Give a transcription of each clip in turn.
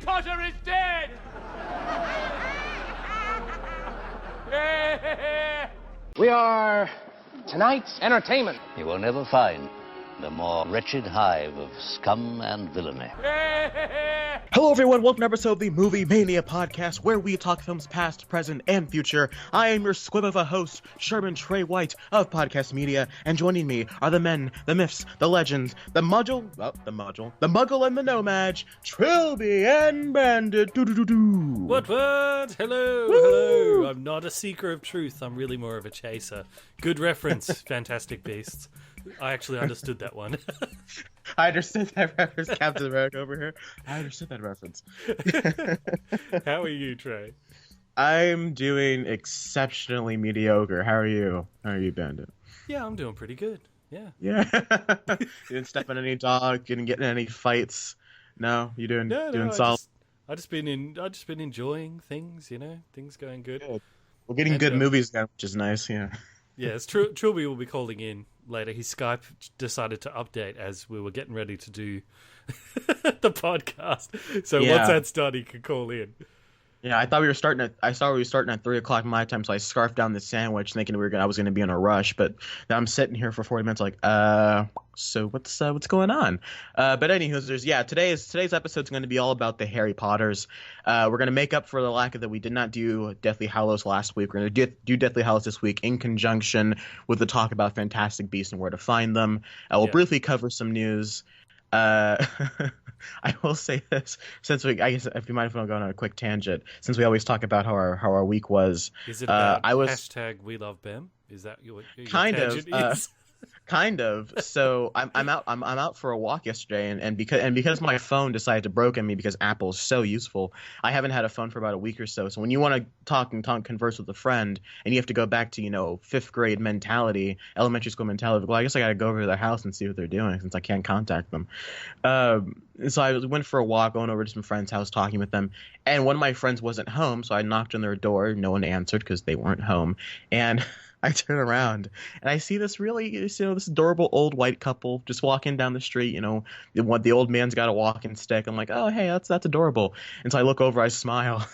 Potter is dead! We are tonight's entertainment. You will never find the more wretched hive of scum and villainy. Hello everyone, welcome to an episode of the Movie Mania podcast, where we talk films past, present, and future. I am your squib of a host, Sherman Trey White of Podcast Media, and joining me are the men, the myths, the legends, the muggle and the nomad, Trilbee and Bandit. What? Hello. I'm not a seeker of truth. I'm really more of a chaser. Good reference, Fantastic Beasts. I actually understood that one. I understood that reference, Captain America over here. I understood that reference. How are you, Trey? I'm doing exceptionally mediocre. How are you? How are you, Bandit? Yeah, I'm doing pretty good. Yeah. You didn't step on any dog. Didn't get in any fights. No, you doing solid. I just been enjoying things. You know, things going good. We're getting good movies now, which is nice. Yeah. Yes, Trilbee will be calling in later. His Skype decided to update as we were getting ready to do the podcast. So once that's done, he can call in. Yeah, I saw we were starting at 3:00 my time, so I scarfed down the sandwich thinking I was going to be in a rush, but now I'm sitting here for 40 minutes like, so what's going on? But anywho, today's episode is going to be all about the Harry Potters. We're going to make up for the lack of that we did not do Deathly Hallows last week. We're going to do Deathly Hallows this week in conjunction with the talk about Fantastic Beasts and where to find them. We'll briefly cover some news. I will say this, since I guess if you mind if I go on a quick tangent, since we always talk about how our week was. Is it about hashtag We Love Bem? Is that your tangent is? Kind of. So I'm out for a walk yesterday, and because my phone decided to broke on me because Apple is so useful, I haven't had a phone for about a week or so. So when you want to talk and converse with a friend, and you have to go back to fifth grade mentality, elementary school mentality, well, I guess I got to go over to their house and see what they're doing since I can't contact them. So I went for a walk, going over to some friends' house, talking with them, and one of my friends wasn't home, so I knocked on their door. No one answered because they weren't home, and I turn around and I see this this adorable old white couple just walking down the street. The old man's got a walking stick. I'm like, oh, hey, that's adorable. And so I look over, I smile,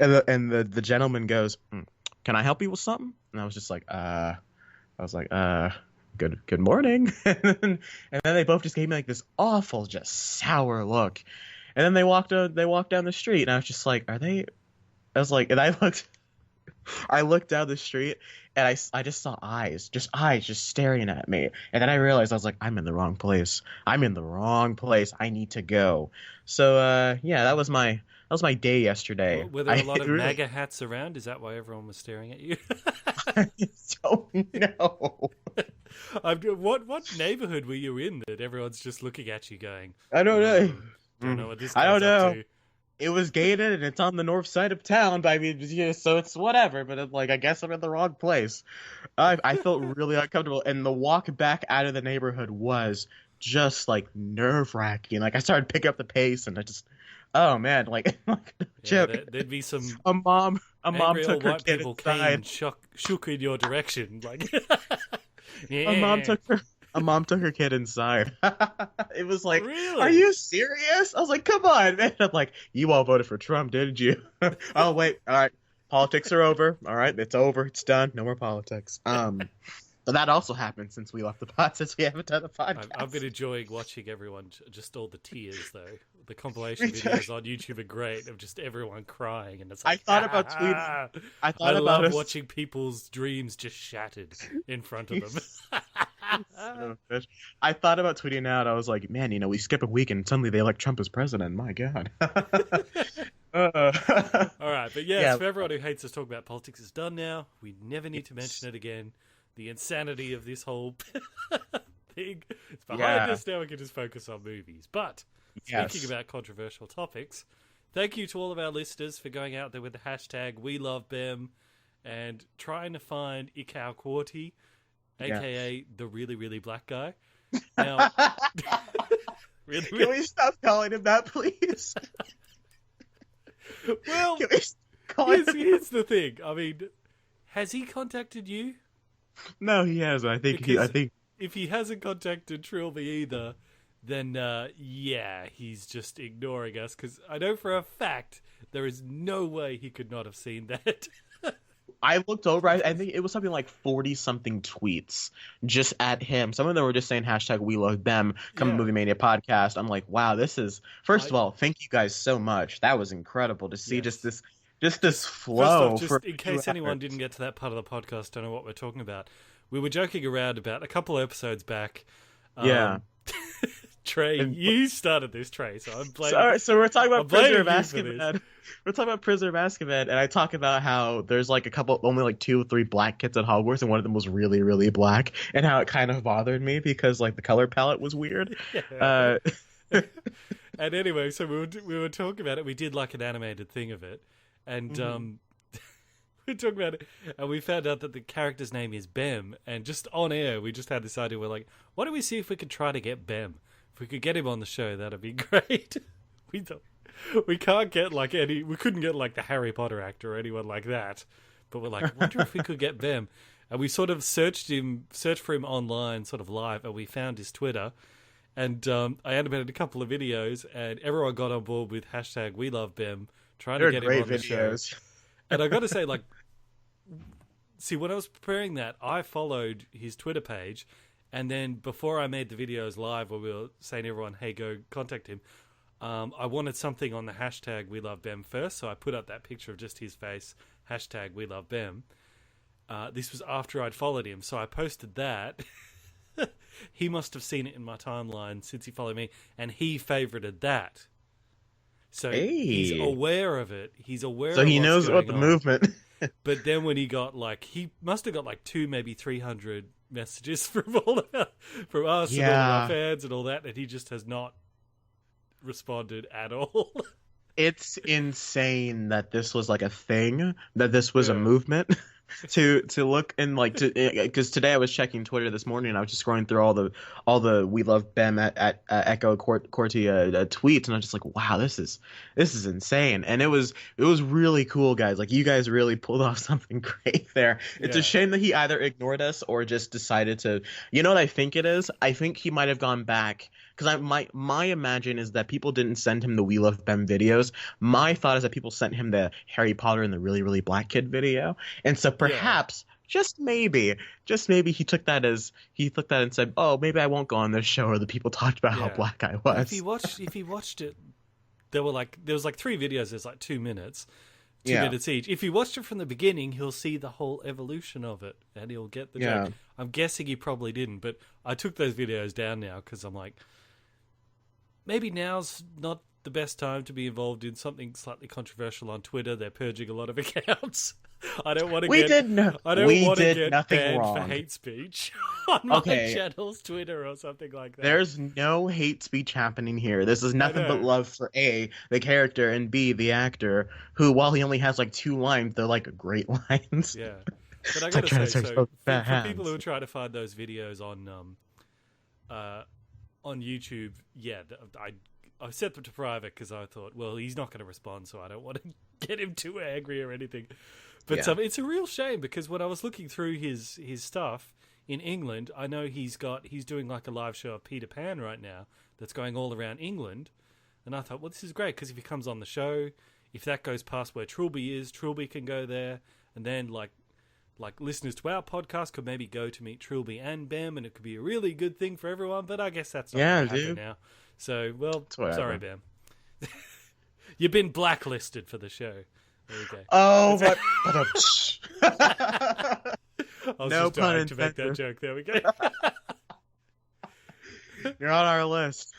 and the gentleman goes, "Can I help you with something?" And I was just like, good morning. and then they both just gave me like this awful, just sour look. And then they walked down the street, and I was just like, and I looked down the street, and I just saw eyes just staring at me. And then I realized, I was like, I'm in the wrong place. I need to go. So, that was my day yesterday. Were there a lot of MAGA hats around? Is that why everyone was staring at you? I don't know. What neighborhood were you in that everyone's just looking at you going, I don't know. Don't know what this guy's I don't know. up to. It was gated, and it's on the north side of town, but I mean, so it's whatever, but I guess I'm in the wrong place. I felt really uncomfortable, and the walk back out of the neighborhood was just, nerve-wracking. I started picking up the pace, and I just, oh, man, joke. There'd be some... A mom took her kid inside. Shook in your direction, yeah. A mom took her kid inside. It was like, really? Are you serious? I was like, come on, man. I'm like, you all voted for Trump, didn't you? Oh, wait. All right. Politics are over. All right. It's over. It's done. No more politics. But that also happened since we left the pod, since we haven't done the podcast. I've been enjoying watching everyone, just all the tears, though. The compilation videos on YouTube are great of just everyone crying. And it's like, I thought about tweeting. I love watching people's dreams just shattered in front of them. I thought about tweeting out. I was like, man, we skip a week and suddenly they elect Trump as president. My God. All right, but for everyone who hates us talking about politics, it's done now. We never need to mention it again. The insanity of this whole thing is behind us. Now we can just focus on movies. But speaking about controversial topics, thank you to all of our listeners for going out there with the hashtag We Love Bem and trying to find Ikao Quarty, a.k.a. the really, really black guy. Now, really, can we stop calling him that, please? Well, here's the thing. I mean, has he contacted you? No, he hasn't. I think if he hasn't contacted Trilbee either, then he's just ignoring us, because I know for a fact there is no way he could not have seen that. I looked over. I think it was something like 40-something tweets just at him. Some of them were just saying hashtag We Love Them, come to Movie Mania podcast. I'm like, wow, this is, first of all, thank you guys so much. That was incredible to see just this flow. First off, in case anyone didn't get to that part of the podcast, don't know what we're talking about. We were joking around about a couple episodes back. Trey, you started this, Trey, so I'm blaming. So we're talking about Prisoner of Azkaban. We're talking about Prisoner of Azkaban, and I talk about how there's like only like 2 or 3 black kids at Hogwarts, and one of them was really, really black, and how it kind of bothered me because like the color palette was weird. Yeah. And anyway, so we were talking about it. We did like an animated thing of it, and we were talking about it, and we found out that the character's name is Bem, and just on air, we just had this idea. We're like, why don't we see if we could try to get Bem? If we could get him on the show, that'd be great. We thought we can't get we couldn't get like the Harry Potter actor or anyone like that. But we're like, I wonder if we could get Bem. And we sort of searched for him online, sort of live, and we found his Twitter. And I animated a couple of videos, and everyone got on board with hashtag We Love Bem, trying to get him on the show. And I got to say, like, see, when I was preparing that, I followed his Twitter page. And then before I made the videos live where we were saying to everyone, hey, go contact him, I wanted something on the hashtag We Love Bem first. So I put up that picture of just his face, hashtag We Love Bem. This was after I'd followed him. So I posted that. He must have seen it in my timeline since he followed me. And he favorited that. So he's aware of it. He's aware of So he knows about the movement. But then when he got he must have got 200, maybe 300 messages from all of from us and all of our fans and all that, and he just has not responded at all. It's insane that this was like a thing, that this was a movement. to look and because today I was checking Twitter this morning and I was just scrolling through all the We Love Bem at Echo Corti tweets, and I was just like, wow, this is insane. And it was really cool, guys. Like, you guys really pulled off something great there. It's a shame that he either ignored us or just decided to, you know what I think it is? I think he might have gone back, because my imagine is that people didn't send him the We Love Bem videos. My thought is that people sent him the Harry Potter and the Really, Really Black Kid video. And so perhaps, just maybe he took that and said, oh, maybe I won't go on this show, or the people talked about how black I was. If he watched it, there was 3 videos, there's 2 minutes. 2 minutes each. If he watched it from the beginning, he'll see the whole evolution of it, and he'll get the joke. I'm guessing he probably didn't, but I took those videos down now because I'm like, maybe now's not the best time to be involved in something slightly controversial on Twitter. They're purging a lot of accounts. I don't want to get banned for hate speech on my channel's Twitter or something like that. There's no hate speech happening here. This is nothing but love for A, the character, and B, the actor, who, while he only has 2 lines, they're great lines. Yeah. But I gotta say, for people who are trying to find those videos on YouTube, I set them to private because I thought, well, he's not going to respond, so I don't want to get him too angry or anything. But it's a real shame, because when I was looking through his stuff in England, I know he's doing a live show of Peter Pan right now that's going all around England, and I thought, well, this is great, because if he comes on the show, if that goes past where Trilbee is, Trilbee can go there, and then listeners to our podcast could maybe go to meet Trilbee and Bem, and it could be a really good thing for everyone. But I guess that's not going to happen now. So, well, sorry, Bem. You've been blacklisted for the show. There you go. Oh, but I was just trying to make that joke. There we go. You're on our list.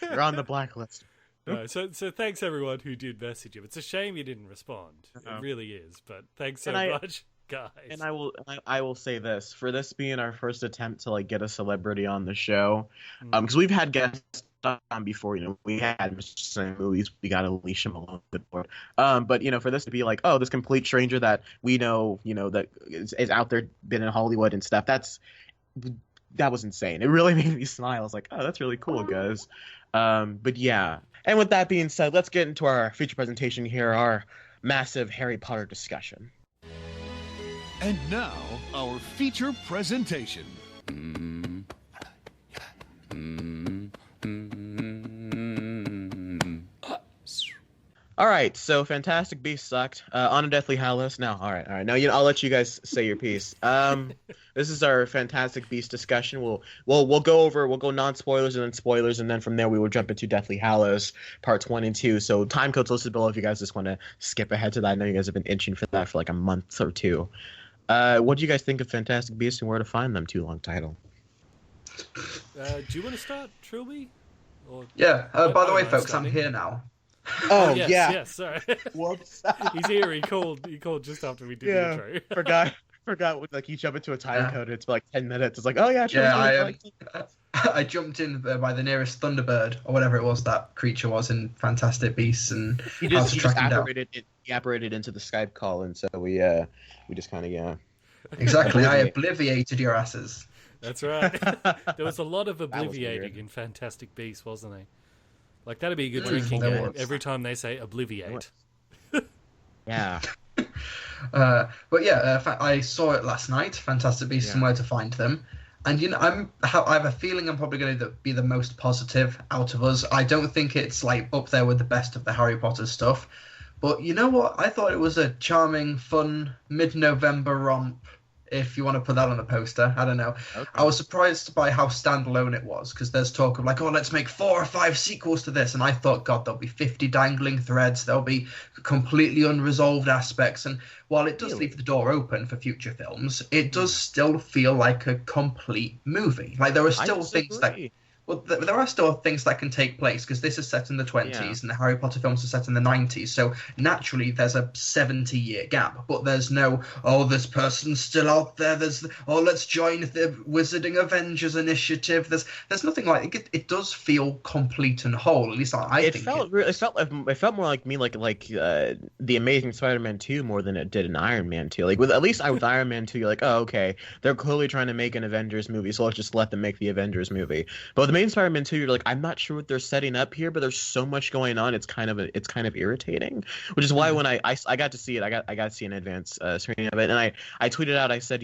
You're on the blacklist. No, so thanks everyone who did message him. It's a shame you didn't respond. It really is. But thanks so much, guys. And I will say this, for this being our first attempt to get a celebrity on the show, because we've had guests on before, we had Mr. Sam Movies, we got Alicia Malone before, but for this to be this complete stranger that we know, that is out there, been in Hollywood and stuff, that was insane. It really made me smile. I was like, oh, that's really cool, guys. But yeah, and with that being said, let's get into our feature presentation here, our massive Harry Potter discussion. And now, our feature presentation. All right, so Fantastic Beasts sucked. On to Deathly Hallows. No, all right. Now, I'll let you guys say your piece. This is our Fantastic Beasts discussion. We'll go non-spoilers and then spoilers, and then from there we will jump into Deathly Hallows parts 1 and 2. So time codes listed below if you guys just want to skip ahead to that. I know you guys have been itching for that for like a month or two. What do you guys think of Fantastic Beasts and where to find them? Too long title. Do you want to start, Trilbee? Yeah. By the way, folks, I'm here now. Oh, yes, yeah. Yes, sorry. Whoops. He's here. He called just after we did the intro. Forgot. Like you jump into a time code, it's like 10 minutes. It's like, oh yeah. I jumped in by the nearest Thunderbird or whatever it was that creature was in Fantastic Beasts, and he just apparated into the Skype call, and so we just kind of exactly. I obliviated your asses. That's right. There was a lot of obliviating in Fantastic Beasts, wasn't there? Like, that'd be a good drinking game every time they say obliviate. Yeah. But yeah, I saw it last night, Fantastic Beasts and Where to Find Them. And, I have a feeling I'm probably going to be the most positive out of us. I don't think it's, like, up there with the best of the Harry Potter stuff. But you know what? I thought it was a charming, fun, mid-November romp, if you want to put that on a poster. I don't know. Okay. I was surprised by how standalone it was, because there's talk of like, oh, let's make 4 or 5 sequels to this. And I thought, God, there'll be 50 dangling threads. There'll be completely unresolved aspects. And while it does leave the door open for future films, it does still feel like a complete movie. Like there are still things that... Well, there are still things that can take place, because this is set in the 20s and the Harry Potter films are set in the 90s. So naturally, there's a 70-year gap. But there's no, oh, this person's still out there. There's, oh, let's join the Wizarding Avengers initiative. There's nothing like it. It does feel complete and whole. At least I think it felt more like me like the Amazing Spider-Man 2 more than it did an Iron Man 2. Like with Iron Man 2, you're like, oh, okay, they're clearly trying to make an Avengers movie, so let's just let them make the Avengers movie. But with Amazing Spider-Man 2, you're like, I'm not sure what they're setting up here, but there's so much going on. It's kind of irritating, which is why when I got to see it, I got to see an advance screening of it, and I tweeted out, I said,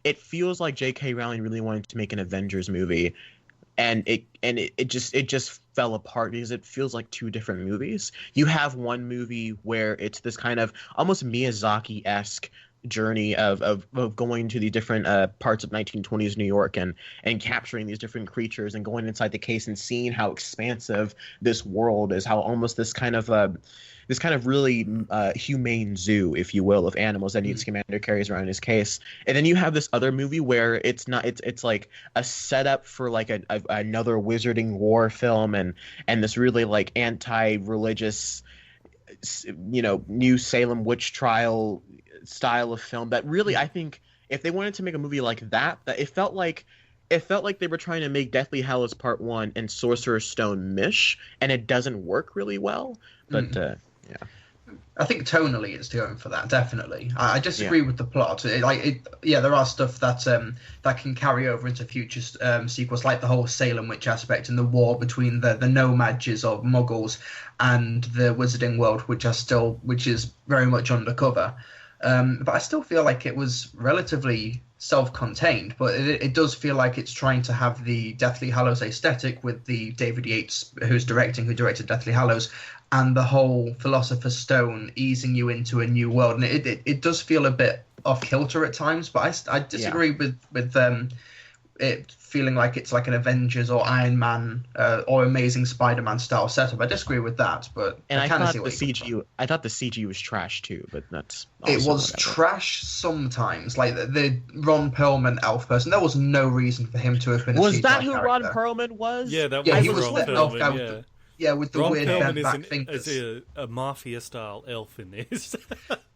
it feels like J.K. Rowling really wanted to make an Avengers movie, and it just fell apart because it feels like 2 different movies. You have one movie where it's this kind of almost Miyazaki-esque journey of going to the different parts of 1920s New York and capturing these different creatures and going inside the case and seeing how expansive this world is, how almost this kind of really humane zoo, if you will, of animals that Newt Scamander carries around in his case. And then you have this other movie where it's like a setup for like another Wizarding War film and this really like anti-religious, New Salem witch trial style of film that really, I think if they wanted to make a movie like that it felt like they were trying to make Deathly Hallows Part 1 and Sorcerer's Stone mish, and it doesn't work really well. But I think tonally it's going for that, definitely. I disagree with the plot. There are stuff that can carry over into future sequels, like the whole Salem witch aspect and the war between the no-mages or muggles and the wizarding world, which is very much undercover. But I still feel like it was relatively self-contained, but it does feel like it's trying to have the Deathly Hallows aesthetic with the David Yates who directed Deathly Hallows, and the whole Philosopher's Stone easing you into a new world. And it does feel a bit off kilter at times, but I disagree with it feeling like it's like an Avengers or Iron Man or Amazing Spider-Man style setup. I disagree with that, but I thought the CG was trash too, but that's it was trash sometimes. Like the Ron Perlman elf person, there was no reason for him to have been. Was that who Ron Perlman was? Yeah, that was he was Ron the elf guy Perlman. with the Ron weird Perlman bent back fingers. is a mafia style elf in this.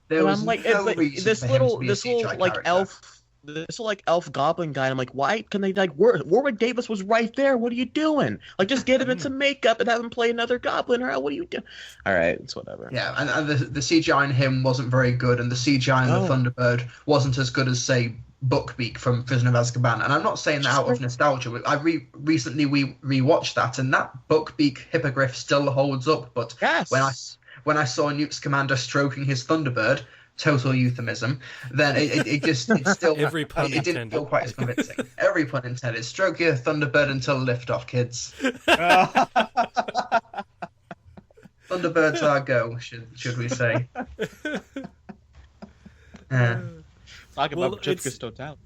There was like, no reason this for him to be a this little CGI like character. This like elf goblin guy. I'm like, why can they like Warwick Davis was right there? What are you doing? Like, just get him into makeup and have him play another goblin. Or what are you doing? All right, it's whatever. Yeah, and the CGI in him wasn't very good, and the CGI in the Thunderbird wasn't as good as, say, Buckbeak from Prisoner of Azkaban. And I'm not saying that out of nostalgia. I recently rewatched that, and that Buckbeak hippogriff still holds up. But when I saw Newt Scamander stroking his Thunderbird, total euphemism, then it still every pun it didn't feel quite as convincing. Every pun intended. Stroke your Thunderbird until liftoff, kids. Thunderbirds are go, should we say? Talk about Jessica's total.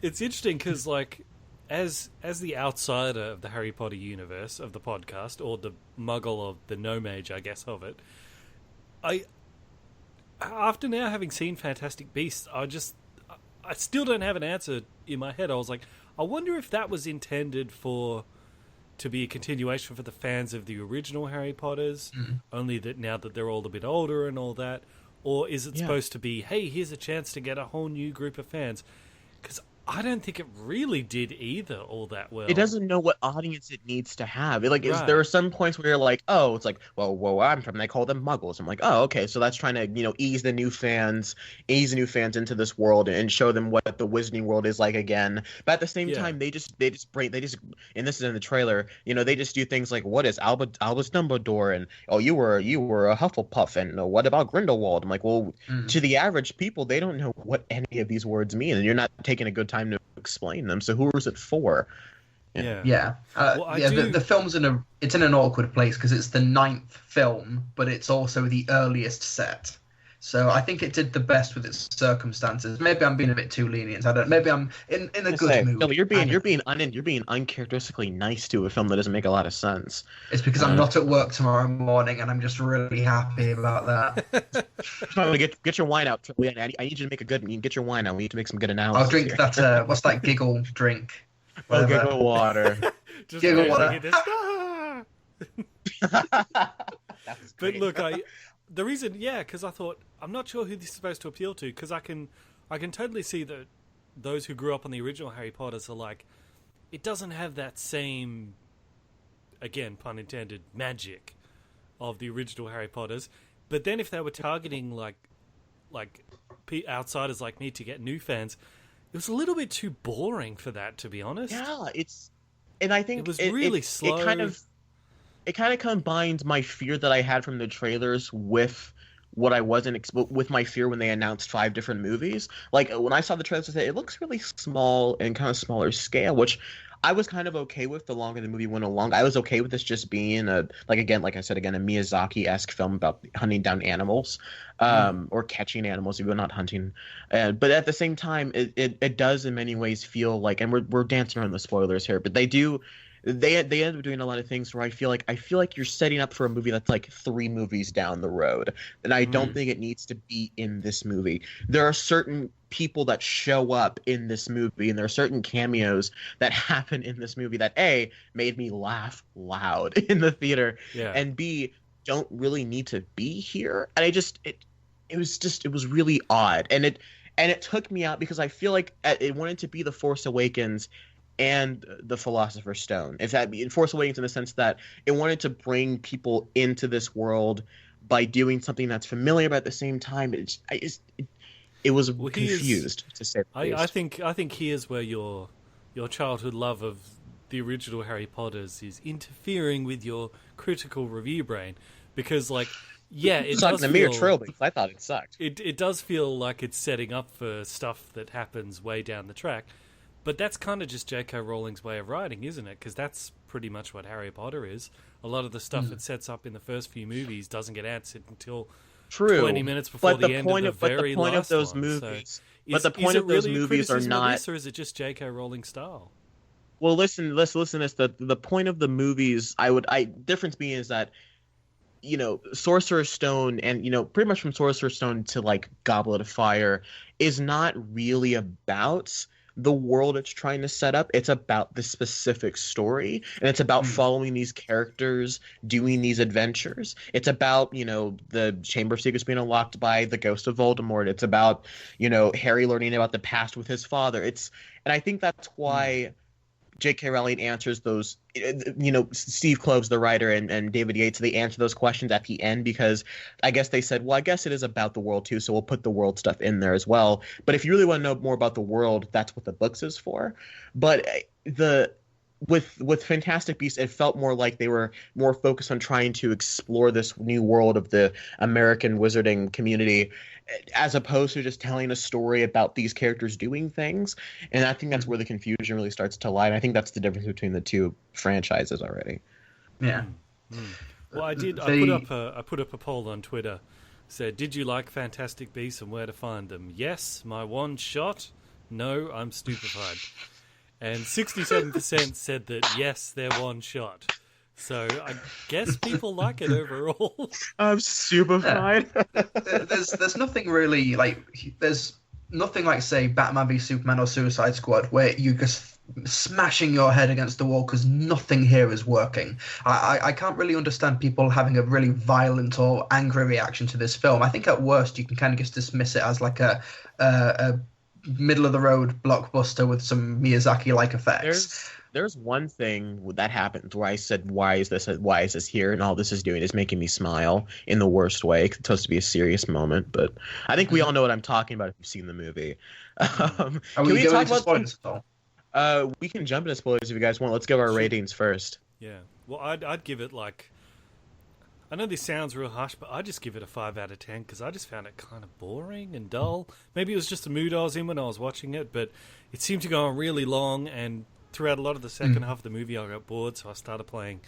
It's interesting because, like, as the outsider of the Harry Potter universe of the podcast, or the muggle of the no mage, I guess, of it, after now having seen Fantastic Beasts, I still don't have an answer in my head. I was like, I wonder if that was intended to be a continuation for the fans of the original Harry Potters, only that now that they're all a bit older and all that, or is it supposed to be, hey, here's a chance to get a whole new group of fans? Because I don't think it really did either all that well. It doesn't know what audience it needs to have. There are some points where you're like, oh, it's like, well, I'm from, they call them Muggles. I'm like, oh, okay, so that's trying to, ease the new fans into this world and show them what the Wizarding world is like again. But at the same time, they just, and this is in the trailer, they just do things like, what is Albus Dumbledore? And, oh, you were a Hufflepuff, and what about Grindelwald? I'm like, well, to the average people, they don't know what any of these words mean, and you're not taking a good time to explain them. So who is it for? The film's in an awkward place because it's the 9th film, but it's also the earliest set. So I think it did the best with its circumstances. Maybe I'm being a bit too lenient. Maybe I'm in a good mood. No, you're being uncharacteristically nice to a film that doesn't make a lot of sense. It's because I'm not at work tomorrow morning, and I'm just really happy about that. Get your wine out. I need you to get your wine out. We need to make some good analysis. I'll drink that. What's that giggle drink? Oh, giggle water. Giggle water. But look, the reason, because I thought, I'm not sure who this is supposed to appeal to, because I can totally see that those who grew up on the original Harry Potters are like, it doesn't have that same, again, pun intended, magic of the original Harry Potters. But then if they were targeting like outsiders like me to get new fans, it was a little bit too boring for that, to be honest. Yeah, and I think it was really slow. It kind of combined my fear that I had from the trailers with what I wasn't with my fear when they announced 5 different movies. Like when I saw the trailers, I said it looks really small and kind of smaller scale, which I was kind of okay with the longer the movie went along. I was okay with this just being a Miyazaki-esque film about hunting down animals, or catching animals, even not hunting. But at the same time, it does in many ways feel like, and we're dancing around the spoilers here, but they end up doing a lot of things where I feel like you're setting up for a movie that's like 3 movies down the road, and I don't think it needs to be in this movie. There are certain people that show up in this movie, and there are certain cameos that happen in this movie that A, made me laugh loud in the theater, and B, don't really need to be here. And it was really odd, and it took me out because I feel like it wanted to be The Force Awakens and the Philosopher's Stone. In Force Awakens, in the sense that it wanted to bring people into this world by doing something that's familiar, but at the same time, it was confused, to say the least. I think here's where your childhood love of the original Harry Potters is interfering with your critical review brain, because it does the mere Trilbee. I thought it sucked. It does feel like it's setting up for stuff that happens way down the track. But that's kind of just J.K. Rowling's way of writing, isn't it? Because that's pretty much what Harry Potter is. A lot of the stuff it sets up in the first few movies doesn't get answered until 20 minutes before the end of the very last one. But the point of those movies are not... Or is it just J.K. Rowling's style? Well, let's listen to this. The point of the movies, difference being is that, Sorcerer's Stone and, pretty much from Sorcerer's Stone to, Goblet of Fire is not really about the world it's trying to set up. It's about the specific story, and it's about following these characters doing these adventures. It's about the Chamber of Secrets being unlocked by the ghost of Voldemort. It's about Harry learning about the past with his father. And I think that's why J.K. Rowling answers those, Steve Kloves, the writer, and David Yates, they answer those questions at the end, because I guess they said, well, I guess it is about the world too, so we'll put the world stuff in there as well. But if you really want to know more about the world, that's what the books is for. But with Fantastic Beasts, it felt more like they were more focused on trying to explore this new world of the American wizarding community, as opposed to just telling a story about these characters doing things. And I think that's where the confusion really starts to lie. And I think that's the difference between the two franchises already. Yeah. Well, I did. I put up a poll on Twitter. Said, did you like Fantastic Beasts and where to find them? Yes, my one shot. No, I'm stupefied. And 67% said that yes, they're one shot. So I guess people like it overall. I'm stupefied. There's nothing really like there's nothing like say Batman v Superman or Suicide Squad where you just smashing your head against the wall because nothing here is working. I can't really understand people having a really violent or angry reaction to this film. I think at worst you can kind of just dismiss it as like a middle of the road blockbuster with some Miyazaki-like effects. There's one thing that happened where I said, why is this here? And all this is doing is making me smile in the worst way. It's supposed to be a serious moment, but I think we all know what I'm talking about if you've seen the movie. Are we going into spoilers at all? We can jump into spoilers if you guys want. Let's give our ratings first. Yeah. Well, I'd give it like... I know this sounds real harsh, but I'd just give it a 5 out of 10 because I just found it kind of boring and dull. Maybe it was just the mood I was in when I was watching it, but it seemed to go on really long, and throughout a lot of the second half of the movie I got bored, so I started playing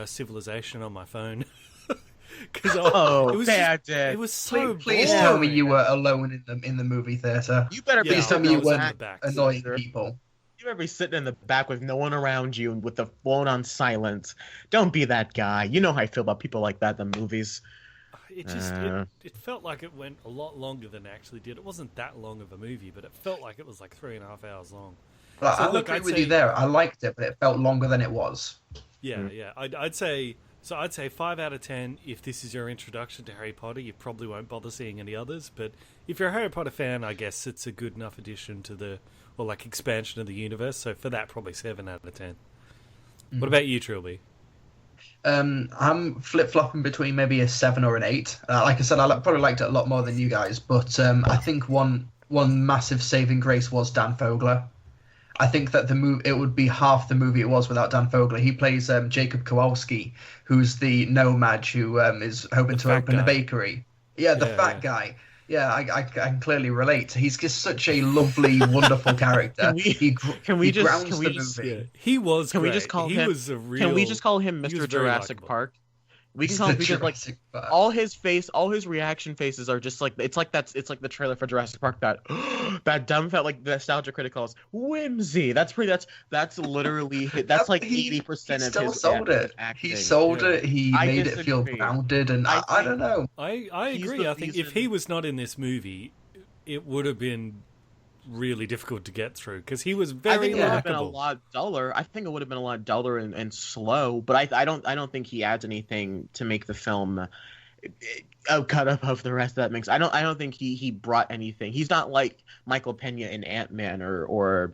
Civilization on my phone. It was so Please tell me you were alone in the movie theater. You better please tell me you weren't annoying people. You better be sitting in the back with no one around you and with the phone on silent. Don't be that guy. You know how I feel about people like that in the movies. It felt like it went a lot longer than it actually did. It wasn't that long of a movie, but it felt like it was like 3.5 hours long. Well, I agree with you there. I liked it, but it felt longer than it was. Yeah. I'd say 5 out of 10 if this is your introduction to Harry Potter. You probably won't bother seeing any others, but if you're a Harry Potter fan, I guess it's a good enough addition to the expansion of the universe. So for that, probably 7 out of 10. What about you, Trilbee? I'm flip-flopping between maybe a 7 or an 8. Like I said, I probably liked it a lot more than you guys, but I think one massive saving grace was Dan Fogler. I think that it would be half the movie it was without Dan Fogler. He plays Jacob Kowalski, who's the nomad who is hoping to open a bakery. Yeah, the fat guy. Yeah, I can clearly relate. He's just such a lovely, wonderful character. He was great. Can we just call him Mr. Jurassic Park? We can call him because like all his reaction faces are just like it's like the trailer for Jurassic Park that dumb felt like the nostalgia critic calls whimsy. That's literally that's like 80% of his acting. He sold it. He made it feel grounded, and I don't know. I agree. I think if he was not in this movie, it would have been really difficult to get through because he was very. I think it would have been a lot duller. I think it would have been a lot duller and slow. But I don't think he adds anything to make the film cut above the rest of that mix. I don't think he brought anything. He's not like Michael Pena in Ant-Man or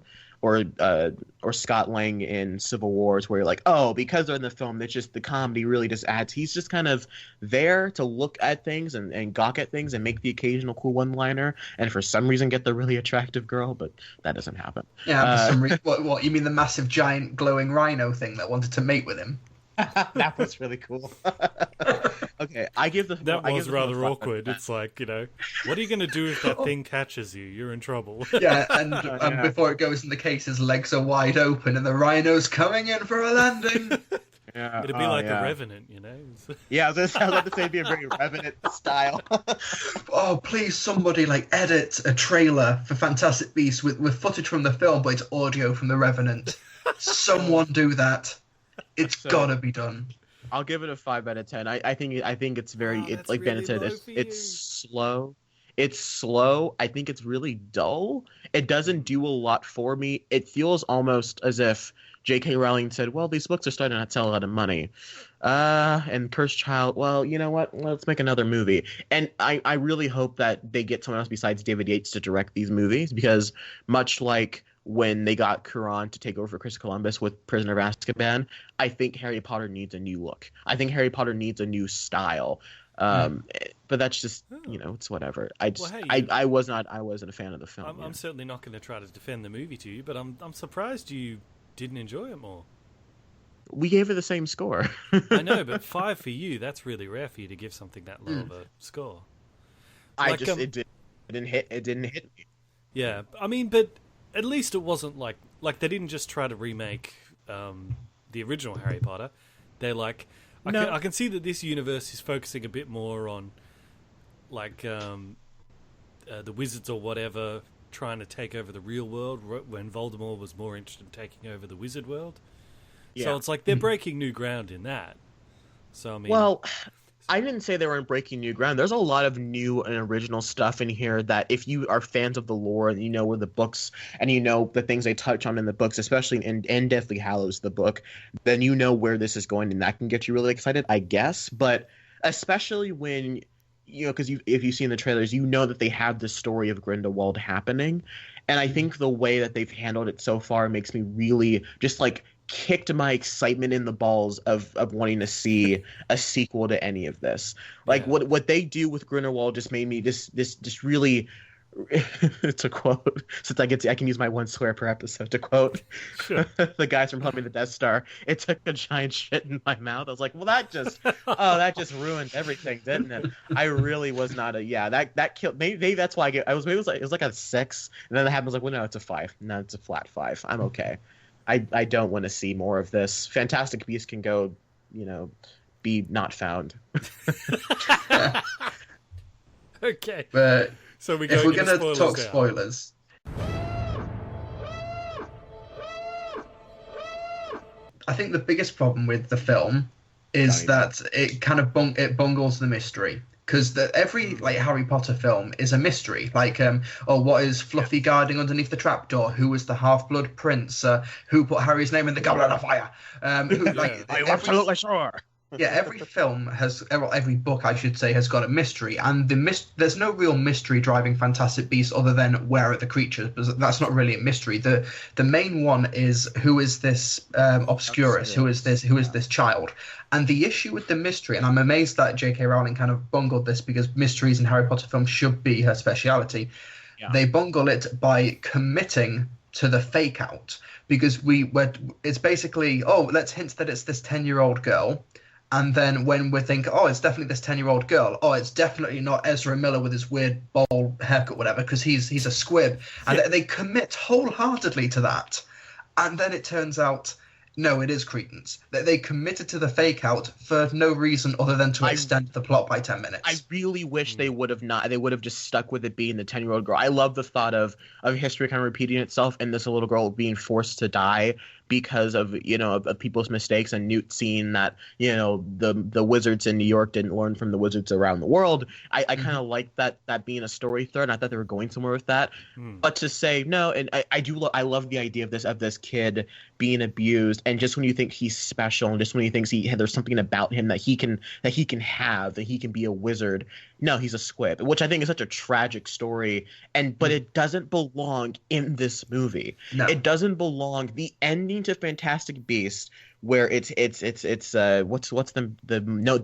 Scott Lang in Civil Wars, where you're like, oh, because they're in the film, the comedy really just adds. He's just kind of there to look at things and gawk at things and make the occasional cool one-liner, and for some reason get the really attractive girl, but that doesn't happen. Yeah, for some reason. What you mean the massive giant glowing rhino thing that wanted to mate with him? That was really cool. Okay, that was rather awkward. It's like, what are you going to do if that thing catches you? You're in trouble. Yeah, and before it goes in the case, his legs are wide open and the rhino's coming in for a landing. Yeah, it'd be like a Revenant, Yeah, I was about to say it'd be a very Revenant style. Oh, please, somebody edit a trailer for Fantastic Beasts with footage from the film, but it's audio from the Revenant. Someone do that. It's gotta be done. I'll give it a 5 out of 10. I think it's very it's like really Bandit said. It's slow. It's slow. I think it's really dull. It doesn't do a lot for me. It feels almost as if J.K. Rowling said, "Well, these books are starting to sell a lot of money." And Cursed Child. Well, you know what? Let's make another movie. And I really hope that they get someone else besides David Yates to direct these movies, because much like when they got Cuarón to take over for Chris Columbus with Prisoner of Azkaban, I think Harry Potter needs a new look. I think Harry Potter needs a new style. But that's just, it's whatever. I wasn't a fan of the film. I'm certainly not going to try to defend the movie to you, but I'm surprised you didn't enjoy it more. We gave it the same score. I know, but 5 for you, that's really rare for you to give something that low of a score. It didn't hit me. Yeah, I mean, but at least it wasn't like they didn't just try to remake the original Harry Potter. They're like, I can see that this universe is focusing a bit more on, like, the wizards or whatever trying to take over the real world, when Voldemort was more interested in taking over the wizard world. Yeah. So it's like they're breaking new ground in that. So I mean, well, I didn't say they weren't breaking new ground. There's a lot of new and original stuff in here that if you are fans of the lore and you know where the books and you know the things they touch on in the books, especially in Deathly Hallows, the book, then you know where this is going, and that can get you really excited, I guess. But especially when, you know, because if you've seen the trailers, you know that they have the story of Grindelwald happening. And I think the way that they've handled it so far makes me really just like kicked my excitement in the balls of wanting to see a sequel to any of this. Like what they do with Grindelwald just made me just really to quote, since I can use my one swear per episode, to quote the guys from Humping the Death Star, it took a giant shit in my mouth. I was like, well, that just ruined everything, didn't it? I really was not that killed. Maybe that's why it was like a 6, and then it happens like, well, no, it's a 5. No, it's a flat 5. I'm okay. I don't want to see more of this. Fantastic Beasts can go, you know, be not found. Okay. But so if we're going to talk spoilers, I think the biggest problem with the film is that it kind of bungles the mystery. Because every Harry Potter film is a mystery. Like, what is Fluffy guarding underneath the trapdoor? Who was the half-blood prince? Who put Harry's name in the Goblet of Fire? I'm absolutely sure. Yeah, every film every book, I should say, has got a mystery, and there's no real mystery driving Fantastic Beasts other than where are the creatures, but that's not really a mystery. The main one is who is this Obscurus? Who is this child? And the issue with the mystery, and I'm amazed that J.K. Rowling kind of bungled this because mysteries in Harry Potter films should be her speciality. Yeah. They bungle it by committing to the fake out, because it's basically, let's hint that it's this 10-year-old girl. And then when we think, it's definitely this 10-year-old girl, it's definitely not Ezra Miller with his weird bald haircut, whatever, because he's a squib. And they commit wholeheartedly to that. And then it turns out, no, it is Cretans. They committed to the fake out for no reason other than to extend the plot by 10 minutes. I really wish they would have not. They would have just stuck with it being the 10-year-old girl. I love the thought of history kind of repeating itself and this little girl being forced to die because of of people's mistakes, and Newt seeing that the wizards in New York didn't learn from the wizards around the world. I kind of like that being a story thread, and I thought they were going somewhere with that. But to say no, and I love the idea of this kid being abused, and just when you think he's special, and just when you think there's something about him that he can have, that he can be a wizard. No, he's a squib, which I think is such a tragic story, but it doesn't belong in this movie. No. It doesn't belong. The ending to Fantastic Beasts, where it's the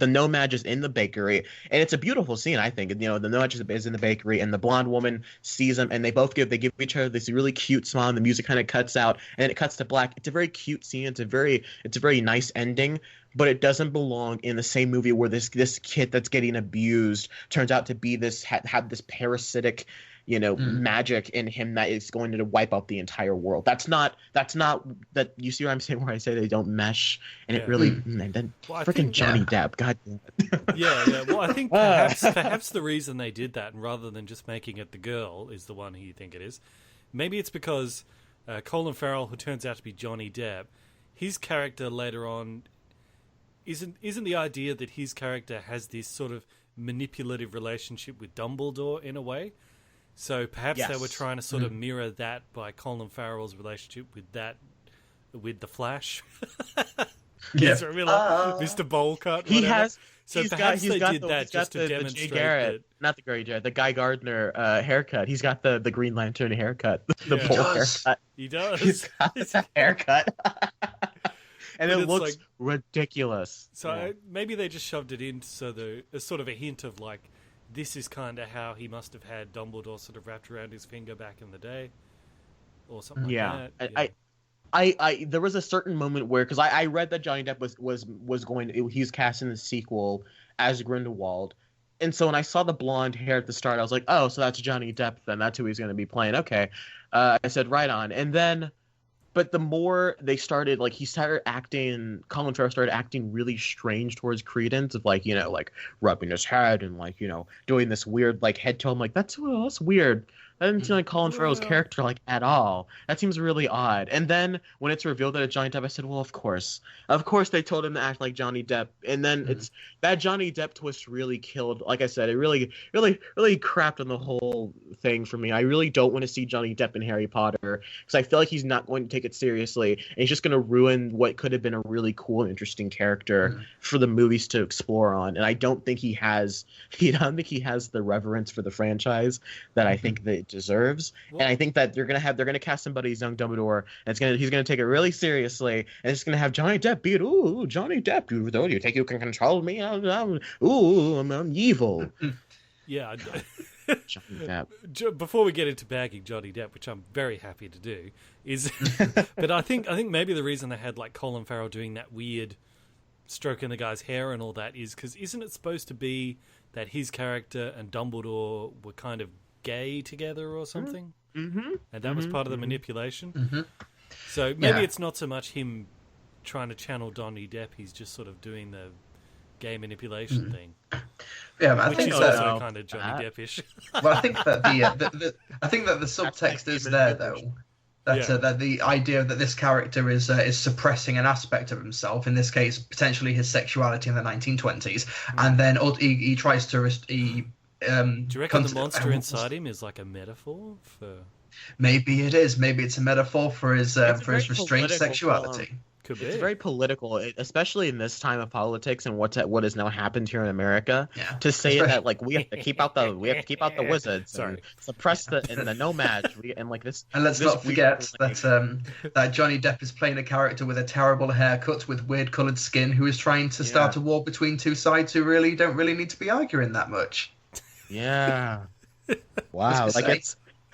No-Maj is in the bakery, and it's a beautiful scene, I think. The No-Maj is in the bakery, and the blonde woman sees him, and they give each other this really cute smile, and the music kind of cuts out, and then it cuts to black. It's a very cute scene. It's a very nice ending. But it doesn't belong in the same movie where this kid that's getting abused turns out to be have this parasitic, magic in him that is going to wipe out the entire world. That's not that. You see what I'm saying? Where I say they don't mesh, and it really. And then freaking Johnny Depp, God damn it. Yeah. Well, I think perhaps the reason they did that, and rather than just making it the girl is the one who you think it is, maybe it's because Colin Farrell, who turns out to be Johnny Depp, his character later on. Isn't the idea that his character has this sort of manipulative relationship with Dumbledore in a way? So perhaps they were trying to sort of mirror that by Colin Farrell's relationship with the Flash. Yes, Mr. Bowlcut. He has. So perhaps they did that just to demonstrate that. Not the Gary Garrett, the Guy Gardner haircut. He's got the Green Lantern haircut, the bowl haircut. He does. He's got the haircut. And it looks ridiculous. So maybe they just shoved it in as sort of a hint of like, this is kind of how he must have had Dumbledore sort of wrapped around his finger back in the day, or something like that. Yeah. I there was a certain moment where, because I read that Johnny Depp was going, he was casting the sequel as Grindelwald, and so when I saw the blonde hair at the start, I was like, oh, so that's Johnny Depp then. That's who he's going to be playing. Okay, I said right on, and then. but the more they started, like, Colin Farrell started acting really strange towards Credence, of like, like rubbing his head and like, doing this weird like head tone. Like, that's weird. That didn't seem like Colin Farrell's character, like, at all. That seems really odd. And then when it's revealed that it's Johnny Depp, I said, well, of course they told him to act like Johnny Depp. And then it's that Johnny Depp twist really killed. Like I said, it really, really, really crapped on the whole thing for me. I really don't want to see Johnny Depp in Harry Potter because I feel like he's not going to take it seriously, and he's just going to ruin what could have been a really cool and interesting character for the movies to explore on. And I don't think he has the reverence for the franchise that I think that it deserves. And I think that they're gonna cast somebody as young Dumbledore, and he's gonna take it really seriously, and it's gonna have Johnny Depp be it. Ooh, Johnny Depp, you can control me. I'm evil. Yeah. Johnny Depp. Before we get into bagging Johnny Depp, which I'm very happy to do, but I think maybe the reason they had like Colin Farrell doing that weird stroking the guy's hair and all that is because isn't it supposed to be that his character and Dumbledore were kind of gay together or something? Mm-hmm. And that was part of the manipulation. Mm-hmm. So maybe it's not so much him trying to channel Johnny Depp, he's just sort of doing the gay manipulation thing. Yeah, but I think is also kind of Johnny Depp-ish. Well, I think that the subtext is there though. That the idea that this character is suppressing an aspect of himself, in this case potentially his sexuality in the 1920s, and then he tries to do you reckon the monster inside him is like a metaphor for? Maybe it is. Maybe it's a metaphor for his restrained sexuality. It's very political, especially in this time of politics and what has now happened here in America. Yeah. To say that like we have to keep out the wizards, and suppress the nomads, and like this. And let's not forget that Johnny Depp is playing a character with a terrible haircut, with weird coloured skin, who is trying to start a war between two sides who really don't need to be arguing that much. Yeah. Wow. Like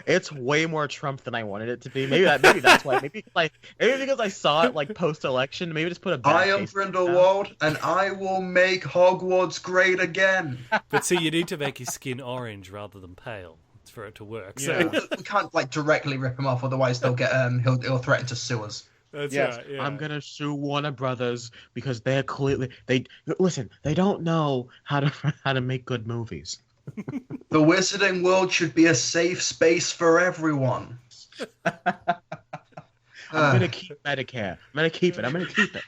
it's way more Trump than I wanted it to be. Maybe that's why. Maybe because I saw it like post-election. Maybe just put a bad I am Grindelwald, and I will make Hogwarts great again. But see, you need to make his skin orange rather than pale for it to work. So we can't like directly rip him off, otherwise they'll get he'll threaten to sue us. That's right. Yeah. I'm gonna sue Warner Brothers because they're clearly they don't know how to make good movies. The wizarding world should be a safe space for everyone. I'm gonna keep Medicare. I'm gonna keep it.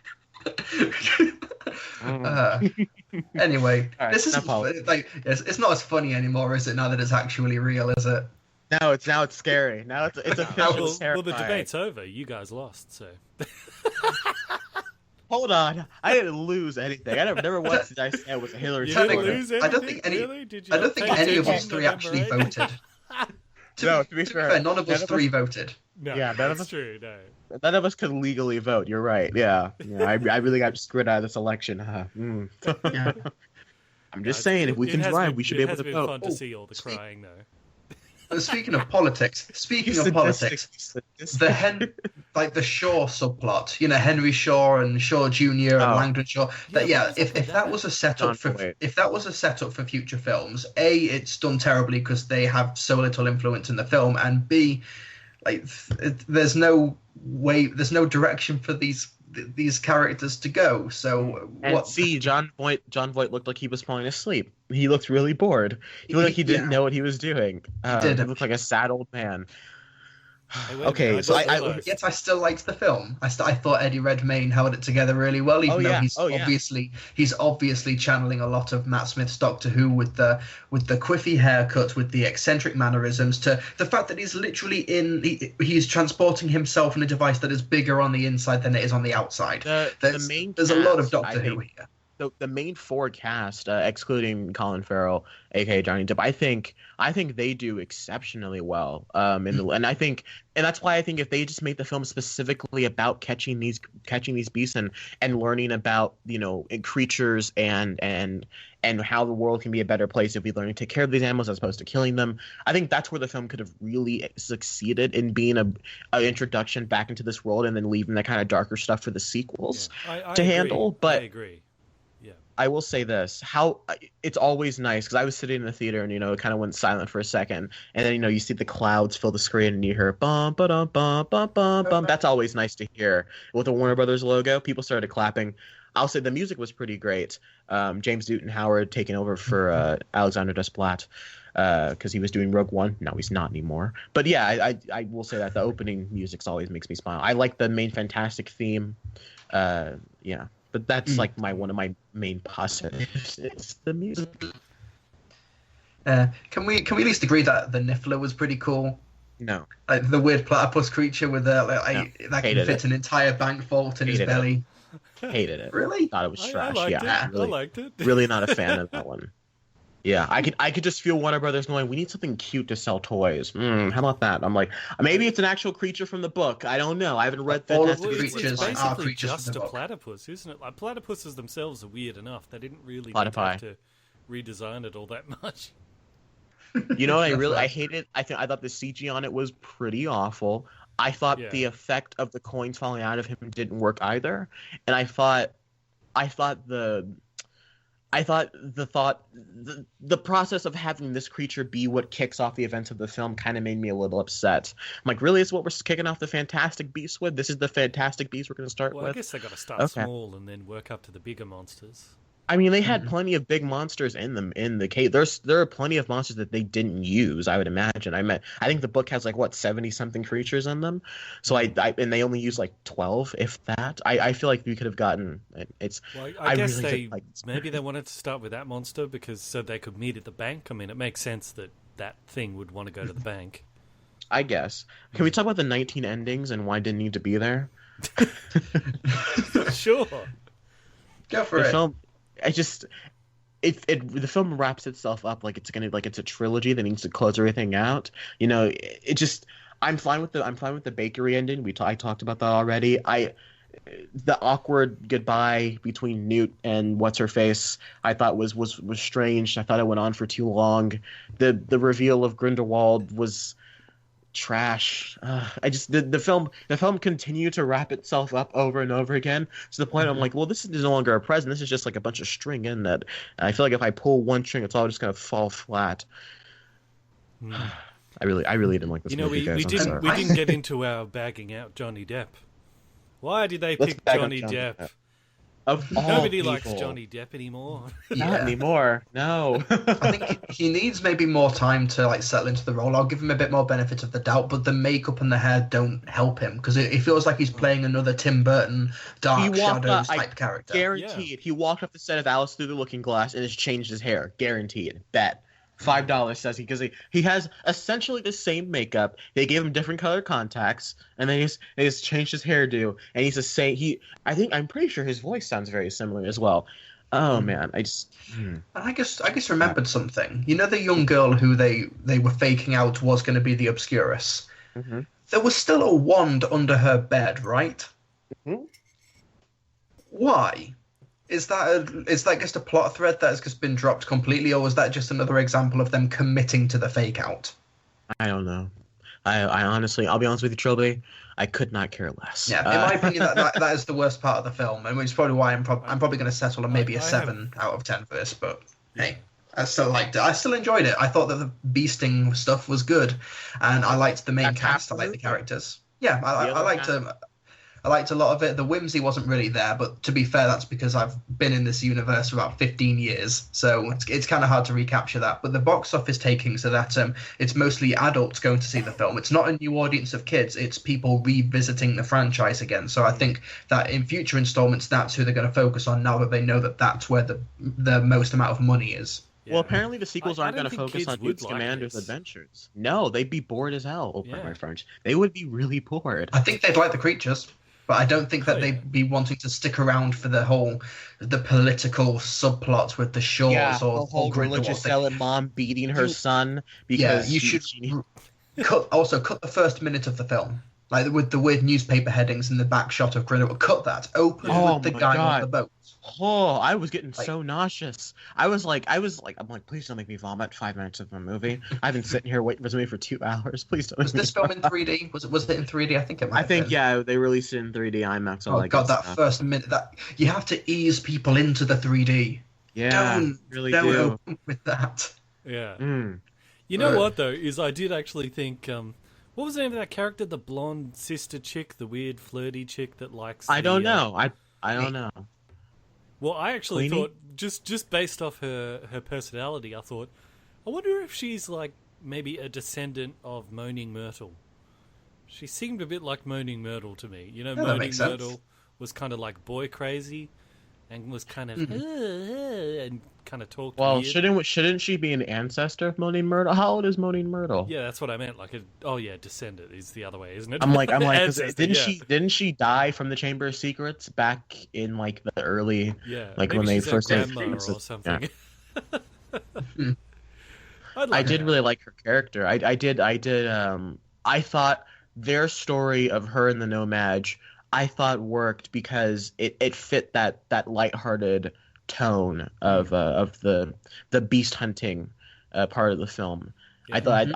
Anyway, right, this is like it's not as funny anymore, is it? Now that it's actually real, is it? No, it's scary. Now it's officially terrifying. Well, the debate's over. You guys lost, so. Hold on, I didn't lose anything. I never once did I say I was a Hillary Clinton. I don't think any. Really? I don't think any of us three actually voted. To be fair, none of us three voted. No, yeah, that's true. No. None of us could legally vote. You're right. Yeah. I really got screwed out of this election. Yeah. I'm just saying, if we can drive, we should be able to vote. It has been fun to see all the crying, though. Speaking of politics, the Shaw subplot, Henry Shaw and Shaw Jr. and Langdon Shaw. If that was a setup for future films, A, it's done terribly because they have so little influence in the film, and B, there's no direction for these characters to go. So John Voight looked like he was falling asleep. He looked really bored. He looked like he didn't know what he was doing. He looked like a sad old man. Okay, so I still liked the film. I thought Eddie Redmayne held it together really well, even though he's obviously channeling a lot of Matt Smith's Doctor Who with the quiffy haircut, with the eccentric mannerisms, to the fact that he's literally he's transporting himself in a device that is bigger on the inside than it is on the outside. There's a lot of Doctor Who here. The main four cast, excluding Colin Farrell, aka Johnny Depp, I think they do exceptionally well. And that's why I think if they just made the film specifically about catching these beasts and learning about creatures and how the world can be a better place if we learn to take care of these animals as opposed to killing them, I think that's where the film could have really succeeded in being an introduction back into this world, and then leaving that kind of darker stuff for the sequels to handle. But I agree. I will say this: how it's always nice because I was sitting in the theater and it kind of went silent for a second, and then you see the clouds fill the screen and you hear bum ba dum bum bum bum bum. That's always nice to hear with the Warner Brothers logo. People started clapping. I'll say the music was pretty great. James Newton Howard taking over for Alexander Desplat because he was doing Rogue One. No, he's not anymore. But yeah, I will say that the opening music always makes me smile. I like the main Fantastic theme. Yeah. But that's like one of my main positives. It's the music. Can we at least agree that the Niffler was pretty cool? No. Like the weird platypus creature with that can fit an entire bank vault in his belly. Hated it. Really? Thought it was trash. I Really, liked it. Really not a fan of that one. Yeah, I could just feel Warner Brothers going, we need something cute to sell toys. How about that? I'm like, maybe it's an actual creature from the book. I don't know. I haven't read Fantastic Beasts. It's basically creatures just a platypus, isn't it? Like, platypuses themselves are weird enough. They didn't really need to have to redesign it all that much. You know what I hated? I thought the CG on it was pretty awful. I thought the effect of the coins falling out of him didn't work either. And I thought the process of having this creature be what kicks off the events of the film kind of made me a little upset. I'm like, really? Is what we're kicking off the Fantastic Beasts with? This is the Fantastic Beasts we're going to start with? I guess they got to start small and then work up to the bigger monsters. I mean, they had plenty of big monsters in them in the cave. There are plenty of monsters that they didn't use, I would imagine. I think the book has 70 something creatures in them. So and they only use 12, if that. I feel like we could have gotten it's. Well, I guess really maybe they wanted to start with that monster because so they could meet at the bank. I mean, it makes sense that thing would want to go to the bank. I guess. Can we talk about the 19 endings and why it didn't need to be there? Sure. Go for it. Film, the film wraps itself up like it's a trilogy that needs to close everything out. I'm fine with the bakery ending. I talked about that already. The awkward goodbye between Newt and what's her face I thought was strange. I thought it went on for too long. The reveal of Grindelwald was trash. The film continued to wrap itself up over and over again to the point I'm like, well, this is no longer a present. This is just a bunch of string in it. And I feel like if I pull one string, it's all just gonna fall flat. I really didn't like this movie, guys. We didn't get into our bagging out Johnny Depp. Why did they pick Johnny Depp? Nobody likes Johnny Depp anymore. Not anymore. No. I think he needs maybe more time to settle into the role. I'll give him a bit more benefit of the doubt, but the makeup and the hair don't help him because it feels like he's playing another Tim Burton Dark Shadows type character. Guaranteed. Yeah. He walked off the set of Alice Through the Looking Glass and has changed his hair. Guaranteed. Bet. $5 says he, because he has essentially the same makeup. They gave him different colored contacts, and they just changed his hairdo. And he's the same. I'm pretty sure his voice sounds very similar as well. Oh man, I just remembered something. You know, the young girl who they were faking out was going to be the Obscurus. Mm-hmm. There was still a wand under her bed, right? Mm-hmm. Why? Is that just a plot thread that has just been dropped completely, or was that just another example of them committing to the fake out? I don't know. I honestly, I'll be honest with you, Trilbee, I could not care less. Yeah, in my opinion, that is the worst part of the film, and which is probably why I'm probably going to settle on maybe a 7 out of 10 for this. But hey, I still liked it. I still enjoyed it. I thought that the beasting stuff was good, and I liked the main cast. I liked the characters. Yeah, I liked a lot of it. The whimsy wasn't really there, but to be fair, that's because I've been in this universe for about 15 years, so it's kind of hard to recapture that. But the box office taking, so that it's mostly adults going to see the film. It's not a new audience of kids. It's people revisiting the franchise again. So I think that in future installments, that's who they're going to focus on now that they know that that's where the most amount of money is. Yeah. Well, apparently the sequels aren't going to focus on Luke's Commander's adventures. No, they'd be bored as hell. Oh, my French. They would be really bored. I think they'd like the creatures. But I don't think that they'd be wanting to stick around for the political subplot with the Shaws or the whole religious zealot mom beating her son because you should cut the first minute of the film. like with the weird newspaper headings in the back shot of Grindelwald. Cut that. Open with the guy on the boat. Oh, I was getting so nauseous. I'm like, please don't make me vomit 5 minutes of a movie. I've been sitting here waiting for this movie for 2 hours. Please don't. Was this film in 3D? Was it in 3D? I think it might. I think yeah, they released it in 3D IMAX. Oh god, that first minute, that you have to ease people into the 3D. Yeah, don't open with that. Yeah. You know what though is I did actually think. What was the name of that character? The blonde sister chick, the weird flirty chick that likes. I don't know. I don't know. Well, I actually thought just based off her personality, I thought, I wonder if she's like maybe a descendant of Moaning Myrtle. She seemed a bit like Moaning Myrtle to me. You know, Moaning Myrtle was kind of like boy crazy, and was kind of and kind of talked. Well, weird. shouldn't she be an ancestor of Moaning Myrtle? How old is Moaning Myrtle? Yeah, that's what I meant. Like, descendant is the other way, isn't it? I'm like, didn't she die from the Chamber of Secrets back in like the early, like when they first came or something. Yeah. I did really like her character. I thought their story of her and the No-Maj, I thought worked because it fit that lighthearted tone of the beast hunting part of the film. Yeah. I thought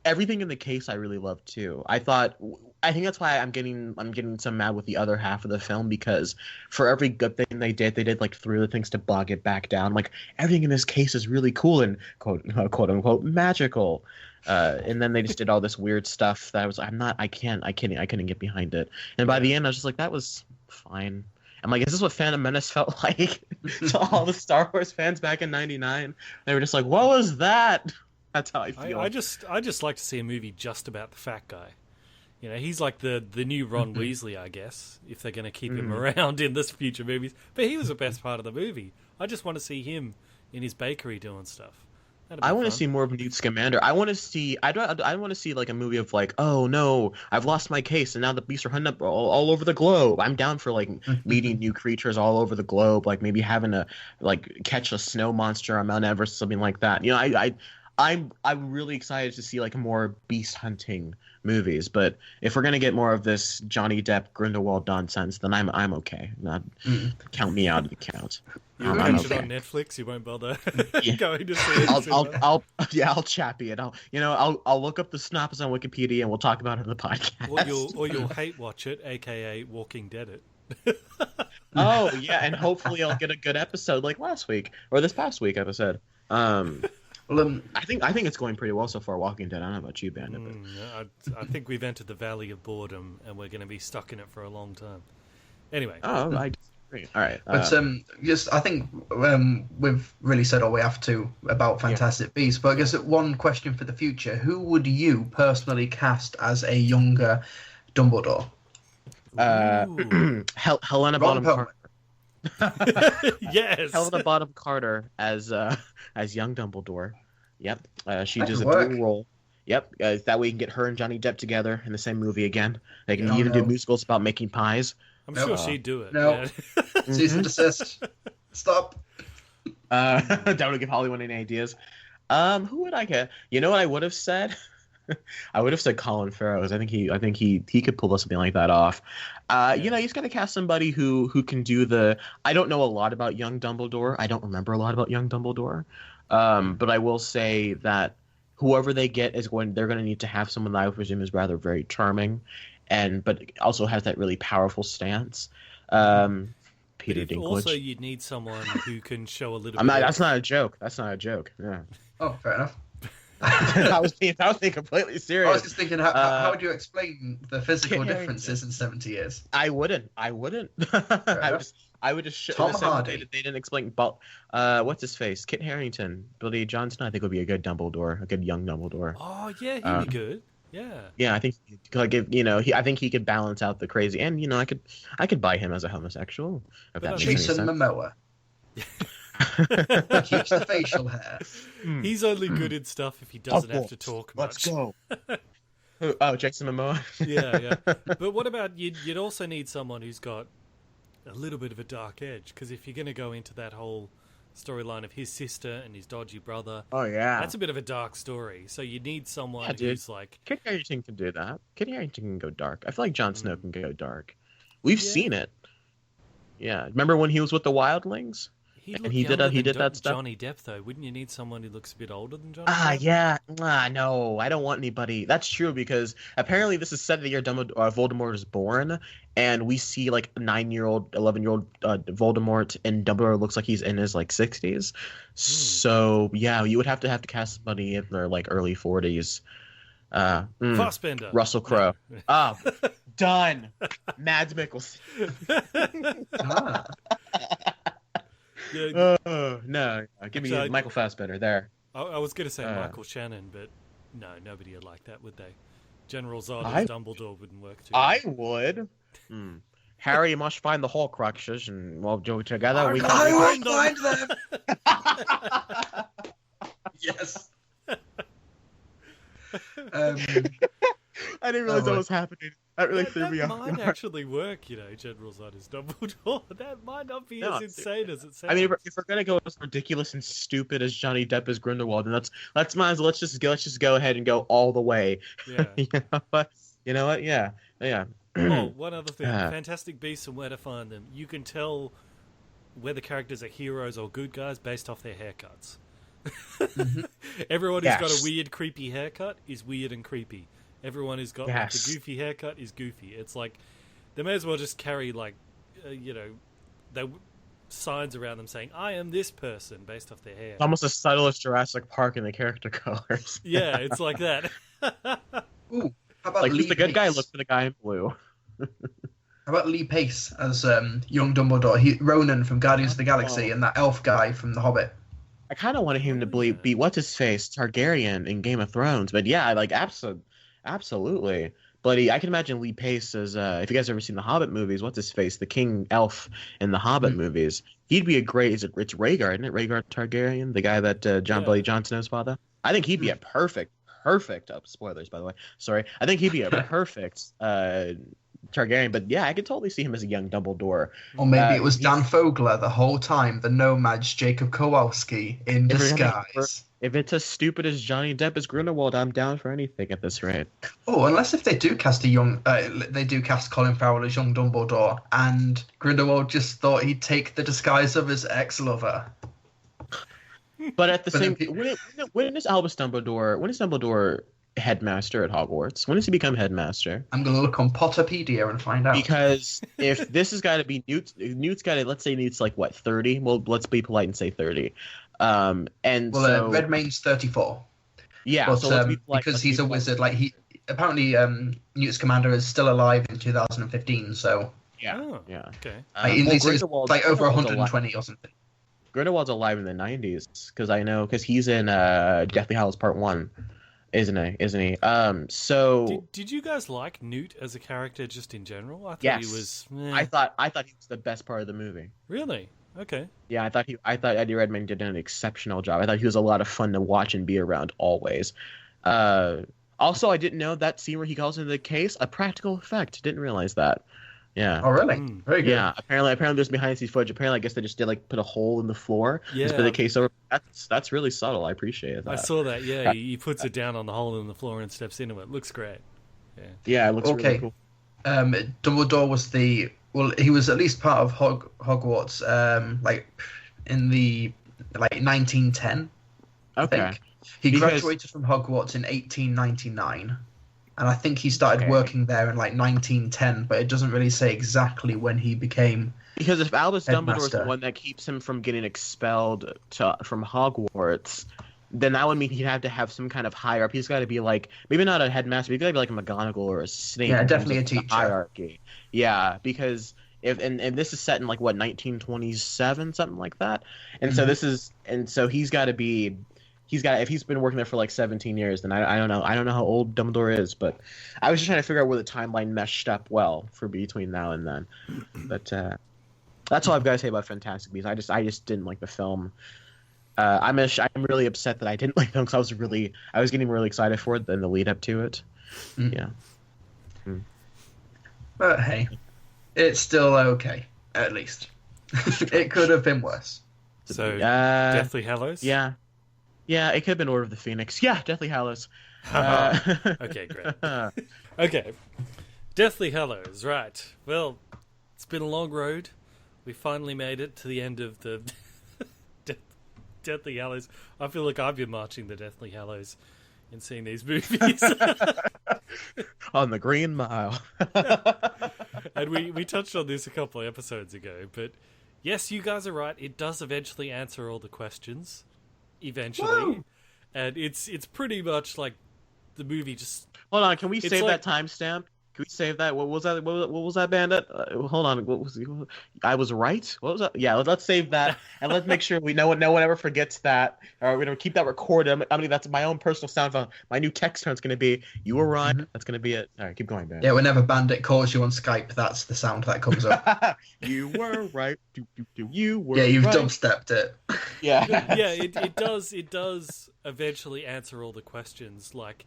everything in the case I really loved too. I think that's why I'm getting so mad with the other half of the film, because for every good thing they did like 3 other things to bog it back down. Like, everything in this case is really cool and quote unquote magical. And then they just did all this weird stuff that I couldn't get behind it. And by the end I was just like, that was fine. I'm like, is this what Phantom Menace felt like to all the Star Wars fans back in '99? They were just like, what was that? That's how I feel. I just like to see a movie just about the fat guy. You know, he's like the new Ron Weasley, I guess, if they're going to keep him around in this future movies. But he was the best part of the movie. I just want to see him in his bakery doing stuff. I want to see more of Newt Scamander. I want to see like a movie of like, oh no, I've lost my case and now the beasts are hunting up all over the globe. I'm down for like meeting new creatures all over the globe, like maybe having to like catch a snow monster on Mount Everest, something like that. You know, I'm really excited to see like more beast hunting movies. But if we're gonna get more of this Johnny Depp Grindelwald nonsense, then I'm okay. Count me out of the count. You watch it on Netflix. You won't bother going to see it. I'll chappy it. I'll look up the synopsis on Wikipedia and we'll talk about it on the podcast. Or you'll hate watch it, aka Walking Dead it. Oh yeah, and hopefully I'll get a good episode like last week or this past week episode. I think it's going pretty well so far, Walking Dead. I don't know about you, Bandit. I think we've entered the valley of boredom, and we're going to be stuck in it for a long time. Anyway. Oh, I disagree. All right. But yes, I think we've really said all we have to about Fantastic Beasts. But I guess one question for the future: who would you personally cast as a younger Dumbledore? Helena Bonham Carter. Yes. Helena Bonham Carter as young Dumbledore. Yep. She does a work. dual role. Yep. That way you can get her and Johnny Depp together in the same movie again. They can even do musicals about making pies. I'm sure she'd do it. No. Yeah. Cease and desist. Stop. Don't give Hollywood any ideas. Who would I get? You know what I would have said? I would have said Colin Farrell. I think he could pull something like that off. He's got to cast somebody who can do the. I don't know a lot about young Dumbledore. I don't remember a lot about young Dumbledore. But I will say that whoever they get they're going to need to have someone that I would presume is rather very charming, but also has that really powerful stance. Peter Dinklage. Also, you'd need someone who can show a little. That's not a joke. That's not a joke. Yeah. Oh, fair enough. I was being completely serious. I was just thinking, how would you explain the physical differences in 70 years? I wouldn't. I would just show Tom Hardy. They didn't explain. What's his face? Kit Harington, Billy Johnson. I think would be a good Dumbledore, a good young Dumbledore. Oh yeah, he'd be good. Yeah. Yeah, I think I think he could balance out the crazy, and I could buy him as a homosexual. Jason Momoa. Keeps the facial hair. He's only good in stuff if he doesn't have to talk much. Let's go. Oh, Jason Momoa. Yeah. But what about you'd also need someone who's got a little bit of a dark edge, because if you're going to go into that whole storyline of his sister and his dodgy brother. Oh yeah, that's a bit of a dark story. So you need someone who's like. Kit Harington can do that. Kit Harington can go dark. I feel like Jon Snow can go dark. We've seen it. Yeah, remember when he was with the Wildlings? He did that stuff. Johnny Depp, though, wouldn't you need someone who looks a bit older than Johnny Depp? Yeah. No, I don't want anybody. That's true because apparently this is set the year Voldemort is born, and we see like 9-year-old, 11-year-old Voldemort, and Dumbledore looks like he's in his like 60s. So yeah, you would have to cast somebody in their like early 40s. Fassbender. Russell Crowe. Done. Mads Mikkelsen. No. Give me Michael Fassbender there. I was going to say Michael Shannon, but no, nobody would like that, would they? General Zod as Dumbledore wouldn't work too. I would. Harry must find the Horcruxes, and we'll do it together. I will find them. Yes. I didn't realize that was happening. That really threw me off. That might actually work, General Zod as Dumbledore. That might not be as insane as it sounds. I mean, if we're gonna go as ridiculous and stupid as Johnny Depp as Grindelwald, then let's just go ahead and go all the way. Yeah. You know what? Yeah. Oh, one other thing: Fantastic Beasts and Where to Find Them. You can tell whether characters are heroes or good guys based off their haircuts. Everyone who's got a weird, creepy haircut is weird and creepy. Everyone who's got like, a goofy haircut is goofy. It's like they may as well just carry like, signs around them saying, "I am this person," based off their hair. It's almost as subtle as Jurassic Park in the character colors. Yeah, it's like that. Ooh, how about like Lee who's the good Pace? guy? Look for the guy in blue. How about Lee Pace as young Dumbledore? Ronan from Guardians of the Galaxy, and that elf guy from The Hobbit. I kind of wanted him to be what's his face Targaryen in Game of Thrones, but yeah, like absolutely. But I can imagine Lee Pace as if you guys ever seen the Hobbit movies, what's his face, the King Elf in the Hobbit movies. He'd be a great. It's Rhaegar, isn't it? Rhaegar Targaryen, the guy that Jon Snow's father. I think he'd be a perfect. Spoilers, by the way. Sorry. I think he'd be a perfect Targaryen, but yeah, I could totally see him as a young Dumbledore. Or maybe it was Dan Fogler the whole time, the Nomad's Jacob Kowalski in disguise. If it's as stupid as Johnny Depp as Grindelwald, I'm down for anything at this rate. Oh, unless if they do cast Colin Farrell as young Dumbledore, and Grindelwald just thought he'd take the disguise of his ex-lover. But at the same, when is Albus Dumbledore? When is Dumbledore headmaster at Hogwarts? When does he become headmaster? I'm gonna look on Potterpedia and find out. Because if this has got to be Newt's got to, let's say Newt's like what, 30? Well, let's be polite and say 30. Redmayne's 34. Yeah, but, so let's be polite, because he's a wizard. Like he apparently, Newt Scamander is still alive in 2015. So yeah, okay. He's like over 120 or something. Grindelwald's alive in the 90s because he's in Deathly Hallows Part 1, isn't he? So did you guys like Newt as a character just in general? I thought yes. he was. I thought he was the best part of the movie. Really? Okay. Yeah, I thought Eddie Redmayne did an exceptional job. I thought he was a lot of fun to watch and be around always. Also, I didn't know that scene where he calls into the case a practical effect. Didn't realize that. Yeah. Oh, really? Very good. Yeah. Apparently, there's behind the scenes footage. Apparently, I guess they just did put a hole in the floor. Yeah. Just put the case over. That's really subtle. I appreciate that. I saw that. Yeah, he puts it down on the hole in the floor and steps into it. Looks great. Yeah. Yeah, it looks really cool. Dumbledore was he was at least part of Hogwarts, in the 1910. Okay. I think. He graduated from Hogwarts in 1899. And I think he started working there in 1910, but it doesn't really say exactly when he became. Because if Albus Dumbledore is the one that keeps him from getting expelled from Hogwarts, then that would mean he'd have to have some kind of higher up. He's got to be maybe not a headmaster, but he's got to be like a McGonagall or a Snape. Yeah, definitely a teacher. Hierarchy. Yeah, because and this is set in 1927, something like that. And so he's got to be. If he's been working there for 17 years, then I don't know. I don't know how old Dumbledore is, but I was just trying to figure out where the timeline meshed up well for between now and then. But that's all I've got to say about Fantastic Beasts. I just didn't like the film. I'm really upset that I didn't like them because I was getting really excited for it in the lead up to it. Yeah. But hey, it's still okay, at least. It could have been worse. So, Deathly Hallows? Yeah. Yeah, it could have been Order of the Phoenix. Yeah, Deathly Hallows. Okay, great. Okay. Deathly Hallows, right. Well, it's been a long road. We finally made it to the end of the Deathly Hallows. I feel like I've been marching the Deathly Hallows and seeing these movies. On the Green Mile. And we touched on this a couple of episodes ago, but yes, you guys are right. It does eventually answer all the questions. Eventually. Woo! And it's pretty much like the movie just... Hold on, can we save that timestamp? Can we save that? What was that? What was that, Bandit? Hold on. What was? I was right. What was that? Yeah, let's save that and let's make sure no one ever forgets that. We're gonna keep that recorded. I mean, that's my own personal sound file. My new text tone is gonna be "You were right." Mm-hmm. That's gonna be it. All right, keep going, Bandit. Yeah, whenever Bandit calls you on Skype, that's the sound that comes up. You were right. You were. Yeah, you've right. dubstepped it. Yeah. Yeah. It does eventually answer all the questions. Like.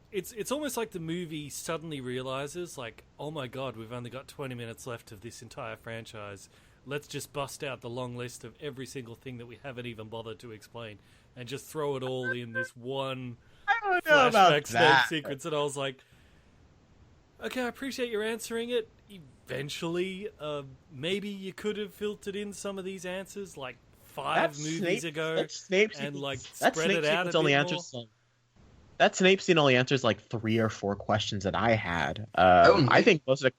It's almost like the movie suddenly realizes, like, oh my god, we've only got 20 minutes left of this entire franchise. Let's just bust out the long list of every single thing that we haven't even bothered to explain and just throw it all in this one flashback Snape sequence. And I was like, okay, I appreciate your answering it. Eventually, maybe you could have filtered in some of these answers like five movies ago and like spread it out a bit more. That Snape scene only answers like 3 or 4 questions that I had. I think more of the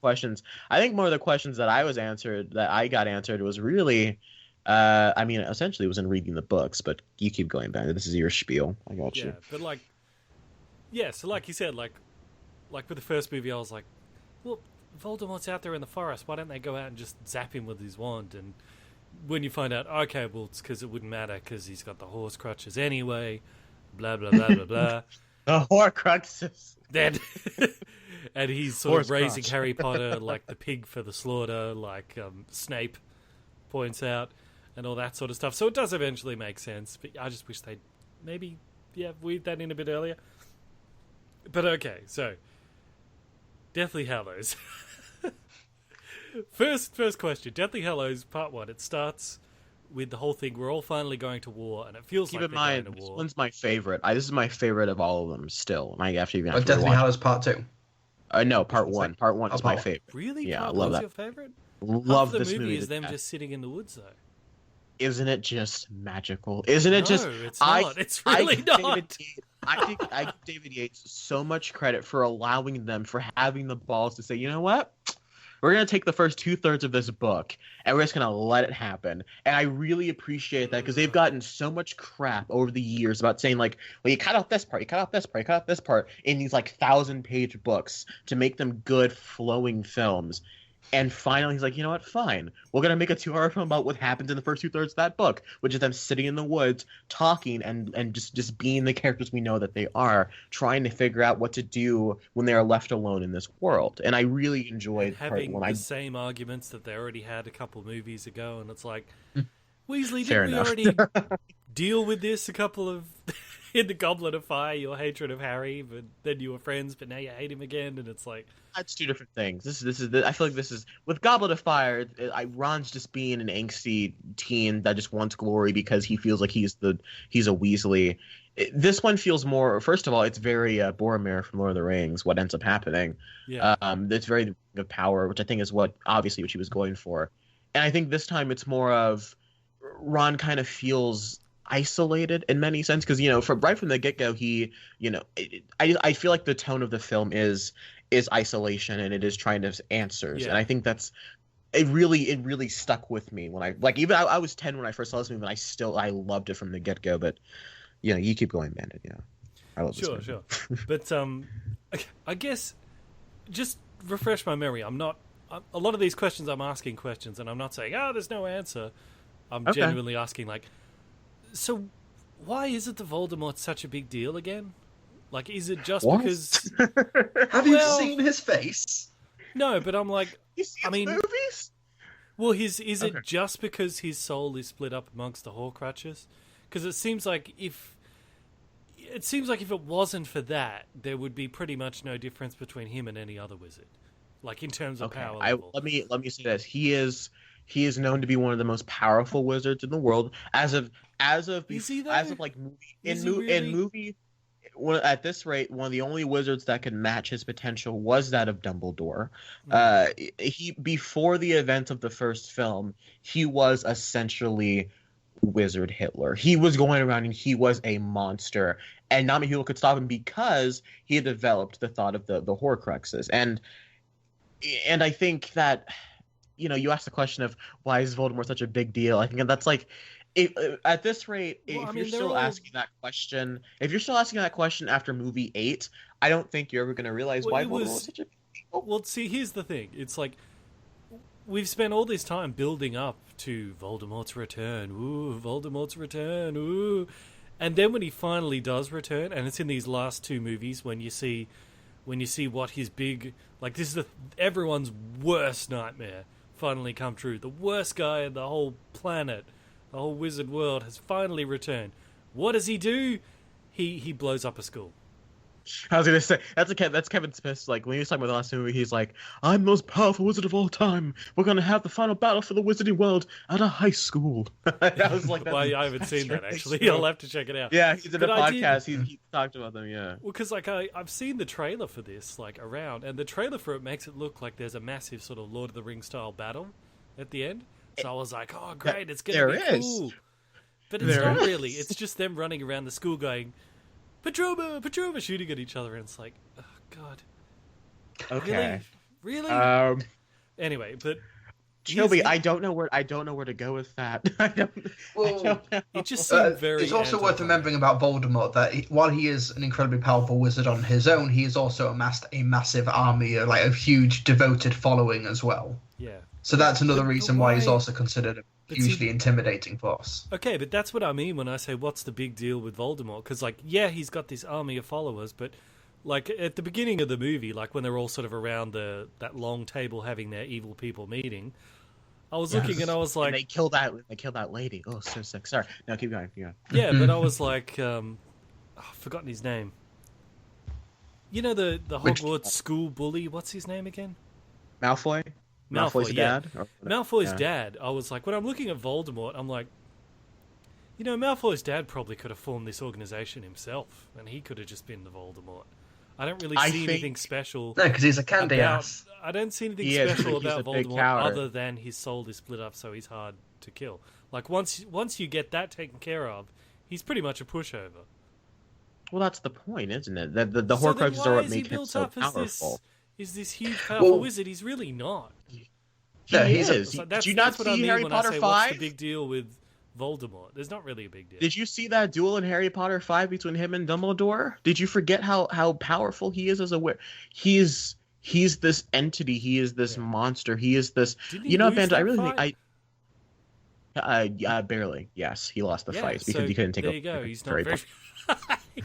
questions that I got answered was really, I mean, essentially it was in reading the books, but you keep going, Ben. This is your spiel. I got you. But like, yeah, so like you said, like with the first movie, I was like, well, Voldemort's out there in the forest. Why don't they go out and just zap him with his wand? And when you find out, okay, well, it's because it wouldn't matter because he's got the horse crutches anyway, blah, blah, blah, blah, blah. The Horcruxes. And he's sort of raising Harry Potter like the pig for the slaughter, like Snape points out, and all that sort of stuff. So it does eventually make sense, but I just wish they'd maybe, weave that in a bit earlier. But okay, so Deathly Hallows. First question. Deathly Hallows, part 1. It starts with the whole thing, we're all finally going to war, and it feels like they're going to war. This one's my favorite. This is my favorite of all of them still. Deathly Hallows Part 2? No, Part 1. Part 1 is my favorite. Really? Yeah, Part I love 1's that. your favorite? Love this movie. The movie is them just sitting in the woods, though. Isn't it just magical? Isn't it just... No, it's not. It's really not. I give David Yates so much credit for allowing them, for having the balls to say, you know what? We're going to take the first 2/3 of this book, and we're just going to let it happen. And I really appreciate that, because they've gotten so much crap over the years about saying, like, well, you cut out this part, you cut out this part, you cut out this part in these, like, 1,000-page books to make them good, flowing films. And finally, he's like, you know what? Fine. We're going to make a 2-hour film about what happens in the first 2/3 of that book, which is them sitting in the woods, talking, and just being the characters we know that they are, trying to figure out what to do when they are left alone in this world. And I really enjoyed having the same arguments that they already had a couple movies ago, and it's like, Weasley, Fair didn't enough. we already deal with this a couple of... in the Goblet of Fire, your hatred of Harry, but then you were friends, but now you hate him again, and it's like... That's 2 different things. I feel like this is... With Goblet of Fire, Ron's just being an angsty teen that just wants glory because he feels like he's a Weasley. This one feels more... First of all, it's very Boromir from Lord of the Rings, what ends up happening. Yeah. It's very of power, which I think is what he was going for. And I think this time it's more of... Ron kind of feels... isolated in many sense, because right from the get-go I feel like the tone of the film is isolation, and it is trying to answers. And I think that's it really stuck with me when I was 10 when I first saw this movie, and I loved it from the get-go. But you keep going, Bandit. I love this movie. Sure. But I guess just refresh my memory. A lot of these questions I'm asking questions, and I'm not saying there's no answer. I'm genuinely asking, like, so why is it that Voldemort's such a big deal again? Like, is it just because... Have you seen his face? No, but I'm like... You see movies? Well, is it just because his soul is split up amongst the Horcruxes? Because it seems like if it wasn't for that, there would be pretty much no difference between him and any other wizard. Like, in terms of power level. Let me say this. He is known to be one of the most powerful wizards in the world. At this rate, one of the only wizards that could match his potential was that of Dumbledore. Before the event of the first film, he was essentially Wizard Hitler. He was going around and he was a monster, and not many people could stop him because he had developed the thought of the Horcruxes. And I think that, you asked the question of why is Voldemort such a big deal. I think that's like, at this rate, if you're still asking that question after movie 8, I don't think you're ever going to realize why Voldemort was such a big deal. Well, see, here's the thing. It's like, we've spent all this time building up to Voldemort's return. Ooh, Voldemort's return. Ooh. And then when he finally does return, and it's in these last 2 movies, when you see what his big, like, this is everyone's worst nightmare finally come true. The worst guy in the whole planet, the whole wizard world has finally returned. What does he do? He blows up a school. I was gonna say that's Kevin Smith's, like, when he was talking about the last movie, he's like, "I'm the most powerful wizard of all time. We're gonna have the final battle for the wizarding world at a high school." I was like, well, I haven't seen that actually. True. I'll have to check it out. Yeah, he's in a podcast. He talked about them. Yeah. Well, because like I've seen the trailer for this around, and the trailer for it makes it look like there's a massive sort of Lord of the Rings style battle at the end. So I was like, "Oh, great! It's gonna be cool." But it's not really. It's just them running around the school going, Patroma, Patroma, shooting at each other, and it's like, oh god. Okay. Really? Anyway, but Trilbee, I don't know where to go with that. I don't know. It just seemed very. It's also worth remembering about Voldemort that while he is an incredibly powerful wizard on his own, he has also amassed a massive army, like a huge devoted following as well. Yeah. So that's another reason why he's also considered a hugely intimidating force. Okay, but that's what I mean when I say what's the big deal with Voldemort? Because, like, yeah, he's got this army of followers, but, like, at the beginning of the movie, like, when they're all sort of around that long table having their evil people meeting, I was looking and I was like... And they kill that lady. Oh, so sick. Sorry. No, keep going. Yeah, but I was like... I've forgotten his name. You know the Hogwarts school bully? What's his name again? Malfoy? Malfoy's dad? Malfoy's dad. I was like, when I'm looking at Voldemort, I'm like, Malfoy's dad probably could have formed this organization himself, and he could have just been the Voldemort. I don't really see anything special. No, because he's a candy ass. I don't see anything special about Voldemort other than his soul is split up, so he's hard to kill. Like, once you get that taken care of, he's pretty much a pushover. Well, that's the point, isn't it? The Horcruxes are what make him so powerful. Is this huge, powerful wizard? He's really not. He is. Did you not see Harry Potter 5? What's the big deal with Voldemort? There's not really a big deal. Did you see that duel in Harry Potter 5 between him and Dumbledore? Did you forget how powerful he is as a wizard? He's this entity. He is this monster. He is this. Bandit. I really think barely. Yes, he lost the fight because he couldn't take. There you go. He's not very.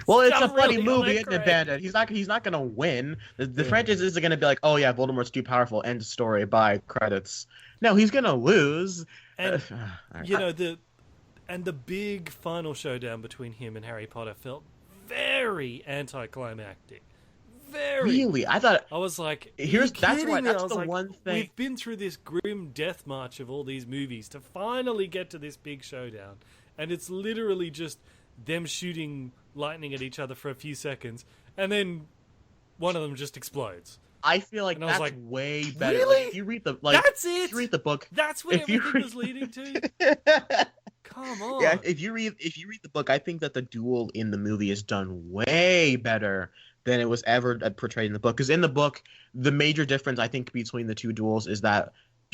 Well, it's a funny movie, isn't it, Bandit? He's not gonna win. The franchise isn't gonna be like, oh yeah, Voldemort's too powerful. End of story. Bye. Credits. No, he's gonna lose. And the big final showdown between him and Harry Potter felt very anticlimactic. Very. Really, I was like, that's the one thing. We've been through this grim death march of all these movies to finally get to this big showdown, and it's literally just them shooting lightning at each other for a few seconds, and then one of them just explodes. I feel like that's way better. Really? Like, if you read that's it. If you read the book. That's what everything was leading to. Come on. Yeah, if you read the book, I think that the duel in the movie is done way better than it was ever portrayed in the book. Because in the book, the major difference I think between the two duels is that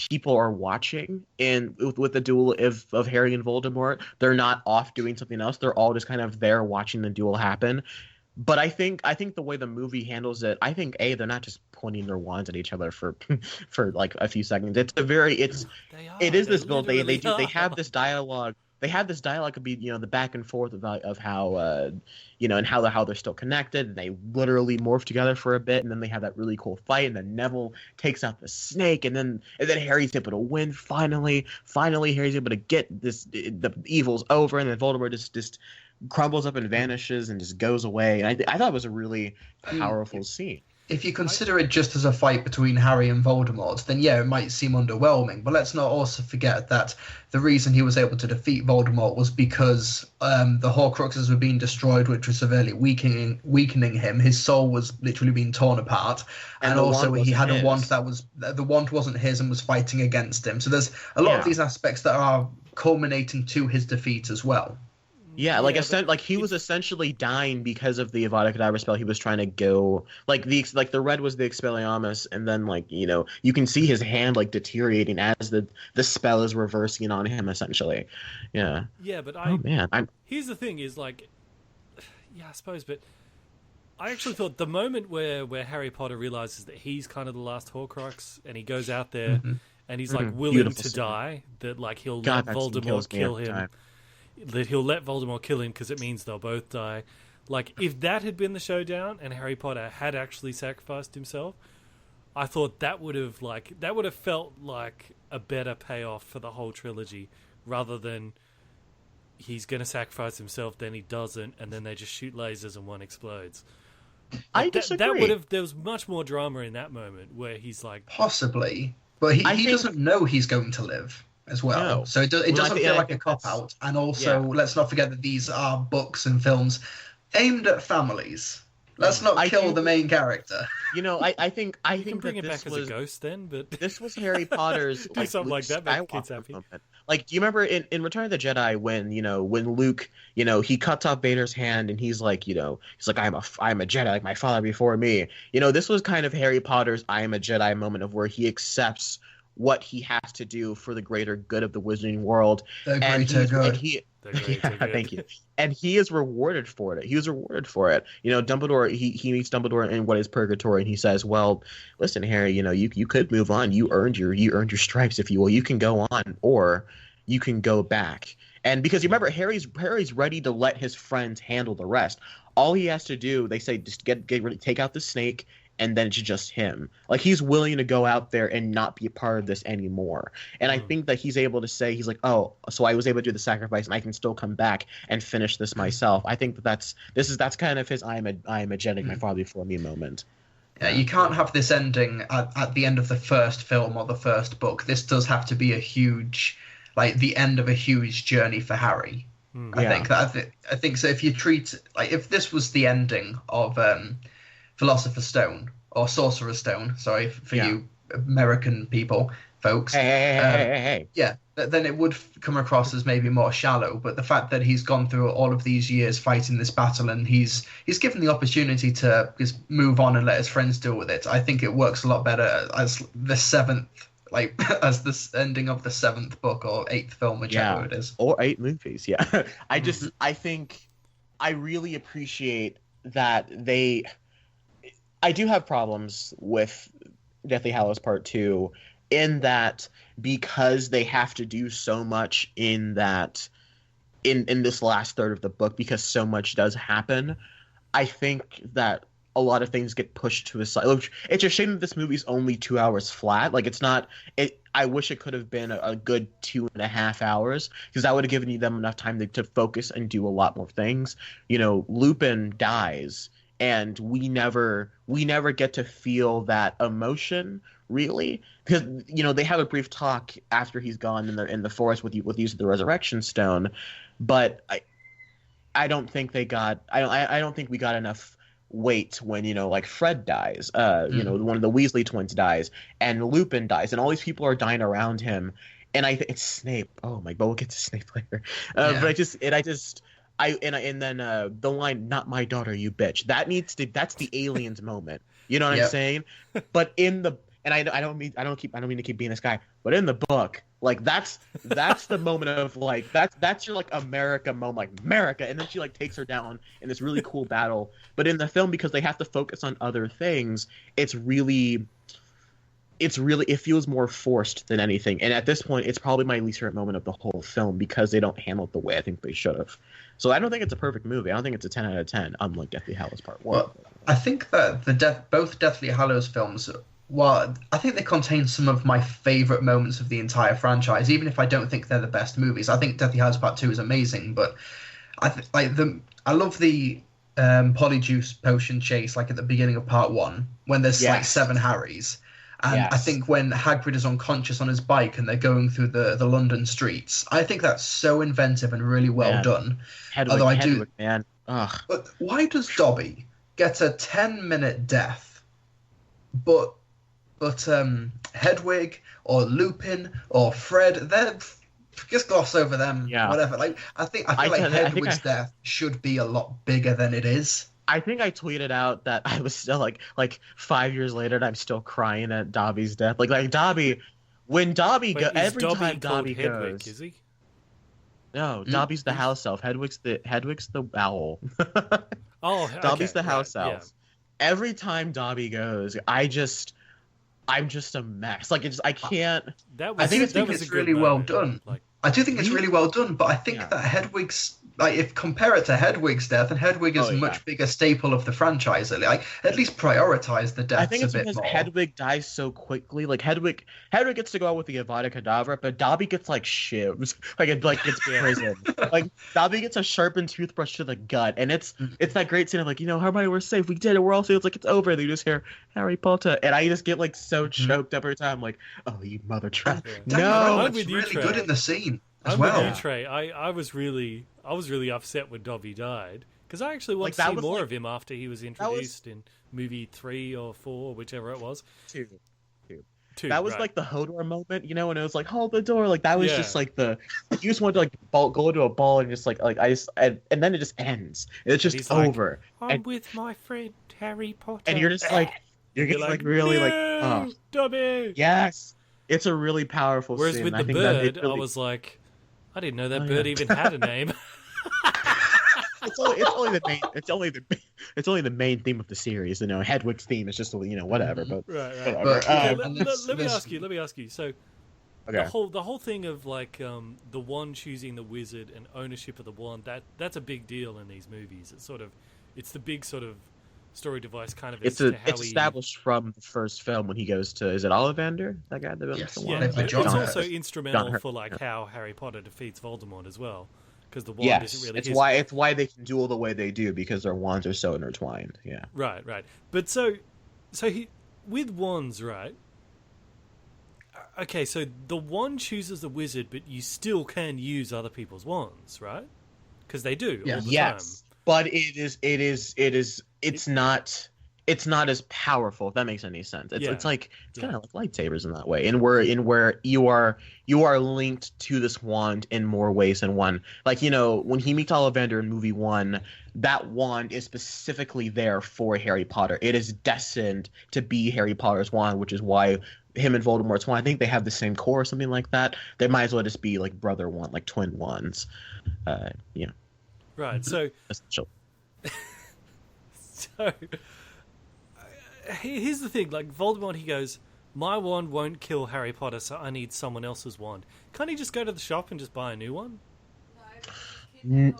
people are watching, and with the duel of Harry and Voldemort, they're not off doing something else. They're all just kind of there watching the duel happen. But I think the way the movie handles it, I think they're not just pointing their wands at each other for like a few seconds. It is this build. They have this dialogue. They have this dialogue could be the back and forth of how and how they're still connected, and they literally morph together for a bit, and then they have that really cool fight, and then Neville takes out the snake, and then Harry's able to win finally Harry's able to get the evil's over, and then Voldemort just crumbles up and vanishes and just goes away. And I thought it was a really powerful scene. if you consider it just as a fight between Harry and Voldemort, then yeah, it might seem underwhelming. But let's not also forget that the reason he was able to defeat Voldemort was because the Horcruxes were being destroyed, which was severely weakening him. His soul was literally being torn apart, and also he had a wand the wand wasn't his and was fighting against him. So there's a lot of these aspects that are culminating to his defeat as well. Yeah, like he was essentially dying because of the Avada Kedavra spell he was trying to go. Like the red was the Expelliarmus, and then you can see his hand deteriorating as the spell is reversing on him essentially. Yeah. Yeah, but here's the thing: is I suppose, but I actually thought the moment where Harry Potter realizes that he's kind of the last Horcrux, and he goes out there and he's willing Beautiful to die, that he'll let Voldemort kill him. That he'll let Voldemort kill him because it means they'll both die. If that had been the showdown and Harry Potter had actually sacrificed himself, I thought that would have felt like a better payoff for the whole trilogy, rather than he's going to sacrifice himself, then he doesn't, and then they just shoot lasers and one explodes. I disagree. There was much more drama in that moment where he's possibly, but he doesn't know he's going to live as well. No. So it doesn't feel like a cop-out. And also, let's not forget that these are books and films aimed at families. Let's not kill the main character. I think you can bring it back as a ghost then, but this was Harry Potter's do something like that, make kids happy. Do you remember in Return of the Jedi when Luke, he cuts off Vader's hand and he's like, I'm a Jedi like my father before me. This was kind of Harry Potter's I am a Jedi moment of where he accepts what he has to do for the greater good of the wizarding world. Thank you. And he is rewarded for it. He was rewarded for it. Dumbledore, he meets Dumbledore in what is purgatory, and he says, well, listen, Harry, you could move on. You earned your stripes, if you will. You can go on, or you can go back. And because you remember, Harry's ready to let his friends handle the rest. All he has to do, they say, just get ready, take out the snake, and then it's just him. He's willing to go out there and not be a part of this anymore. And I think that he's able to say, he's like, oh, so I was able to do the sacrifice and I can still come back and finish this myself. I think that's kind of his I am a Jedi, my father before me moment. Yeah, you can't have this ending at the end of the first film or the first book. This does have to be a huge, the end of a huge journey for Harry. I think so. If you treat, if this was the ending of Philosopher's Stone or Sorcerer's Stone, sorry for you American folks. Hey. Yeah, then it would come across as maybe more shallow. But the fact that he's gone through all of these years fighting this battle and he's given the opportunity to just move on and let his friends deal with it, I think it works a lot better as the seventh, as this ending of the seventh book or eighth film, whichever it is, or 8 movies. Yeah, I think I really appreciate that they. I do have problems with Deathly Hallows Part 2 in that because they have to do so much in this last third of the book, because so much does happen, I think that a lot of things get pushed to the side. It's a shame that this movie's only 2 hours flat. It's not – I wish it could have been a good 2.5 hours, because that would have given them enough time to focus and do a lot more things. Lupin dies – and we never get to feel that emotion, really, because they have a brief talk after he's gone in the forest with use of the Resurrection Stone, but I don't think they got I don't think we got enough weight when Fred dies, one of the Weasley twins dies, and Lupin dies, and all these people are dying around him, and it's Snape. Oh my! But we'll get to Snape later. And then the line, "Not my daughter, you bitch." That's the aliens moment. You know what I'm saying? But I don't mean to keep being this guy, but in the book, that's the moment of that's your America moment, America, and then she takes her down in this really cool battle. But in the film, because they have to focus on other things, it feels more forced than anything. And at this point, it's probably my least favorite moment of the whole film, because they don't handle it the way I think they should have. So I don't think it's a perfect movie. I don't think it's a 10 out of 10, unlike Deathly Hallows Part 1. Well, I think that both Deathly Hallows films, I think they contain some of my favorite moments of the entire franchise, even if I don't think they're the best movies. I think Deathly Hallows Part 2 is amazing, but I love the polyjuice potion chase, like at the beginning of part 1, when there's like 7 Harrys. And I think when Hagrid is unconscious on his bike and they're going through the London streets, I think that's so inventive and really well done. Hedwig, man. Ugh. But why does Dobby get a 10-minute death, but Hedwig or Lupin or Fred, they're just gloss over them, whatever. Like I feel like Hedwig's death should be a lot bigger than it is. I think I tweeted out that I was still like 5 years later and I'm still crying at Dobby's death. Like Dobby, when Dobby goes, every time Dobby Hedwig, goes, is he? No, Dobby's the house elf. Hedwig's the owl. Dobby's the house elf. Yeah. Every time Dobby goes, I'm just a mess. Like I can't. I think it's really well done. I do think it's really well done, but I think that Hedwig's, like, if compare it to Hedwig's death, and Hedwig is a much bigger staple of the franchise, like at least prioritize the deaths a bit more. I think it's because Hedwig dies so quickly. Like Hedwig gets to go out with the Avada Kedavra, but Dobby gets like shivs, like it's prison. Like Dobby gets a sharpened toothbrush to the gut, and it's that great scene of like, Hermione, we're safe, we did it, we're all safe. It's like it's over. They just hear Harry Potter, and I just get like so choked up every time. Like, oh, you mother truck. No, it's really good in the scene. I'm with you, Trey. I was really upset when Dobby died because I actually want to see more of him after he was introduced in movie 3 or 4, whichever it was. Two. That was like the Hodor moment, and it was like hold the door. Like that was just like you just wanted to like go into a ball and just and then it just ends. It's just over. Like, I'm with my friend Harry Potter, and you're just like really like oh, Dobby. Yes, it's a really powerful. Whereas scene. with the bird, I was like, I didn't know that bird even had a name. It's only the main theme of the series. Hedwig's theme is just whatever. But right. Let me ask you. So the whole thing of like the wand choosing the wizard and ownership of the wand, that's a big deal in these movies. It's the big sort of story device kind of. It's established from the first film when he goes to, is it Ollivander, that guy that built the wand? It's also instrumental for like how Harry Potter defeats Voldemort as well, because the wand isn't really it's why they can duel the way they do, because their wands are so intertwined. Right. But so he, with wands, right? Okay, so the wand chooses the wizard, but you still can use other people's wands, right? Because they do all the time. But it's not as powerful, if that makes any sense. It's kind of like lightsabers in that way, in where you are linked to this wand in more ways than one. Like when he meets Ollivander in movie 1, that wand is specifically there for Harry Potter. It is destined to be Harry Potter's wand, which is why him and Voldemort's wand, I think they have the same core or something like that. They might as well just be like brother wand, like twin wands. Right. So. So, here's the thing. Like, Voldemort, he goes, my wand won't kill Harry Potter, so I need someone else's wand. Can't he just go to the shop and just buy a new one? No,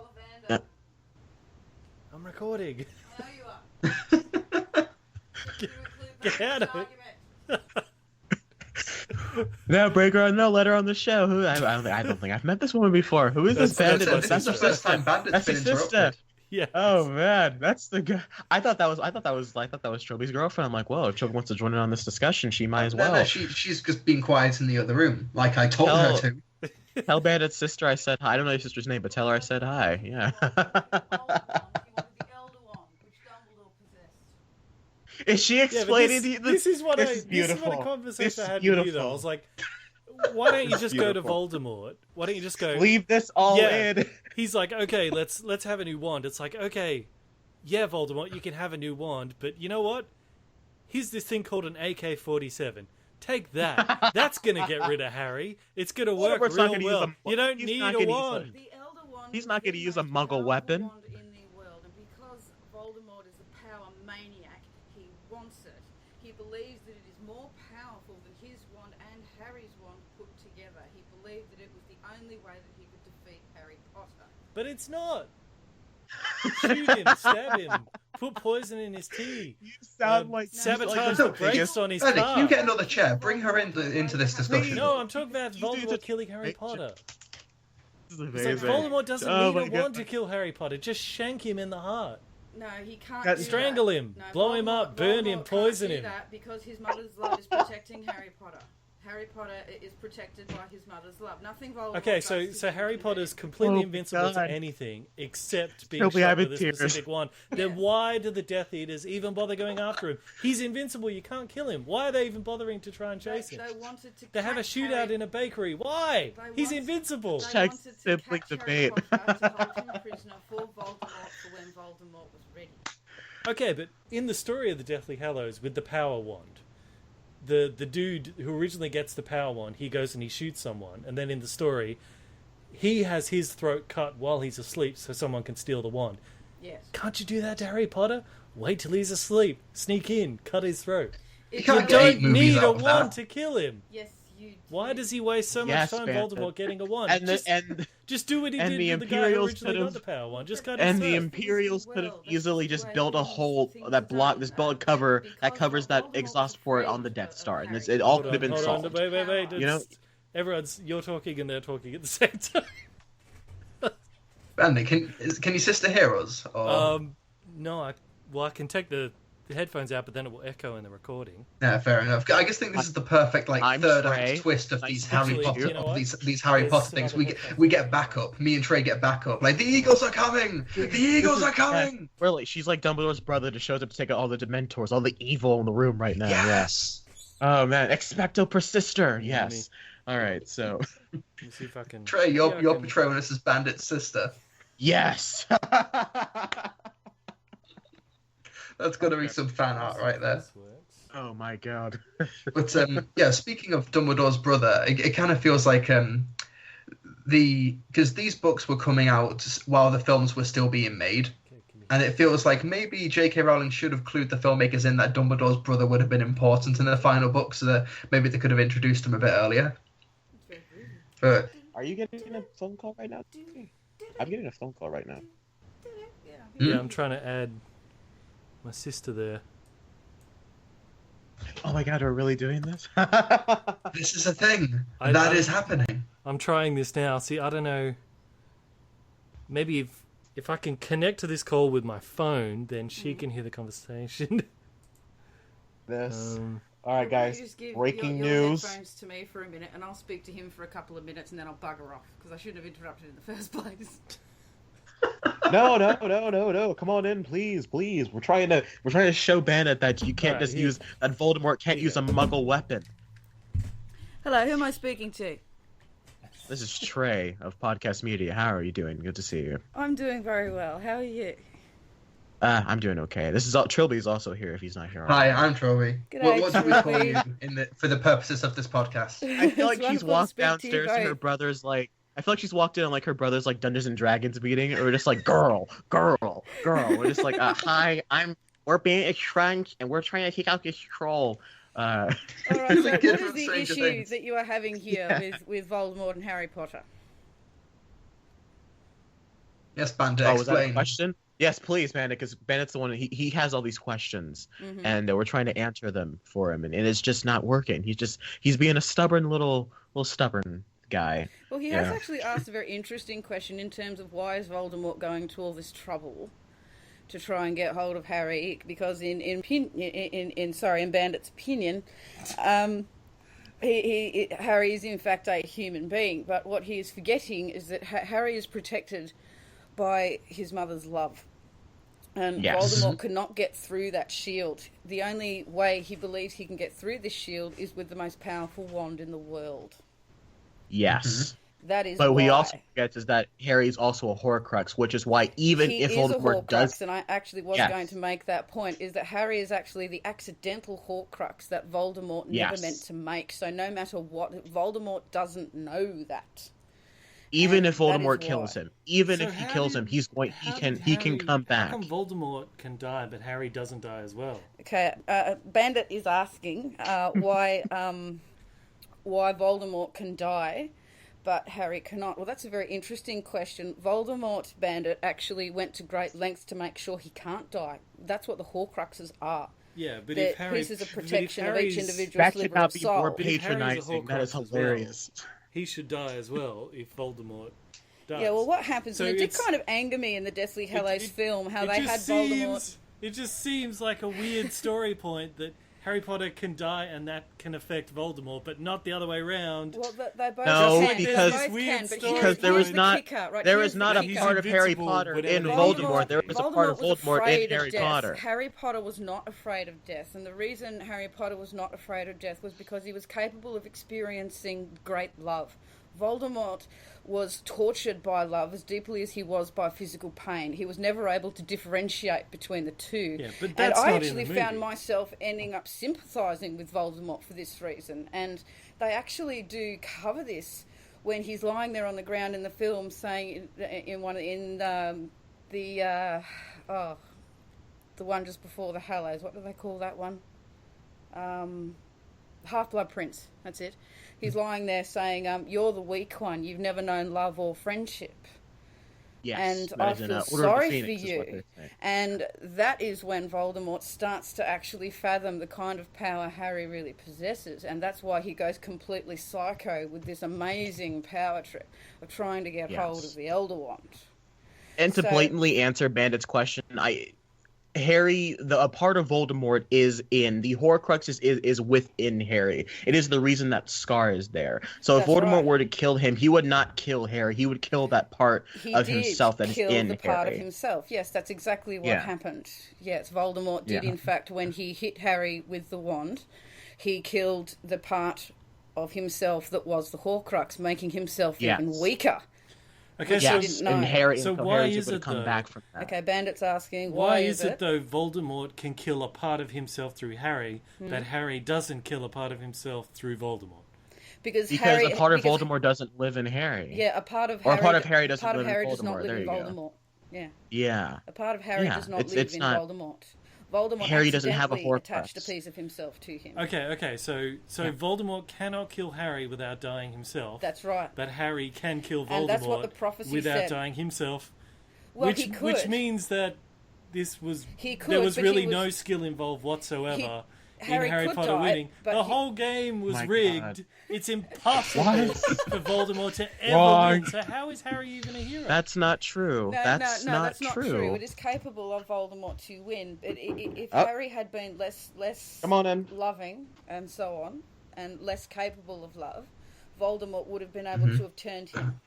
I'm recording. I know you are. Get out of it. No, breaker, no, let her on the show. Who? I don't think I've met this woman before. Who is this Bandit? That's the first time Bandit's been interrupted. Yeah. Oh man, that's the guy. I thought that was Trilbee's girlfriend. I'm like, well, if Trilbee wants to join in on this discussion, she might as well. No, she's just being quiet in the other room, like I told her to. Tell Bandit's sister I said hi. I don't know your sister's name, but tell her I said hi. Yeah. Is she explaining this is what a conversation I had with you, though. I was like, why don't you just go to Voldemort? Why don't you just go leave this all in? He's like, okay, let's have a new wand. It's like, okay, yeah, Voldemort, you can have a new wand, but you know what? Here's this thing called an AK-47. Take that. That's gonna get rid of Harry. It's gonna work real well. You don't need a wand. He's not gonna use a Muggle weapon. Because Voldemort is a power maniac, he wants it. He believes that it is more powerful than his wand and Harry's wand put together. He believed that it was the only way that he could defeat Harry Potter. But it's not. Shoot him, stab him, put poison in his tea. You sound like sabotage the brakes on his car. Can you get another chair? Bring her into this discussion. No, I'm talking about Voldemort killing Harry Potter. This is amazing. It's like Voldemort doesn't need a wand to kill Harry Potter. Just shank him in the heart. No, he can't do Strangle that. him, No, blow him up, burn him, Voldemort poison can't him. do that because his mother's love is protecting Harry Potter. Harry Potter is protected by his mother's love. Nothing Voldemort Okay, does so to him Harry can Potter's do. completely invincible to anything except being Trilbee, shot I'm in with a tears. specific wand. Then why do the Death Eaters even bother going after him? He's invincible. You can't kill him. Why are they even bothering to try and chase him? They wanted to They have a catch shootout Harry. in a bakery. Why? He's invincible. They Check wanted to simply catch debate. Harry Potter to hold him prisoner for Voldemort for when Voldemort was ready. Okay, but in the story of the Deathly Hallows with the power wand, the dude who originally gets the power wand, he goes and he shoots someone, and then in the story, he has his throat cut while he's asleep so someone can steal the wand. Yes. Can't you do that to Harry Potter? Wait till he's asleep, sneak in, cut his throat. You You can't get 8 don't movies need a out of wand that. to kill him. Yes, you. Why does he waste so much time, Bandit. Voldemort, getting a wand? And Just do what he and did the with the guy who Imperials originally could've- got the power wand. Just cut his and throat. the Imperials could have easily just built a hole that block this bullet cover that covers that exhaust port on the Death Star, and it all could have been Hold on, solved. wait. You know? You're talking and they're talking at the same time. Bandit, can your sister hear us? Or... No, I can take the headphones out, but then it will echo in the recording. Yeah, fair enough. I just think this is the perfect I'm third Trey. act twist of these Actually, Harry Potter you know what? these Harry There's Potter some things. other We get backup. Me and Trey get backup. Like the Eagles are coming. The Eagles are coming. Really, she's like Dumbledore's brother that shows up to take out all the Dementors, all the evil in the room right now. Yes. Oh man, expecto persister. Yes. All right, so Let me see if I can. Trey, you're Yeah, I can- portraying us as Bandit's sister. yes. That's gonna be some fan art right there. This works. Oh my god. But yeah, speaking of Dumbledore's brother, it kind of feels like because these books were coming out while the films were still being made, and it feels like maybe J.K. Rowling should have clued the filmmakers in that Dumbledore's brother would have been important in the final book, so that maybe they could have introduced him a bit earlier. But Are you getting a phone call right now? I'm getting a phone call right now. Yeah, I'm trying to add my sister there. Oh my god, we're really doing this? this is a thing I- that is happening. I'm trying this now. See, I don't know. Maybe if I can connect to this call with my phone, then she can hear the conversation. This. All Why right, don't you guys. just give Breaking your news. headphones to me for a minute, and I'll speak to him for a couple of minutes, and then I'll bugger off because I shouldn't have interrupted in the first place. No. Come on in, please. We're trying to show Bandit that you can't Alright, just here- use that Voldemort can't use a Muggle weapon. Hello, who am I speaking to? This is Trey of Podcast Media. How are you doing? Good to see you. I'm doing very well. How are you? I'm doing okay. This is Trilbee's also here if he's not here. Hi, I'm Trilbee. G'day, What do we call Trilbee. you for the purposes of this podcast? I feel like It's she's wonderful to walked speak to you downstairs to her both. brother's like. I feel like she's walked in on like her brother's like Dungeons and Dragons meeting, or just like girl. We're just like, hi, we're being a trunk and we're trying to take out this troll. All right, so what Kid is from the Stranger issue Things. that you are having here Yeah. with Voldemort and Harry Potter? Yes, Bandit, Oh, was that a explain. question? Yes, please, Bandit, because Bandit's the one. He has all these questions, Mhm. and we're trying to answer them for him, and it's just not working. He's being a stubborn little stubborn guy. Well, he has Yeah. actually asked a very interesting question in terms of why is Voldemort going to all this trouble to try and get hold of Harry? Because in Bandit's opinion, Harry is in fact a human being. But what he is forgetting is that Harry is protected by his mother's love. And Yes. Voldemort cannot get through that shield. The only way he believes he can get through this shield is with the most powerful wand in the world. Yes, That is but why. we also forget is that Harry's also a Horcrux, which is why even He if is a Voldemort Horcrux, does, and I actually was Yes. going to make that point, is that Harry is actually the accidental Horcrux that Voldemort never Yes. meant to make. So no matter what, Voldemort doesn't know that. even and if that is Voldemort kills why. him, even So if he how kills did- him, he how can did come How back. come Voldemort can die, but Harry doesn't die as well? Okay, Bandit is asking why Voldemort can die, but Harry cannot. Well, that's a very interesting question. Voldemort, Bandit, actually went to great lengths to make sure he can't die. That's what the Horcruxes are. Yeah, but They're if Harry, pieces of but if protection of each Harry's- individual That sliver should not of be soul. more But if Harry's a patronizing. That is Horcrux as well, hilarious. he should die as well if Voldemort does. Yeah, well, what happens, So and it did it's- kind of anger me in the Deathly Hallows film, how it they had just Voldemort... It just seems like a weird story point that Harry Potter can die and that can affect Voldemort, but not the other way around. Well, they both No, can. because- they both weird can, but story. Because there here's was the not kicker, right? there Here's was the not a kicker. part of Harry invincible Potter whenever in they Voldemort. There was a part of was Voldemort in afraid of Harry death. Potter. Harry Potter was not afraid of death, and the reason Harry Potter was not afraid of death was because he was capable of experiencing great love. Voldemort was tortured by love as deeply as he was by physical pain. He was never able to differentiate between the two. Yeah, but and that's I not in actually the found movie. myself ending up sympathising with Voldemort for this reason. And they actually do cover this when he's lying there on the ground in the film, saying the one just before the Hallows. What do they call that one? Half-Blood Prince. That's it. He's lying there saying, "You're the weak one. You've never known love or friendship." Yes, And that I is in, feel Order of the sorry for Phoenix, is what you. they say. And that is when Voldemort starts to actually fathom the kind of power Harry really possesses. And that's why he goes completely psycho with this amazing power trip of trying to get hold of the Elder Wand. And to So- blatantly answer Bandit's question, Harry, a part of Voldemort is in the Horcrux is within Harry. It is the reason that Scar is there. So if That's Voldemort right. were to kill him, he would not kill Harry. He would kill that part He of did himself that is kill in the part of Harry. himself. Yes, that's exactly what Yeah. happened. Yes, Voldemort did, Yeah. in fact, when he hit Harry with the wand, he killed the part of himself that was the Horcrux, making himself Yes. even weaker. Okay, Yes, didn't know. and Harry, So so why Harry's is able it, to come though? back from that. Okay, Bandit's asking, why is it though Voldemort can kill a part of himself through Harry, but Harry doesn't kill a part of himself through Voldemort? Because Because Harry, a part of because- Voldemort doesn't live in Harry. Yeah, a part of Or a Harry, part of Harry doesn't part of live in Harry does not Voldemort. live There in you go. Voldemort. Yeah, Yeah. a part of Harry Yeah, does not it's- live it's in not- Voldemort. Voldemort Harry doesn't have a accidentally Horcrux. attached a piece of himself to him. Okay, so Voldemort cannot kill Harry without dying himself. That's right. But Harry can kill Voldemort And that's what the prophecy without said. dying himself. Well, which he could. which means that this was He could, there was but really he was- no skill involved whatsoever Harry in Harry could Potter die, winning. but The he- whole game was My rigged. God. It's impossible What? for Voldemort to ever Wrong. win. So how is Harry even a hero? That's not true. No, that's no, not that's not true. true. It is capable of Voldemort to win, but if Oh. Harry had been less Come on in. loving and so on, and less capable of love, Voldemort would have been able Mm-hmm. to have turned him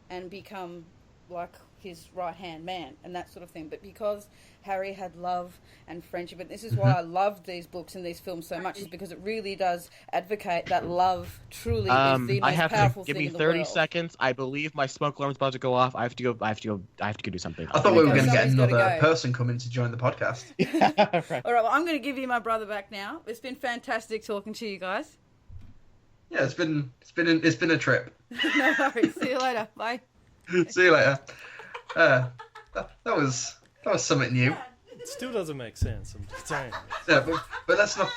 and become like his right-hand man and that sort of thing. But because Harry had love and friendship, and this is why I loved these books and these films so much, is because it really does advocate that love truly is the I most have powerful to give thing me in the 30 world. seconds. I believe my smoke alarm's about to go off. I have to go do something. I thought we were Okay, going to get somebody's gotta another go. person come in to join the podcast. Right. All right, well, I'm going to give you my brother back now. It's been fantastic talking to you guys. Yeah, it's been a trip. No worries. See you later. Bye. See you later. That was something new. It still doesn't make sense. I'm just saying. Yeah, but let's not.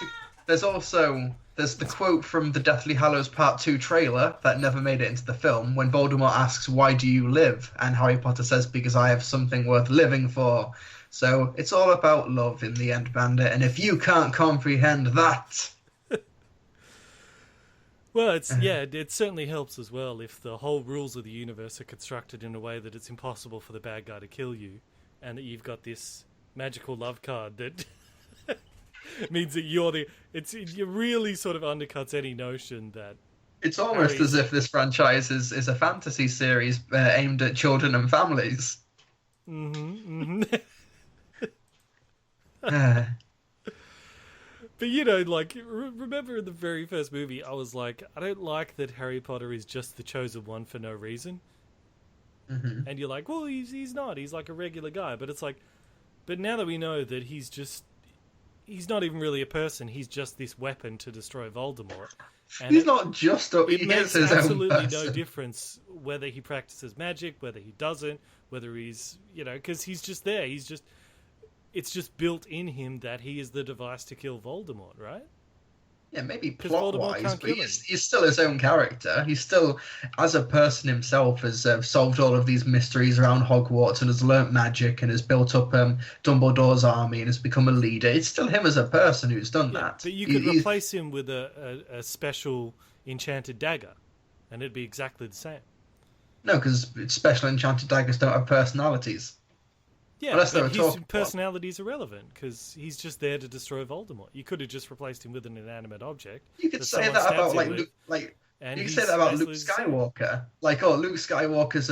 There's the quote from the Deathly Hallows Part 2 trailer that never made it into the film when Voldemort asks, "Why do you live?" and Harry Potter says, "Because I have something worth living for." So it's all about love in the end, Bandit. And if you can't comprehend that, Well, it certainly helps as well if the whole rules of the universe are constructed in a way that it's impossible for the bad guy to kill you, and that you've got this magical love card that means that it really sort of undercuts any notion that it's almost Harry's- as if this franchise is a fantasy series aimed at children and families. But like, remember in the very first movie, I was like, I don't like that Harry Potter is just the chosen one for no reason. Mm-hmm. And you're like, well, he's not. He's like a regular guy. But it's like, but now that we know that he's not even really a person. He's just this weapon to destroy Voldemort. And He's not just a, it he makes is his own absolutely no person. difference whether he practices magic, whether he doesn't, whether he's, because he's just there. It's just built in him that he is the device to kill Voldemort, right? Yeah, maybe 'Cause plot Voldemort wise, can't but kill he's still his own character. He's still, as a person himself, has solved all of these mysteries around Hogwarts and has learnt magic and has built up Dumbledore's army and has become a leader. It's still him as a person who's done Yeah, that. but you could replace him with a special enchanted dagger, and it'd be exactly the same. No, because special enchanted daggers don't have personalities. Yeah, but his personality is irrelevant because he's just there to destroy Voldemort. You could have just replaced him with an inanimate object. You could say that about you could say that about Luke Skywalker. Like, oh, Luke Skywalker's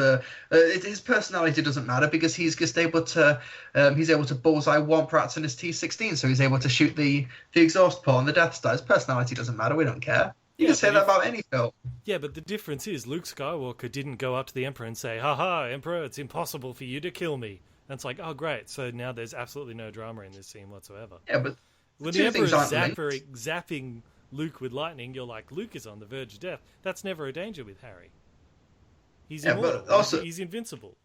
his personality doesn't matter because he's just able to bullseye Womp Rats in his T-16, so he's able to shoot the exhaust port on the Death Star. His personality doesn't matter. We don't care. You can say that about any film. Yeah, but the difference is Luke Skywalker didn't go up to the Emperor and say, "Ha, Emperor, it's impossible for you to kill me." And it's like, oh, great. So now there's absolutely no drama in this scene whatsoever. Yeah, but when the Emperor is zapping Luke with lightning, you're like, Luke is on the verge of death. That's never a danger with Harry. He's immortal. But also, he's invincible.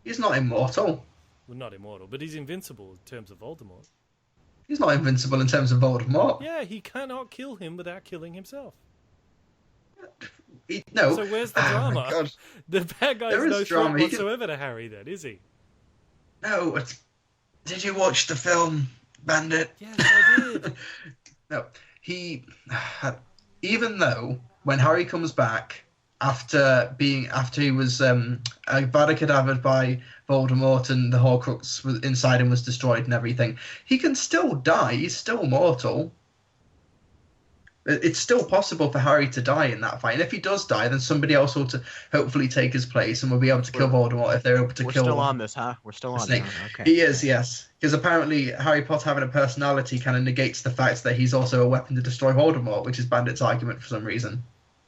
He's not immortal. Well, not immortal, but he's invincible in terms of Voldemort. He's not invincible in terms of Voldemort. Yeah, he cannot kill him without killing himself. No. So where's the drama? God. The bad guy is no threat whatsoever to Harry then, is he? No. Did you watch the film Bandit? Yes, I did. No. Even though when Harry comes back after he was barricaded by Voldemort and the Horcrux inside him was destroyed and everything, he can still die. He's still mortal. It's still possible for Harry to die in that fight. And if he does die, then somebody else will hopefully take his place and will be able to kill Voldemort if they're able to kill him. We're still on this, huh? We're still on Snake. Okay. He is, yes. Because apparently Harry Potter having a personality kind of negates the fact that he's also a weapon to destroy Voldemort, which is Bandit's argument for some reason.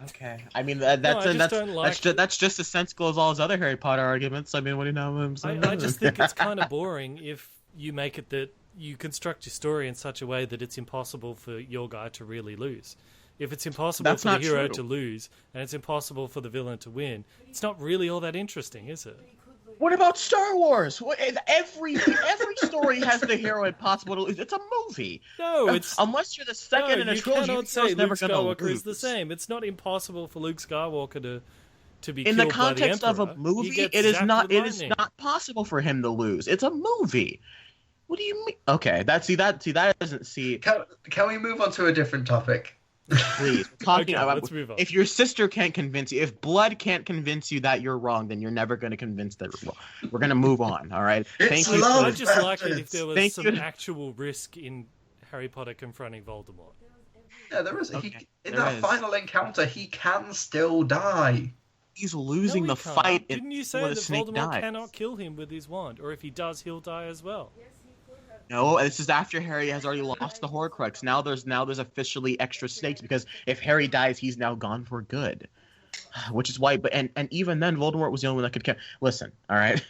Okay. I mean, that's just as sensible as all his other Harry Potter arguments. I mean, what do you know what I'm saying? I just think it's kind of boring if you make it that you construct your story in such a way that it's impossible for your guy to really lose. If it's impossible for the hero to lose and it's impossible for the villain to win, it's not really all that interesting, is it? What about Star Wars? Every story has the hero impossible to lose. It's a movie. No, it's unless you're the second in a trilogy. You cannot say Luke Skywalker is the same. It's not impossible for Luke Skywalker to be in killed the context by the Emperor. of a movie. It is not possible for him to lose. It's a movie. What do you mean? Okay, that doesn't see. Can we move on to a different topic? Please. Let's move on. If your sister can't convince you, if blood can't convince you that you're wrong, then you're never going to convince that we're wrong. We're going to move on, all right? Thank you. I'd just like it if there was some actual risk in Harry Potter confronting Voldemort. Yeah, there is. Okay, in that final encounter, he can still die. He's losing the fight. Didn't you say that Voldemort cannot kill him with his wand? Or if he does, he'll die as well. No, this is after Harry has already lost the Horcrux. Now there's officially extra stakes because if Harry dies, he's now gone for good. Which is why, and even then, Voldemort was the only one that could kill. Listen, all right,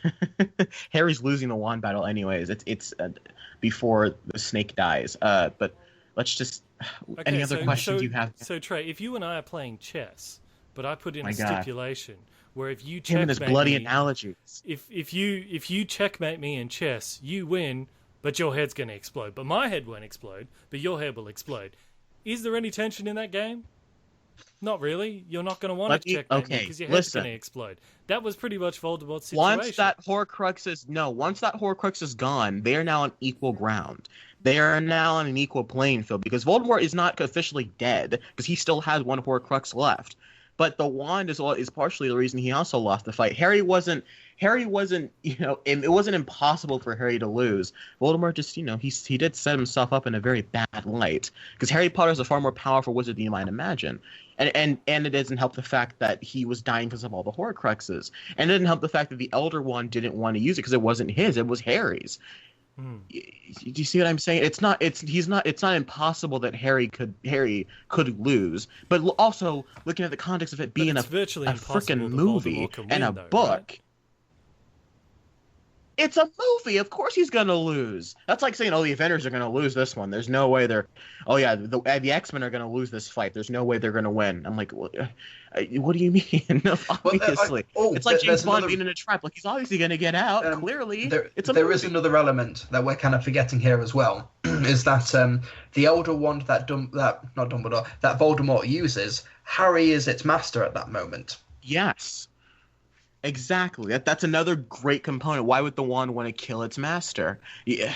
Harry's losing the wand battle anyways. It's before the snake dies. But let's just. Okay, any other questions you have? So Trey, if you and I are playing chess, but I put in a stipulation where if you checkmate him and his bloody analogies. If you checkmate me in chess, you win. But your head's going to explode. But my head won't explode, but your head will explode. Is there any tension in that game? Not really. You're not going to want to check me because your head's going to explode. That was pretty much Voldemort's situation. Once that Horcrux is gone, they are now on equal ground. They are now on an equal playing field because Voldemort is not officially dead because he still has one Horcrux left. But the wand is partially the reason he also lost the fight. Harry wasn't, it wasn't impossible for Harry to lose. Voldemort just, he did set himself up in a very bad light. Because Harry Potter is a far more powerful wizard than you might imagine. And it doesn't help the fact that he was dying because of all the Horcruxes. And it didn't help the fact that the Elder Wand didn't want to use it because it wasn't his, it was Harry's. Do you see what I'm saying? It's not impossible that Harry could lose, but also looking at the context of it being a freaking movie and a book. Right? It's a movie. Of course he's gonna lose. That's like saying, the Avengers are gonna lose this one. There's no way they're. Oh yeah, the X-Men are gonna lose this fight. There's no way they're gonna win. I'm like, what do you mean? Obviously, it's like James Bond being in a trap. Like he's obviously gonna get out. Clearly, there is another element that we're kind of forgetting here as well. Is that the Elder Wand that Voldemort uses? Harry is its master at that moment. Yes. Exactly. That's another great component. Why would the wand want to kill its master? Yeah,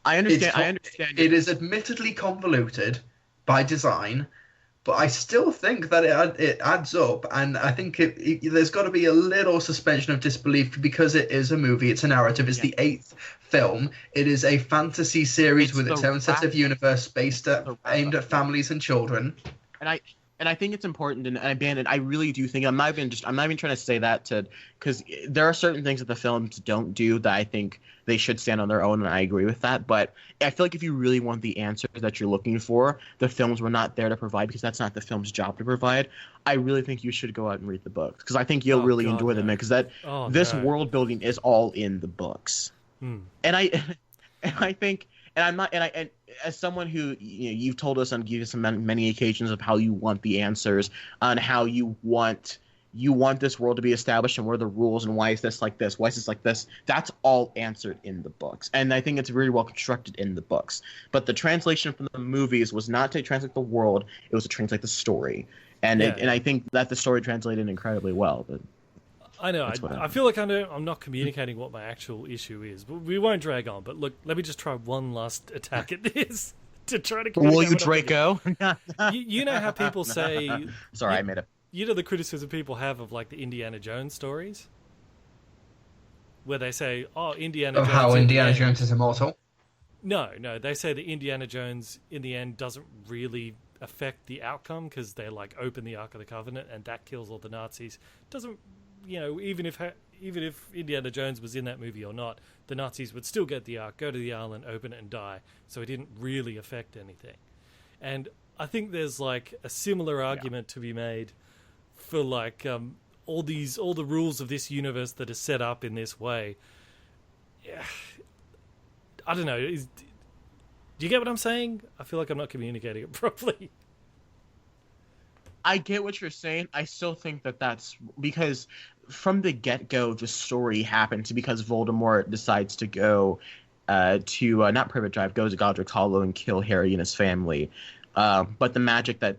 I understand. It is admittedly convoluted by design, but I still think that it adds up, and I think there's got to be a little suspension of disbelief because it is a movie, it's a narrative, it's the 8th film, it is a fantasy series with its own set of universe aimed at families and children. And I think it's important, and Bandit, I really do think I'm not even trying to say that because there are certain things that the films don't do that I think they should stand on their own, and I agree with that. But I feel like if you really want the answers that you're looking for, the films were not there to provide because that's not the film's job to provide. I really think you should go out and read the books because I think you'll really enjoy them because this world building is all in the books. And I think. And as someone who you've told us on many occasions of how you want the answers on how you want this world to be established and what are the rules and why is this like this, why is this like this, that's all answered in the books, and I think it's very well constructed in the books. But the translation from the movies was not to translate the world; it was to translate the story, and I think that the story translated incredibly well. But I know. I feel like I'm not communicating what my actual issue is, but we won't drag on. But look, let me just try one last attack at this to try to communicate. Will you, Draco? You know how people say... Sorry, I made it. You know the criticism people have of like the Indiana Jones stories? Where they say, oh, Indiana Jones... how Indiana Jones is immortal? No, they say that Indiana Jones in the end doesn't really affect the outcome because they like open the Ark of the Covenant and that kills all the Nazis. Doesn't... even if Indiana Jones was in that movie or not, the Nazis would still get the Ark, go to the island, open it, and die. So it didn't really affect anything. And I think there's like a similar argument to be made for like all the rules of this universe that are set up in this way. I don't know. Do you get what I'm saying? I feel like I'm not communicating it properly. I get what you're saying. I still think that's because from the get-go, the story happens because Voldemort decides to go to not Privet Drive, goes to Godric's Hollow and kill Harry and his family. But the magic that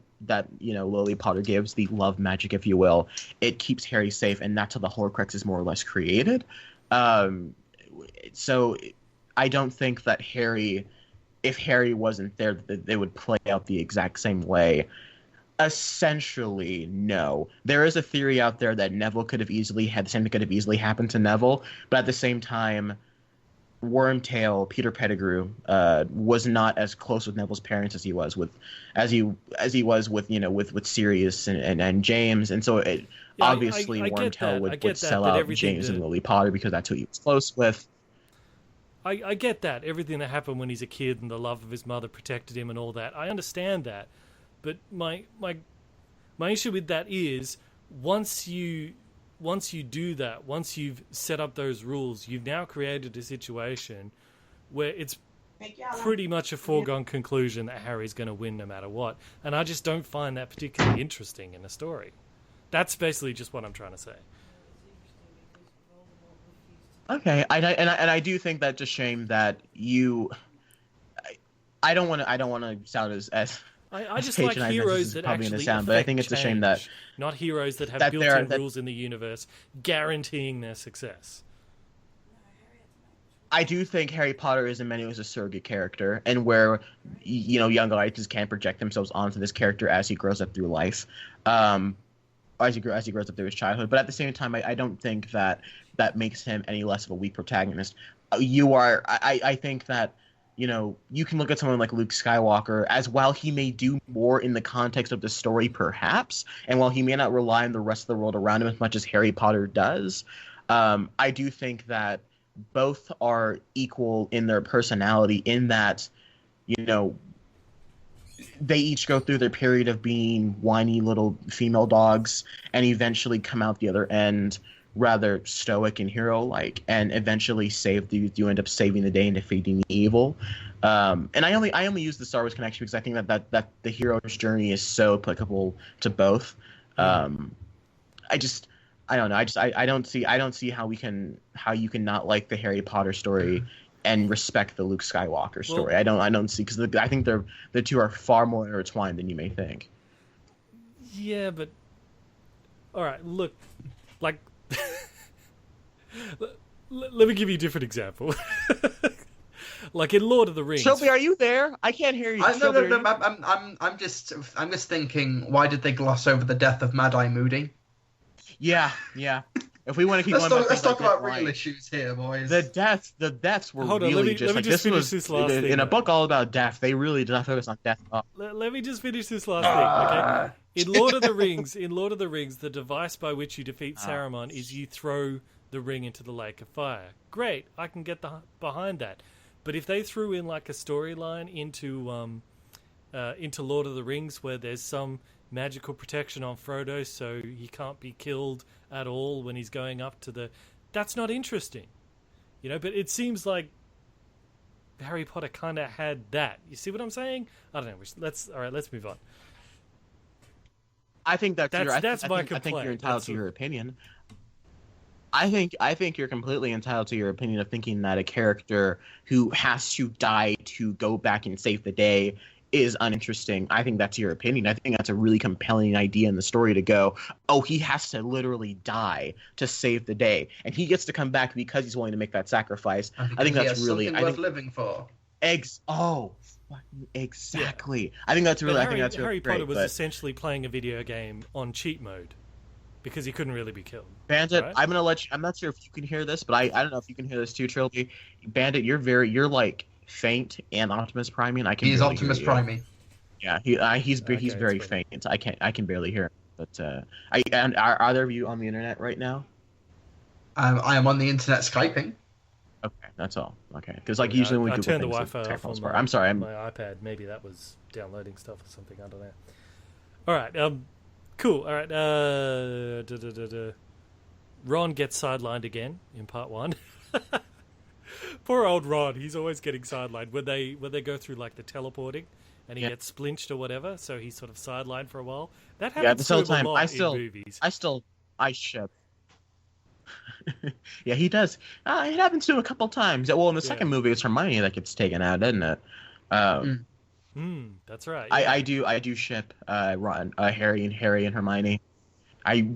Lily Potter gives, the love magic, if you will, it keeps Harry safe, and that's how the Horcrux is more or less created. So I don't think that if Harry wasn't there, they would play out the exact same way. Essentially, no. There is a theory out there that Neville could have easily happened to Neville, but at the same time, Wormtail, Peter Pettigrew, was not as close with Neville's parents as he was with Sirius and James, and so obviously Wormtail would sell out James and Lily Potter because that's who he was close with. I get that. Everything that happened when he's a kid and the love of his mother protected him and all that. I understand that. But my issue with that is once you do that, once you've set up those rules, you've now created a situation where it's pretty much a foregone conclusion that Harry's going to win no matter what. And I just don't find that particularly interesting in a story. That's basically just what I'm trying to say. Okay, I do think that's a shame that you. I don't want to sound as I just like heroes that actually affect but I think it's a shame that not heroes that have built-in rules in the universe guaranteeing their success. I do think Harry Potter is in many ways a surrogate character, and where young audiences can project themselves onto this character as he grows up through life, as he grows up through his childhood. But at the same time, I don't think that makes him any less of a weak protagonist. I think that. You can look at someone like Luke Skywalker as while he may do more in the context of the story, perhaps, and while he may not rely on the rest of the world around him as much as Harry Potter does, I do think that both are equal in their personality in that, they each go through their period of being whiny little female dogs and eventually come out the other end rather stoic and hero-like, and eventually you end up saving the day and defeating evil. And I only use the Star Wars connection because I think that the hero's journey is so applicable to both. I don't know. I don't see how you can not like the Harry Potter story and respect the Luke Skywalker story. Well, I don't see, because I think the two are far more intertwined than you may think. Yeah, but all right, look, like. Let me give you a different example. Like in Lord of the Rings. Trilbee, are you there? I can't hear you. No. I'm just thinking, why did they gloss over the death of Mad Eye Moody? Yeah. If we want to keep let's talk about real issues here, boys. The deaths were really just like this was in a book all about death. They really did not focus on death. Let me just finish this last thing, okay? In Lord of the Rings, the device by which you defeat Saruman is you throw the ring into the lake of fire. Great, I can get behind that. But if they threw in like a storyline into Lord of the Rings where there's some magical protection on Frodo so he can't be killed at all when he's going up to that's not interesting, but it seems like Harry Potter kind of had that. You see what I'm saying? I don't know. Let's move on. I think that's my complaint. I think you're entitled to your opinion. I think you're completely entitled to your opinion of thinking that a character who has to die to go back and save the day is uninteresting. I think that's your opinion. I think that's a really compelling idea in the story to go, oh, he has to literally die to save the day, and he gets to come back because he's willing to make that sacrifice. I think that's really worth living for. Exactly. Yeah. I think that's really. I think that's really Harry great, Potter was essentially playing a video game on cheat mode because he couldn't really be killed. Bandit, right? I'm gonna let you. I'm not sure if you can hear this, but I don't know if you can hear this too, Trilbee. Bandit, you're like faint and Optimus Prime. He's Optimus Prime. Yeah, he's very faint. I can barely hear him. But and are either of you on the internet right now? I am on the internet Skyping. Okay, that's all. Okay, because usually when we turn the Wi-Fi off on I'm sorry, my iPad. Maybe that was downloading stuff or something. I don't know. All right, cool. All right, Ron gets sidelined again in part 1. Poor old Ron. He's always getting sidelined when they go through like the teleporting and he gets splinched or whatever. So he's sort of sidelined for a while. That happens a lot in movies. I ship. Yeah, he does. It happens to him a couple times. Well, in the second movie, it's Hermione that gets taken out, doesn't it? That's right. Yeah. I do ship Ron, Harry and Hermione.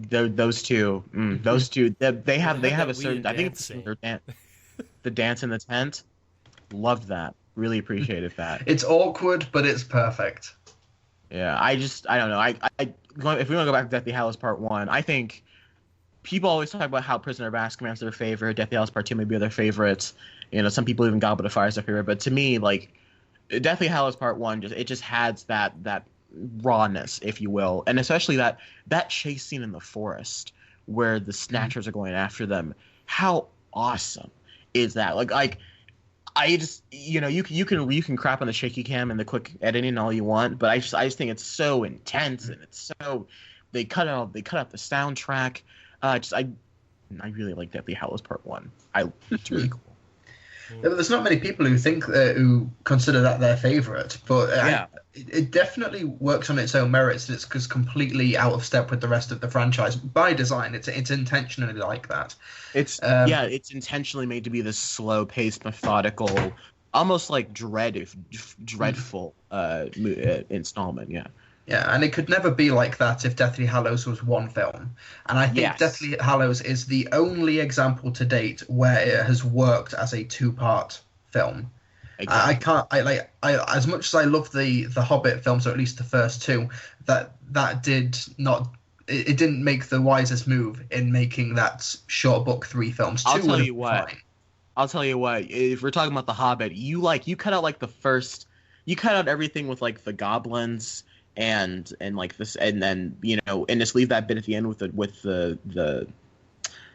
Those two. They have a certain. I think it's their dance. The dance in the tent. Loved that. Really appreciated that. It's awkward, but it's perfect. Yeah, I don't know. If we want to go back to Deathly Hallows Part 1, I think people always talk about how Prisoner of Azkaban's their favorite, Deathly Hallows Part 2 may be their favorites. Some people even Goblet of Fire is their favorite. But to me, like, Deathly Hallows Part 1, it just has that rawness, if you will. And especially that chase scene in the forest where the Snatchers are going after them. How awesome is that? Like I just, you can crap on the shaky cam and the quick editing all you want, but I just think it's so intense and it's so they cut out the soundtrack. I really like Deathly Hallows Part 1. It's really cool. Yeah, there's not many people who think who consider that their favorite, but it definitely works on its own merits. And it's completely out of step with the rest of the franchise by design. It's intentionally like that. It's intentionally made to be this slow-paced, methodical, almost like dreadful installment. Yeah. Yeah, and it could never be like that if Deathly Hallows was one film. And I think Deathly Hallows is the only example to date where it has worked as a two-part film. Exactly. I as much as I love the Hobbit films, or at least the first two, that did not. It didn't make the wisest move in making that short book 3 films. I'll tell you what. If we're talking about the Hobbit, you cut out like the first. You cut out everything with like the goblins. And like this, and then and just leave that bit at the end with the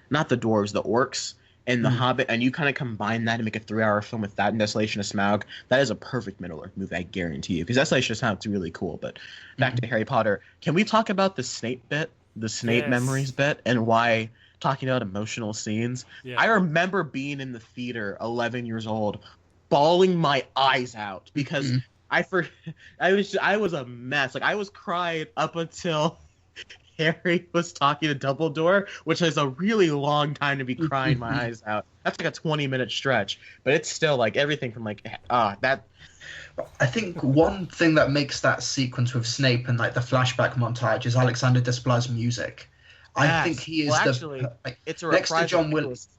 not the dwarves, the orcs, and the Hobbit, and you kind of combine that and make a 3-hour film with that and Desolation of Smaug. That is a perfect Middle-earth movie, I guarantee you. Because Desolation of Smaug is really cool. But back to Harry Potter, can we talk about the Snape bit, the Snape memories bit, and why talking about emotional scenes? Yeah. I remember being in the theater, 11 years old, bawling my eyes out because. I was a mess. Like I was crying up until Harry was talking to Dumbledore, which is a really long time to be crying my eyes out. That's like a 20-minute stretch, but it's still like everything from like that. I think one thing that makes that sequence with Snape and like the flashback montage is Alexander Desplat's music. I think he is it's a next to John Williams.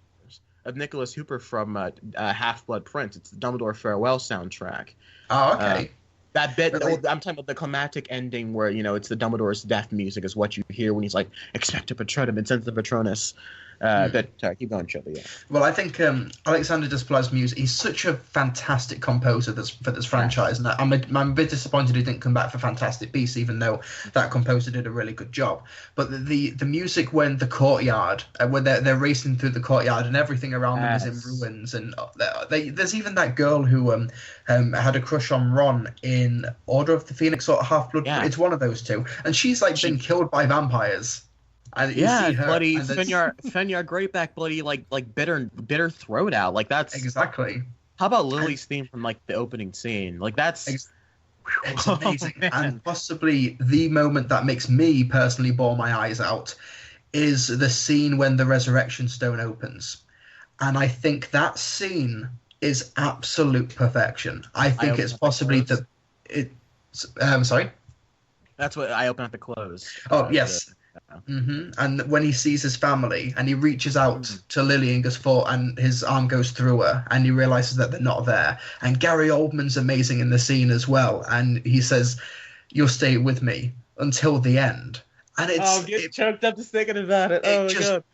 Nicholas Hooper from Half-Blood Prince. It's the Dumbledore Farewell soundtrack. Oh, okay. That bit, I'm talking about the climactic ending where, it's the Dumbledore's death music is what you hear when he's like, expecto patronum, incensum patronus. But sorry, keep going, Trilbee. Yeah. Well, I think Alexander Desplat's music, he's such a fantastic composer for this franchise, and I'm a bit disappointed he didn't come back for Fantastic Beasts, even though that composer did a really good job. But the music when the courtyard, when they're racing through the courtyard and everything around them is in ruins, and there's even that girl who had a crush on Ron in Order of the Phoenix or Half-Blood. Yeah. It's one of those two, and she's been killed by vampires. And you see her, bloody Fenrir Greatback, bloody like bitter throat out. Like that's exactly. How about Lily's theme from the opening scene? Like that's it's amazing. And possibly the moment that makes me personally bawl my eyes out is the scene when the Resurrection Stone opens, and I think that scene is absolute perfection. I think it's possibly sorry. That's what I open at the close. Oh yes. Mm-hmm. And when he sees his family and he reaches out to Lily and goes for, and his arm goes through her and he realizes that they're not there. And Gary Oldman's amazing in the scene as well. And he says, "You'll stay with me until the end." And I'm getting choked up just thinking about it. Oh my God.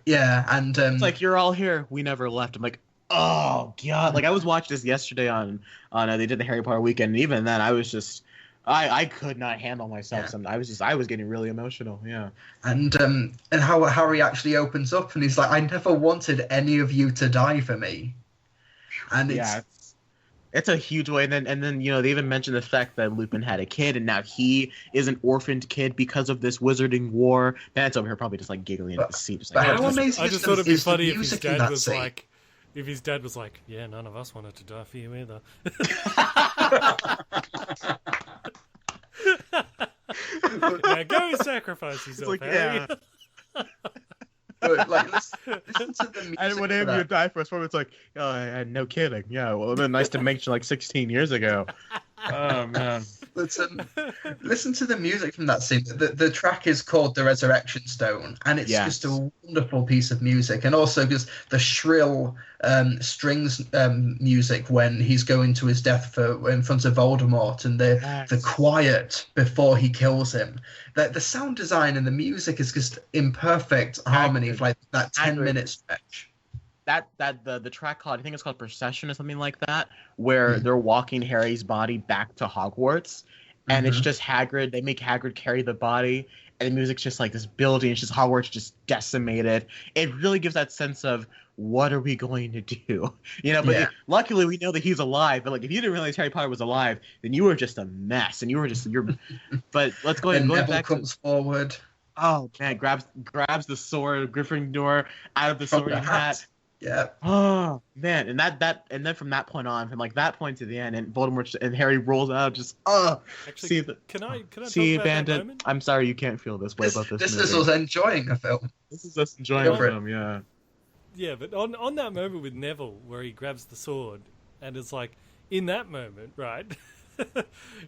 Yeah, and it's like, you're all here. We never left. I'm like, oh God. Like I was watching this yesterday on they did the Harry Potter weekend, and even then I was just I could not handle myself. Yeah. I was getting really emotional. Yeah. And how Harry actually opens up and he's like, "I never wanted any of you to die for me." And it's a huge way. And then they even mentioned the fact that Lupin had a kid and now he is an orphaned kid because of this wizarding war. Bandit's over here probably just giggling at the seat. Just I just thought it'd be funny if his dad was like, "Yeah, none of us wanted to die for you either." Now go sacrifice yourself, Harry. But, listen to the music. I didn't want him to die for us. It's like, no kidding. Yeah, well, it'd been nice to mention 16 years ago. Oh man. Listen to the music from that scene. The track is called "The Resurrection Stone," and it's just a wonderful piece of music. And also just the shrill strings music when he's going to his death in front of Voldemort, and the quiet before he kills him. The sound design and the music is just in perfect harmony for that 10-minute stretch. The track called, I think it's called Procession or something like that, where they're walking Harry's body back to Hogwarts, and it's just Hagrid. They make Hagrid carry the body, and the music's just this building. It's just Hogwarts just decimated. It really gives that sense of, what are we going to do? But luckily we know that he's alive. But if you didn't realize Harry Potter was alive, then you were just a mess, and you're. But let's go ahead and go back. Comes forward. Oh man, grabs the sword, Gryffindor out of the sword hat. Yeah. Oh man, and then from that point on, from that point to the end, and Voldemort and Harry rolls out, just Actually, can I see talk about Bandit? that moment? I'm sorry, you can't feel this way about this. This is us enjoying a film. This is us enjoying a film. Yeah. Yeah, but on that moment with Neville, where he grabs the sword, and it's in that moment, right?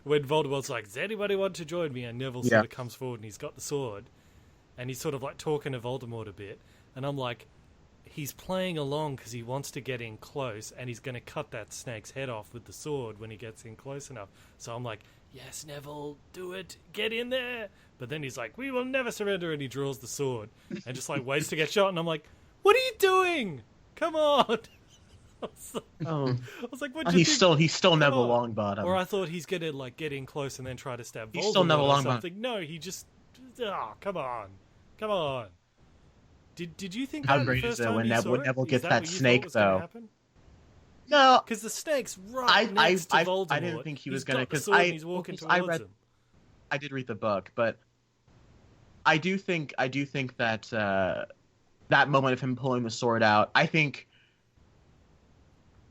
When Voldemort's like, "Does anybody want to join me?" And Neville sort of comes forward and he's got the sword, and he's sort of talking to Voldemort a bit, and I'm like, he's playing along because he wants to get in close, and he's going to cut that snake's head off with the sword when he gets in close enough. So I'm like, yes, Neville, do it, get in there. But then he's like, "We will never surrender," and he draws the sword and just waits to get shot, and I'm like, what are you doing? Come on. I was like, what? He's still Neville Longbottom. Or I thought he's gonna get in close and then try to stab Voldemort. He's still Neville Longbottom. No, he just. Oh, come on. Did you think how that great the first is it time when you saw Neville it? gets that snake though? No, because the snake's next to Voldemort. I didn't think he was gonna, because he's walking towards him. I did read the book, but I do think that that moment of him pulling the sword out, I think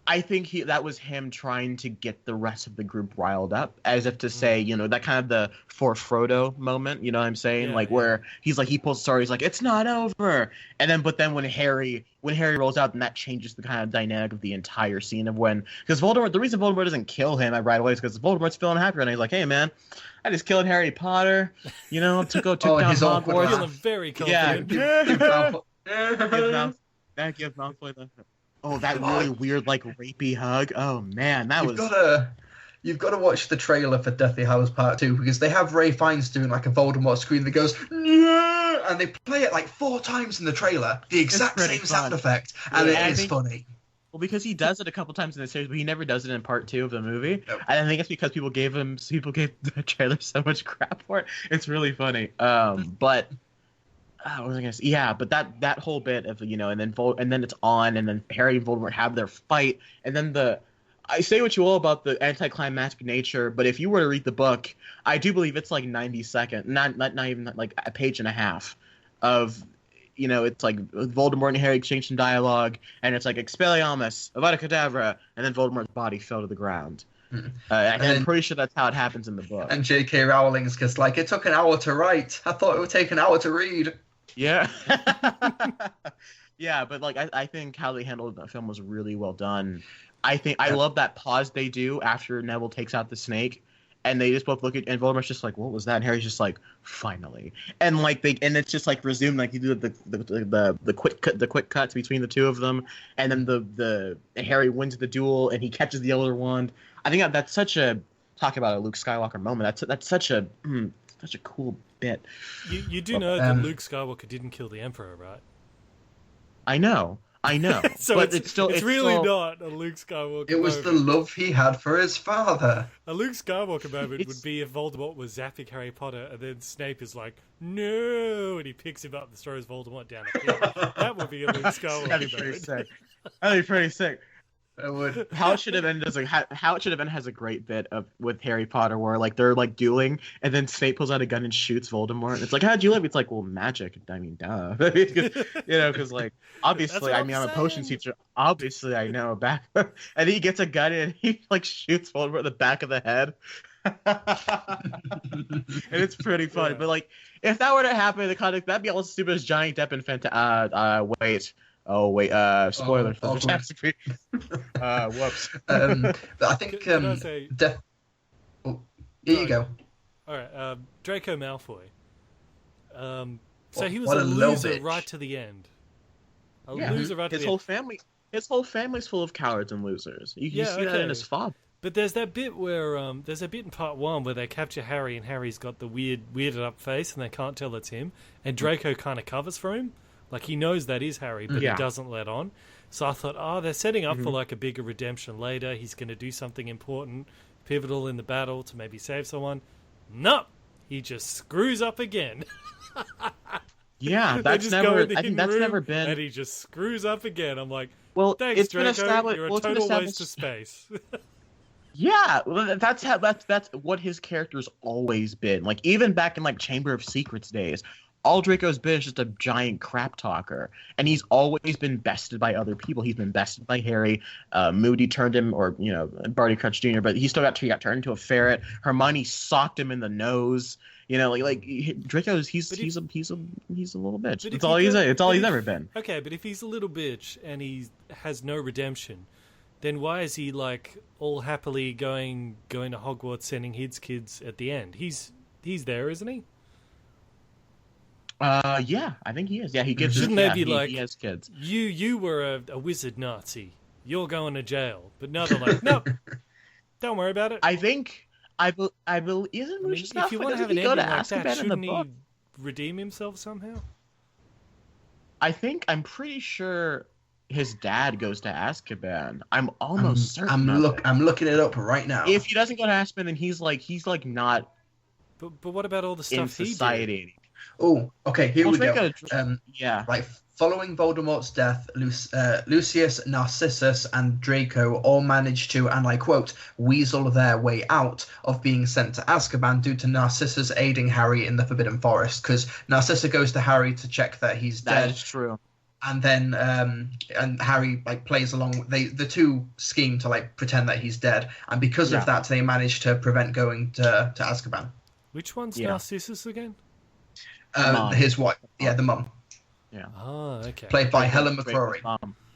that was him trying to get the rest of the group riled up, as if to say, that kind of the for Frodo moment, you know what I'm saying? Where he's he pulls the sword, he's like, "It's not over." But then when Harry rolls out, then that changes the kind of dynamic of the entire scene of because Voldemort, the reason Voldemort doesn't kill him right away is because Voldemort's feeling happy right now. He's like, "Hey man, I just killed Harry Potter, took down Hogwarts." Feeling very confident. Yeah. That gives Malfoy the. Oh, that really weird, like rapey hug. Oh man, You've got to watch the trailer for Deathly Hallows Part 2 because they have Ray Fiennes doing like a Voldemort scream that goes "Yeah!" and they play it like 4 times in the trailer, the exact same sound effect, and it is funny. Well, because he does it a couple times in the series, but he never does it in Part 2 of the movie. Nope. And I think it's because people gave the trailer so much crap for it. It's really funny. But what was I gonna say? Yeah, but that whole bit of and then it's on, and then Harry and Voldemort have their fight, and then I say what you will about the anticlimactic nature, but if you were to read the book, I do believe it's like 90 seconds, not even like a page and a half of, it's like Voldemort and Harry exchange some dialogue, and it's like Expelliarmus, Avada Kedavra, and then Voldemort's body fell to the ground. I'm pretty sure that's how it happens in the book. And J.K. Rowling's just like, it took an hour to write. I thought it would take an hour to read. Yeah. Yeah, but like I think how they handled the film was really well done. I love that pause they do after Neville takes out the snake, and they just both look at, and Voldemort's just like, "What was that?" And Harry's just like, "Finally!" And like and it's just like resumed, like you do the quick cuts between the two of them, and then the Harry wins the duel and he catches the Elder Wand. I think that's such a talk about a Luke Skywalker moment. That's such a cool bit. You do know that Luke Skywalker didn't kill the Emperor, right? I know. So but it's still really not a Luke Skywalker. It was the love he had for his father. A Luke Skywalker moment would be if Voldemort was zapping Harry Potter, and then Snape is like, "No," and he picks him up and throws Voldemort down a pit. That would be a Luke Skywalker That'd be pretty sick. That'd be pretty sick. It would. How it should have ended has a great bit with Harry Potter where like they're like dueling, and then Snape pulls out a gun and shoots Voldemort. It's like, how'd you live? It's like, well, magic. I mean, duh. Because like obviously, I'm a potions teacher. Obviously, I know back. And he gets a gun and he like shoots Voldemort in the back of the head. And it's pretty funny. Yeah. But like, if that were to happen in the context, that'd be all stupid as Johnny Depp and wait. Oh wait! Spoiler for Catastrophe. Whoops. But I think here you go. All right, Draco Malfoy. So he was a loser right to the end. Loser right to the end. His whole family's full of cowards and losers. You see that in his father. But there's that bit where there's a bit in part 1 where they capture Harry, and Harry's got the weirded up face, and they can't tell it's him. And Draco kind of covers for him. Like, he knows that is Harry, but he doesn't let on. So I thought, they're setting up for, like, a bigger redemption later. He's going to do something important, pivotal in the battle to maybe save someone. Nope! He just screws up again. Yeah, that's never been... And he just screws up again. I'm like, well, thanks, Draco. You're a total waste of space. Yeah, well, that's what his character's always been. Like, even back in, like, Chamber of Secrets days... All Draco's been is just a giant crap talker, and he's always been bested by other people. He's been bested by Harry. Moody turned him, or Barty Crouch Jr., but he got turned into a ferret. Hermione socked him in the nose. Like Draco's he's a little bitch. It's all he's ever been. Okay, but if he's a little bitch and he has no redemption, then why is he like all happily going to Hogwarts, sending his kids at the end? He's there, isn't he? Yeah, I think he is. Yeah, he gives. Shouldn't they be he has kids? You were a wizard Nazi. You're going to jail. But now they're like, nope. Don't worry about it. I think I believe isn't Lucius Malfoy? If you want to have an ending like that, shouldn't he redeem himself somehow? I'm pretty sure his dad goes to Azkaban. I'm almost certain. I'm looking it up right now. If he doesn't go to Azkaban, then he's like not. But what about all the stuff in society? He did? Oh, okay, here we go. Like, following Voldemort's death, Lucius, Narcissus, and Draco all managed to, and I quote, weasel their way out of being sent to Azkaban due to Narcissus aiding Harry in the Forbidden Forest, because Narcissus goes to Harry to check that he's dead. That is true. And then and Harry like plays along. The two scheme to like pretend that he's dead, and because of that, they managed to prevent going to Azkaban. Which one's Narcissus again? His wife, the mum. Yeah. Oh, okay. Played by Helen McCrory.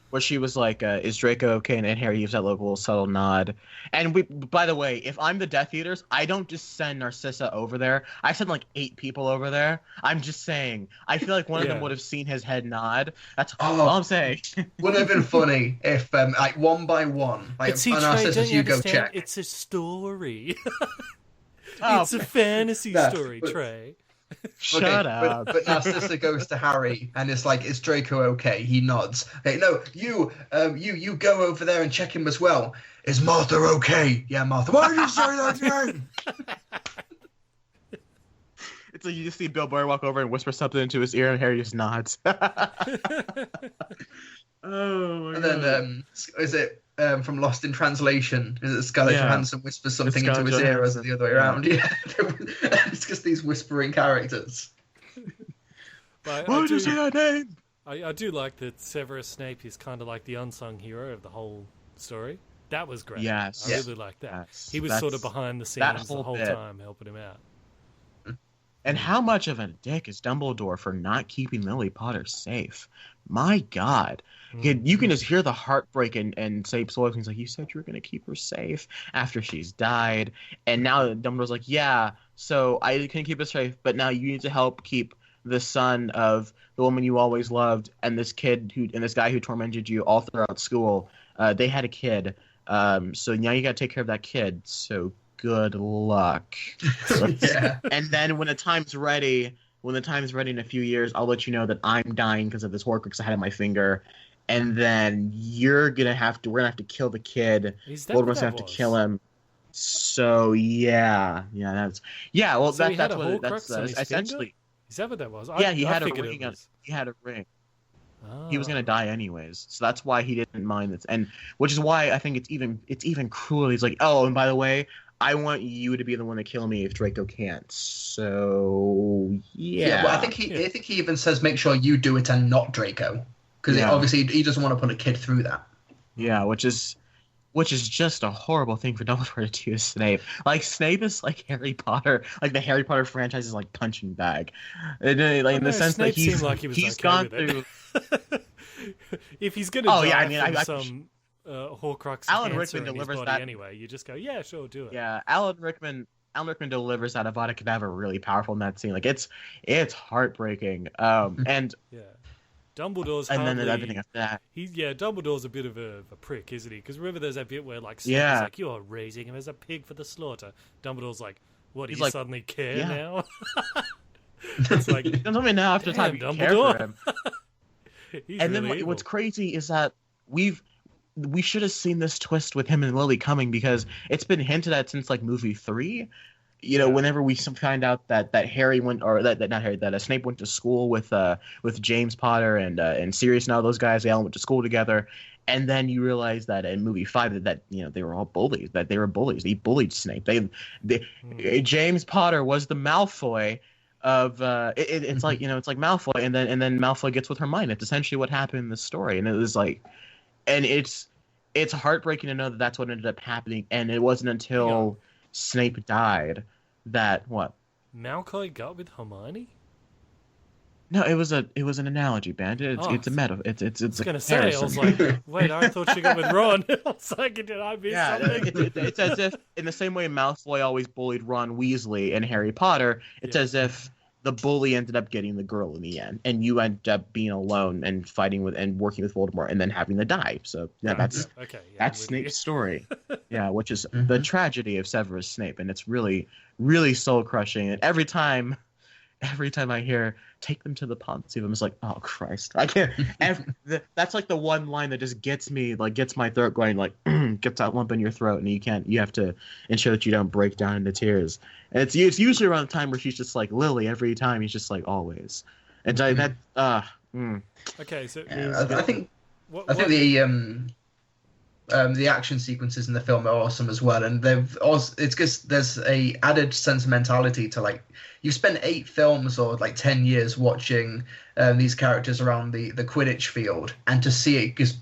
where she was like, "Is Draco okay?" And Harry gives that little subtle nod. And by the way, if I'm the Death Eaters, I don't just send Narcissa over there. I send like 8 people over there. I'm just saying. I feel like one of them would have seen his head nod. That's all I'm saying. Wouldn't have been funny if, like, one by one, like, Narcissus, you go check. It's a story. It's a fantasy story, Trey. Shut up. But Narcissa goes to Harry and it's like, "Is Draco okay?" He nods. Okay, no, you go over there and check him as well. "Is Martha okay?" "Yeah, Martha." "Why did you say that name?" It's like you just see Bill Burr walk over and whisper something into his ear, and Harry just nods. Oh my god. And then, is it from Lost in Translation? Is it Scarlett Johansson whispers something into his ear as the other way around? Yeah. It's just these whispering characters. But why did you say that name? I do like that Severus Snape is kind of like the unsung hero of the whole story. That was great. Yes. I really liked that. He was sort of behind the scenes the whole time, helping him out. And how much of a dick is Dumbledore for not keeping Lily Potter safe? My God. You can just hear the heartbreak and Snape's voice. He's like, "You said you were going to keep her safe after she's died." And now Dumbledore's like, "Yeah, so I can keep her safe, but now you need to help keep the son of the woman you always loved and this guy who tormented you all throughout school. They had a kid. So now you got to take care of that kid. So good luck." And then when the time's ready in a few years, I'll let you know that I'm dying because of this Horcrux I had in my finger. And then we're gonna have to kill the kid. Voldemort's gonna have to kill him. So that's essentially. Is that what that was? He had a ring. He had a ring. Oh. He was gonna die anyways, so that's why he didn't mind this, and which is why I think it's even cruel. He's like, "Oh, and by the way, I want you to be the one to kill me if Draco can't." So well, I think he even says, "Make sure you do it and not Draco," because obviously he doesn't want to put a kid through that. Yeah, which is just a horrible thing for Dumbledore to do to Snape. Like, Snape is like Harry Potter. Like, the Harry Potter franchise is like punching bag. And, in the sense Snape that he's gone through. If he's gonna die from some Horcrux Alan cancer Rickman in his delivers body that anyway, you just go, "Yeah, sure, do it." Yeah, Alan Rickman delivers that Avada Kedavra really powerful in that scene. Like, it's heartbreaking. And Dumbledore's and then everything after that. Dumbledore's a bit of a prick, isn't he? Because remember, there's that bit where like Snape is like, "You're raising him as a pig for the slaughter." Dumbledore's like, "What? Do you suddenly care now?" It's like, don't tell me now after time you care for him. And then what's crazy is that we should have seen this twist with him and Lily coming, because it's been hinted at since like movie 3. Whenever we find out that Harry went, or that Snape went to school with James Potter and Sirius and all those guys, they all went to school together, and then you realize that in movie 5 that they were all bullies, that they were bullies. They bullied Snape. James Potter was the Malfoy of it's like it's like Malfoy, and then Malfoy gets with Hermione. It's essentially what happened in the story, and it was like, and it's heartbreaking to know that that's what ended up happening, and it wasn't until Snape died that Malfoy got with Hermione. No, it was an analogy, Bandit. It's a metaphor. It's I was gonna say, I was like, wait, I thought she got with Ron. I was like, did I miss something? It's as if, in the same way Malfoy always bullied Ron Weasley in Harry Potter, it's as if the bully ended up getting the girl in the end, and you end up being alone and fighting with and working with Voldemort, and then having to die. So that's Snape's story. Which is the tragedy of Severus Snape, and it's really, really soul crushing. And every time I hear "take them to the Pontiff," I'm just like, oh Christ, I can't. That's like the one line that just gets me, like gets my throat going, like gets that lump in your throat, and you have to ensure that you don't break down into tears. And it's usually around the time where she's just like, Lily, every time he's just like, always. And Okay, so I think the action sequences in the film are awesome as well, and it's just there's a added sentimentality to, like, you spent 8 films or like 10 years watching these characters around the Quidditch field, and to see it just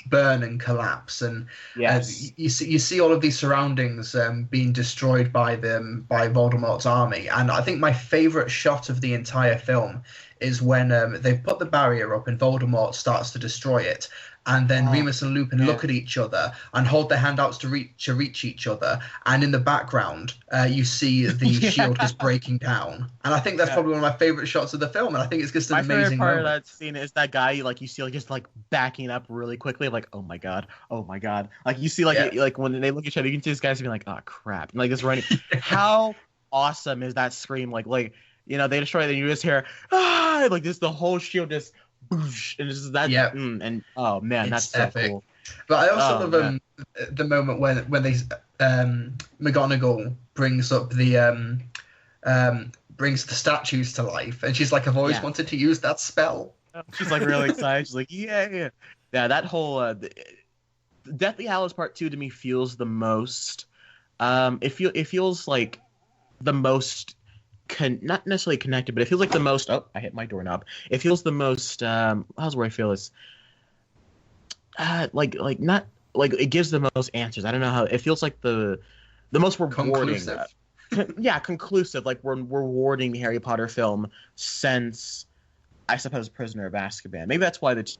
burn and collapse, and you see all of these surroundings being destroyed by Voldemort's army. And I think my favorite shot of the entire film is when they've put the barrier up and Voldemort starts to destroy it. And then Remus and Lupin look at each other and hold their handouts to reach each other. And in the background, you see the shield just breaking down. And I think that's probably one of my favorite shots of the film. And I think it's just an amazing favorite part moment. of that scene is that guy, like, you see, like, just, like, backing up really quickly, like, oh my god. Like, you see, like when they look at each other, you can see this guy's being like, oh crap. And, like, just running. How awesome is that scream? Like, you know, they destroy it, and you just hear, like, this, the whole shield just, boosh, and it's just that, and oh man, that's so epic. Cool. But I also love the moment when they McGonagall brings up the brings the statues to life, and she's like, I've always wanted to use that spell. She's like really excited. She's like, yeah. That whole Deathly Hallows Part 2 to me feels the most. It feels like the most. Not necessarily connected, but it feels like the most. Oh, I hit my doorknob. It feels the most. How's where I feel is. Like not like it gives the most answers. I don't know how it feels like the most rewarding. Conclusive. Conclusive. Like we're rewarding the Harry Potter film since, I suppose, Prisoner of Azkaban. Maybe that's why the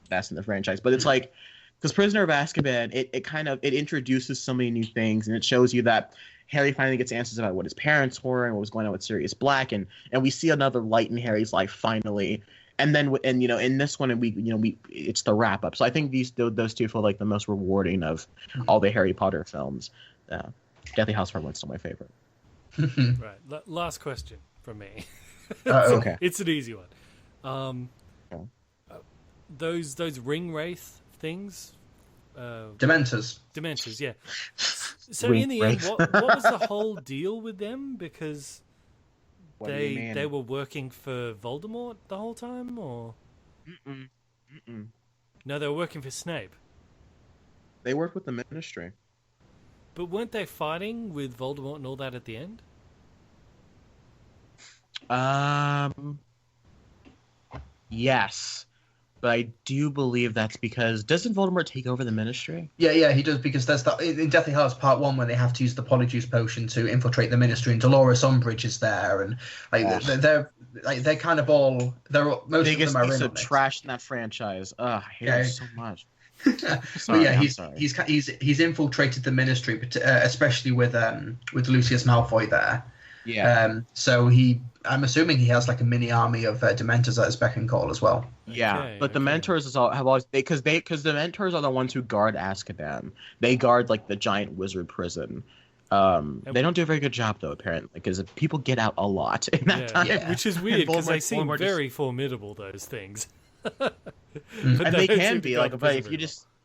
best in the franchise. But it's like because Prisoner of Azkaban, it introduces so many new things, and it shows you that Harry finally gets answers about what his parents were and what was going on with Sirius Black, and we see another light in Harry's life finally. And then in this one, it's the wrap up. So I think those two feel like the most rewarding of all the Harry Potter films. Deathly Hallows Part 1 is still my favorite. Right. Last question from me. Okay. It's an easy one. Those ring wraith things. Dementors, yeah. So in the end, what was the whole deal with them? Because they were working for Voldemort the whole time, or no, they were working for Snape. They worked with the Ministry. But weren't they fighting with Voldemort and all that at the end? Yes. But I do believe that's because doesn't Voldemort take over the Ministry? Yeah, he does, because there's that in Deathly Hallows Part 1 when they have to use the Polyjuice potion to infiltrate the Ministry, and Dolores Umbridge is there, and they're kind of all most biggest of them are piece in of on trash in that franchise. I hate it so much. Sorry, he's infiltrated the Ministry, but especially with Lucius Malfoy there. Yeah. So I'm assuming he has like a mini army of Dementors at his beck and call as well. Yeah, but the Mentors have always because the Mentors are the ones who guard Azkaban. They guard like the giant wizard prison. They don't do a very good job though, apparently, because people get out a lot in that time. Yeah. Which is weird because they seem very formidable. Those things. And they can be like, but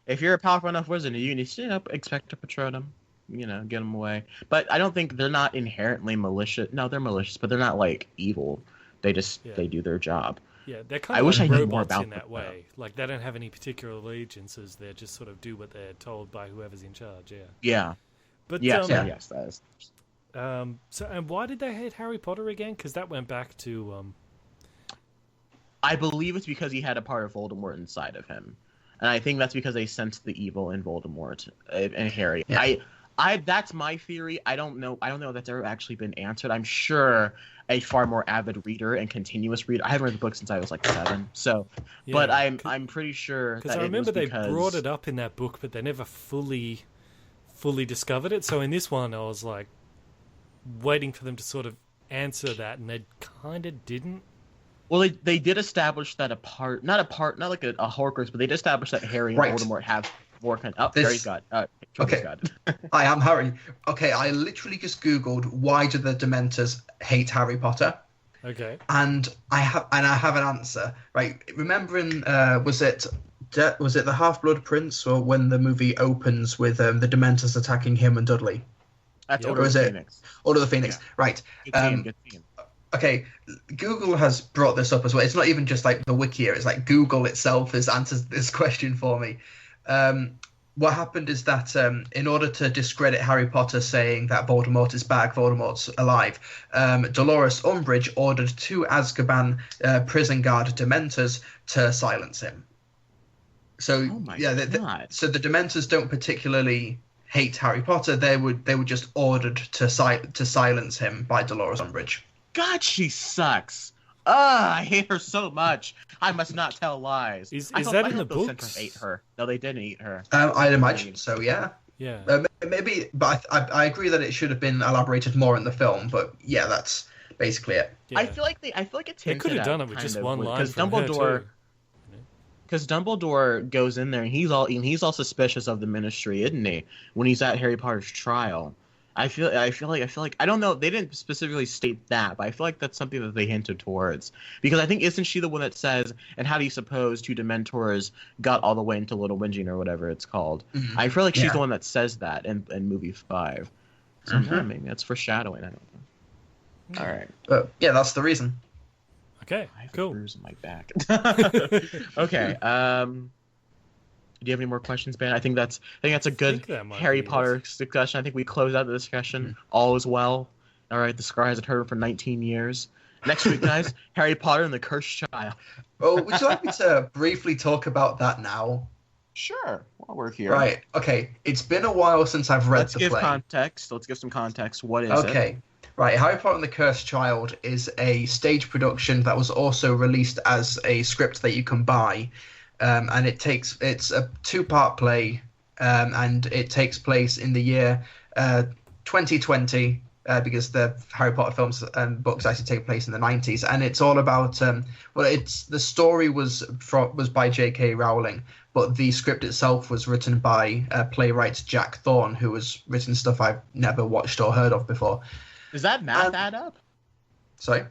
if you're a powerful enough wizard, you need to expect to patrol them. Get them away. But I don't think they're not inherently malicious. No, they're malicious, but they're not like evil. They just they do their job. Yeah, they're kind of like robots in that way. Like they don't have any particular allegiances. They just sort of do what they're told by whoever's in charge. Yeah. Yeah. But yes, that is. So, and why did they hate Harry Potter again? Because that went back to. I believe it's because he had a part of Voldemort inside of him, and I think that's because they sensed the evil in Voldemort and Harry. Yeah. That's my theory. I don't know if that's ever actually been answered. I'm sure a far more avid reader and continuous reader. I haven't read the book since I was like 7. So, yeah, but I'm pretty sure because I remember they brought it up in that book, but they never fully discovered it. So in this one, I was like waiting for them to sort of answer that, and they kind of didn't. Well, they did establish that not like a Horcrux, but they did establish that Harry and Voldemort have more kind. Oh, Harry's got. Okay. Hi, I'm Harry. Okay, I literally just Googled why do the Dementors hate Harry Potter. Okay. And I have an answer. Right, remembering was it the Half-Blood Prince, or when the movie opens with the Dementors attacking him and Dudley? That's Order of the Phoenix. Order of the Phoenix. Yeah. Right. Good team. Okay, Google has brought this up as well. It's not even just like the wiki here. It's like Google itself has answered this question for me. What happened is that in order to discredit Harry Potter saying that Voldemort is back, Voldemort's alive, Dolores Umbridge ordered 2 Azkaban prison guard Dementors to silence him. So so the Dementors don't particularly hate Harry Potter. They were just ordered to silence him by Dolores Umbridge. God, she sucks. I hate her so much. I must not tell lies. Is that in the books? Centaurs ate her. No, they didn't eat her. I'd imagine so, yeah. Yeah. Maybe, but I agree that it should have been elaborated more in the film. But yeah, that's basically it. Yeah. I feel like it's they could have done it with just one line from Dumbledore. Because Dumbledore goes in there and he's all suspicious of the Ministry, isn't he? When he's at Harry Potter's trial. I feel like I don't know, they didn't specifically state that, but I feel like that's something that they hinted towards. Because I think isn't she the one that says, and how do you suppose two Dementors got all the way into Little Whinging or whatever it's called? Mm-hmm. I feel like she's the one that says that in movie 5. So maybe that's foreshadowing. I don't know. All right. But yeah, that's the reason. Okay, I have cool. a bruise on my back. Okay. Do you have any more questions, Ben? I think that's a good Harry Potter discussion. I think we close out the discussion. Mm-hmm. All is well. All right, the scar hasn't heard for 19 years. Next week, guys, Harry Potter and the Cursed Child. Oh, would you like me to briefly talk about that now? Sure, while we're here. Right. Okay. It's been a while since I've read the play. Let's give some context. What is it? Okay. Right, Harry Potter and the Cursed Child is a stage production that was also released as a script that you can buy. And it's a 2-part play, and it takes place in the year 2020, because the Harry Potter films and books actually take place in the 90s, and it's all about the story was by J.K. Rowling, but the script itself was written by playwright Jack Thorne, who has written stuff I've never watched or heard of before. Does that math add up? Sorry?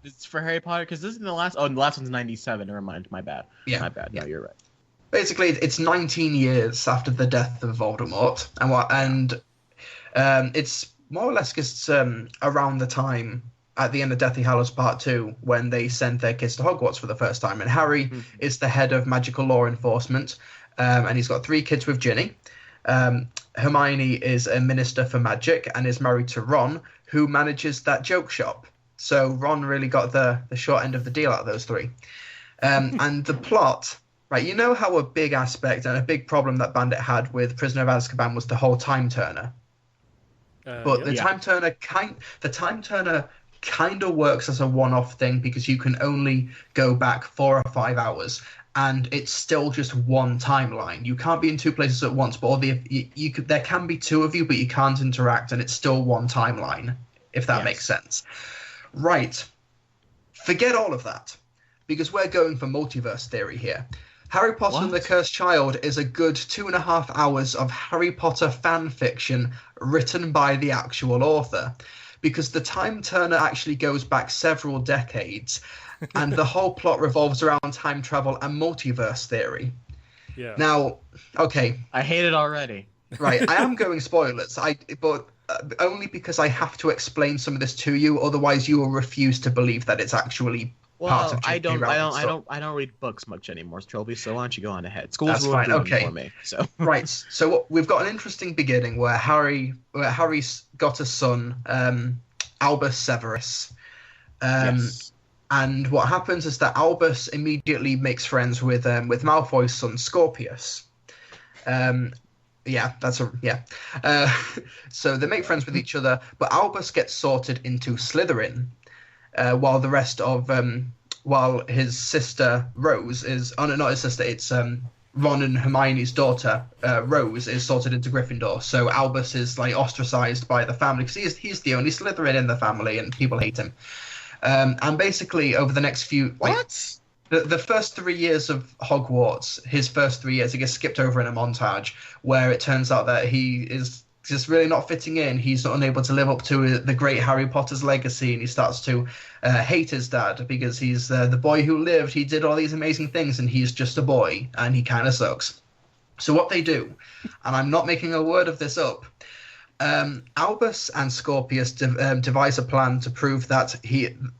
It's for Harry Potter, because this is the last. Oh, the last one's 97. Never mind. My bad. Yeah. My bad. No, you're right. Basically, it's 19 years after the death of Voldemort, and it's more or less just around the time at the end of Deathly Hallows Part 2 when they send their kids to Hogwarts for the first time, and Harry is the head of magical law enforcement, and he's got 3 kids with Ginny. Hermione is a minister for magic and is married to Ron, who manages that joke shop. So Ron really got the short end of the deal out of those 3. And the plot, right, you know how a big aspect and a big problem that Bandit had with Prisoner of Azkaban was the whole time turner. But the time turner kind of works as a one-off thing because you can only go back 4 or 5 hours, and it's still just one timeline. You can't be in 2 places at once, but there can be 2 of you, but you can't interact, and it's still one timeline, if that makes sense. Right. Forget all of that, because we're going for multiverse theory here. Harry Potter and the Cursed Child is a good 2.5 hours of Harry Potter fan fiction written by the actual author, because the time turner actually goes back several decades, and the whole plot revolves around time travel and multiverse theory. Yeah. Now, okay. I hate it already. Right, I am going spoilers, but only because I have to explain some of this to you, otherwise you will refuse to believe that it's actually part of J.K. Rowling's stuff. I don't read books much anymore, Trilbee, so why don't you go on ahead? School's ruined for me. So. Right, so we've got an interesting beginning where Harry's got a son, Albus Severus. Yes. And what happens is that Albus immediately makes friends with Malfoy's son, Scorpius. So they make friends with each other, but Albus gets sorted into Slytherin, while his sister Rose is... Oh, no, not his sister, it's Ron and Hermione's daughter, Rose, is sorted into Gryffindor. So Albus is like ostracized by the family because he's the only Slytherin in the family and people hate him. And basically over the next few... The first 3 years of Hogwarts, his first 3 years, he gets skipped over in a montage where it turns out that he is just really not fitting in. He's not unable to live up to the great Harry Potter's legacy, and he starts to hate his dad because he's the boy who lived. He did all these amazing things, and he's just a boy, and he kind of sucks. So what they do, and I'm not making a word of this up, Albus and Scorpius devise a plan to prove that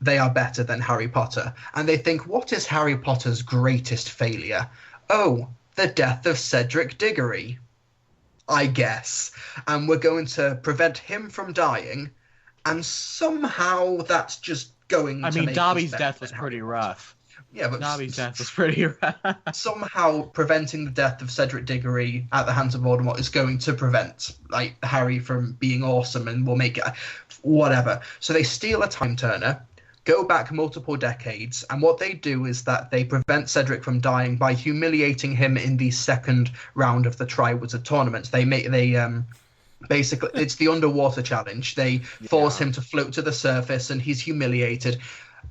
they are better than Harry Potter. And they think, what is Harry Potter's greatest failure? Oh, the death of Cedric Diggory, I guess. And we're going to prevent him from dying. And somehow that's just going to make Dobby's death was pretty rough. Yeah, but Dobby's death was pretty rough. Somehow preventing the death of Cedric Diggory at the hands of Voldemort is going to prevent Harry from being awesome, and will make it whatever. So they steal a time turner, go back multiple decades, and what they do is that they prevent Cedric from dying by humiliating him in the second round of the Triwizard Tournament. Basically, it's the underwater challenge. They force him to float to the surface, and he's humiliated.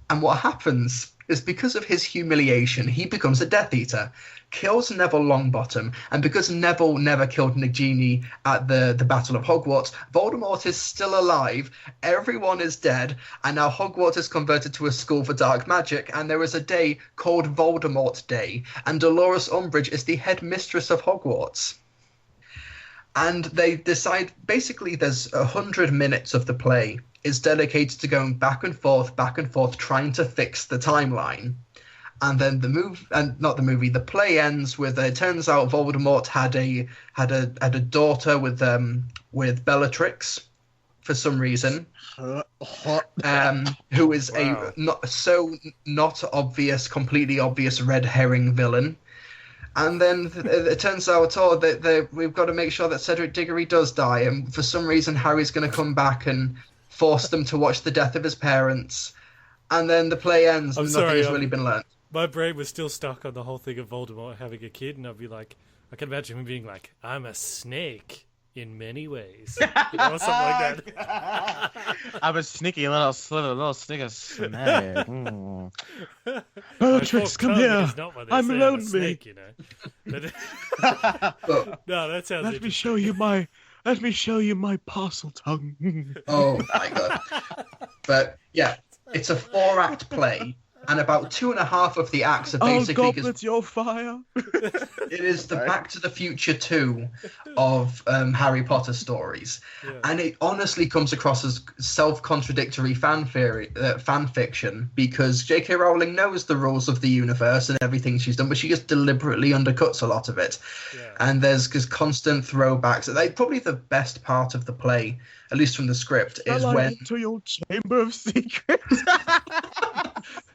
And what happens is, because of his humiliation, he becomes a Death Eater, kills Neville Longbottom, and because Neville never killed Nagini at the Battle of Hogwarts, Voldemort is still alive, everyone is dead, and now Hogwarts is converted to a school for dark magic, and there is a day called Voldemort Day, and Dolores Umbridge is the headmistress of Hogwarts. And they decide, basically there's 100 minutes of the play is dedicated to going back and forth, trying to fix the timeline. And then the play ends with, it turns out Voldemort had a daughter with Bellatrix for some reason, who is a not obvious, completely obvious red herring villain. And then it turns out that we've got to make sure that Cedric Diggory does die, and for some reason Harry's going to come back and force them to watch the death of his parents. And then the play ends and nothing has really been learned. My brain was still stuck on the whole thing of Voldemort having a kid, and I'd be like, I can imagine him being like, I'm a snake in many ways. You know, something like that. I'm a sneaky little sneaky snake. Bellatrix, come here. I'm lonely. Snake, you know. No, that sounds. Let me show you my parcel tongue. Oh my god! But yeah, it's a 4-act play. And about 2.5 of the acts are basically... Oh, Goblet, your fire! It is the Back to the Future 2 of Harry Potter stories. Yeah. And it honestly comes across as self-contradictory fan fiction, because J.K. Rowling knows the rules of the universe and everything she's done, but she just deliberately undercuts a lot of it. Yeah. And there's constant throwbacks. Probably the best part of the play, at least from the script, is when... to your Chamber of Secrets!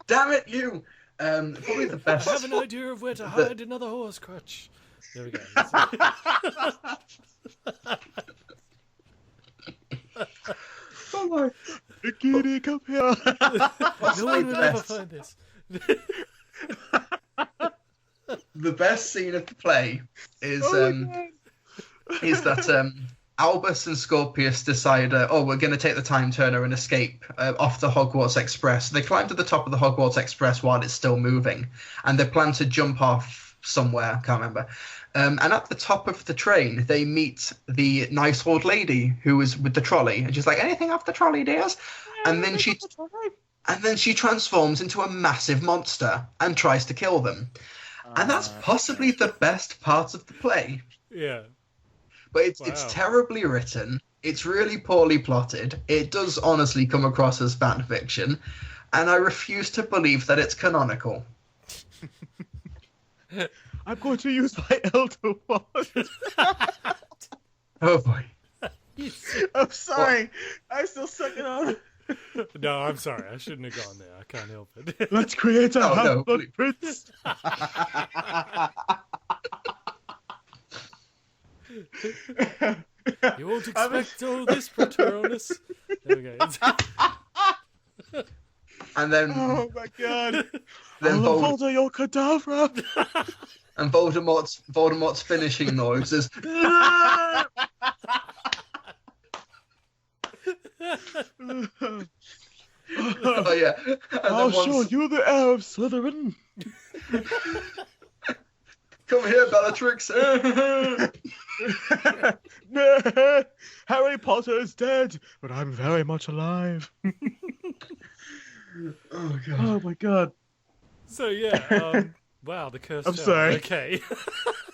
Damn it, you! Probably the best. I have an idea of where to hide another horse crutch. There we go. Oh my! Kitty, come here! No one will ever find this. The best scene of the play is that Albus and Scorpius decide, we're going to take the Time Turner and escape off the Hogwarts Express. They climb to the top of the Hogwarts Express while it's still moving, and they plan to jump off somewhere, can't remember. And at the top of the train, they meet the nice old lady who is with the trolley, and she's like, anything off the trolley, dears? And then she transforms into a massive monster and tries to kill them. And that's possibly the best part of the play. Yeah. But it's terribly written. It's really poorly plotted. It does honestly come across as fan fiction. And I refuse to believe that it's canonical. I'm going to use my Elder Wand. Oh boy. I'm sorry. I'm still sucking on. No, I'm sorry. I shouldn't have gone there. I can't help it. Let's create a Half-Blood Prince. You won't expect all this, Patronus. There we go. And then... Oh my god. Then Volder your cadaver. And Voldemort's finishing noise is... Oh yeah. I'll show you the heir of Slytherin. Come here, Bellatrix. Harry Potter is dead, but I'm very much alive. Oh god. Oh my god. So yeah, wow, the cursed. I'm sorry. Okay.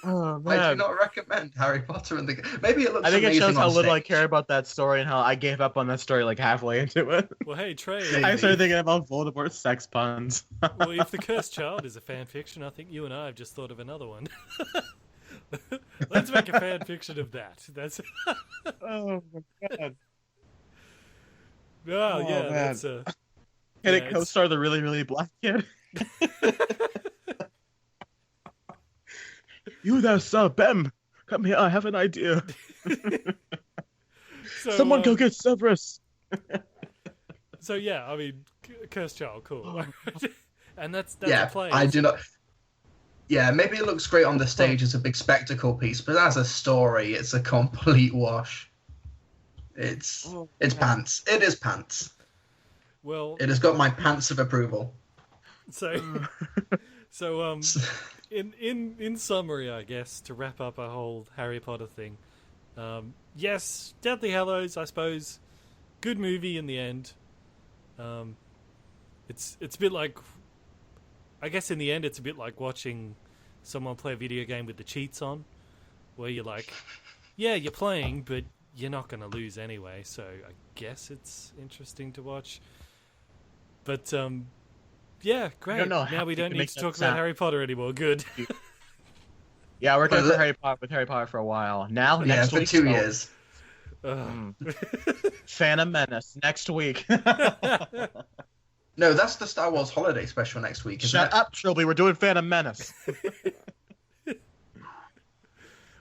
Oh man. I do not recommend Harry Potter and the... Maybe it looks I think it shows how little I stage. care about that story and how I gave up on that story like halfway into it. Well, hey, Trey. I started thinking about Voldemort's sex puns. Well, if the cursed child is a fan fiction, I think you and I have just thought of another one. Let's make a fan fiction of that. That's. Oh my god. Oh yeah, man. that's Can it co-star the really, really black kid? You there, Sir Bem. Come here, I have an idea. Someone go get Severus. So yeah, I mean, Cursed Child, cool. And that's yeah, a play. I do not. Yeah, maybe it looks great on the stage as a big spectacle piece, but as a story, it's a complete wash. It's pants. It is pants. Well, it has got my pants of approval. So, in summary, I guess, to wrap up our whole Harry Potter thing, yes, Deathly Hallows, I suppose, good movie in the end. It's a bit like, I guess in the end, it's a bit like watching someone play a video game with the cheats on, where you're like, yeah, you're playing, but you're not going to lose anyway, so I guess it's interesting to watch. But, yeah, great. Now we don't need to talk about Harry Potter anymore. Good. Yeah, we're going to Harry Potter for a while. Now, next week. For 2 years. Phantom Menace, next week. No, that's the Star Wars holiday special next week. Shut up, Trilbee. We're doing Phantom Menace.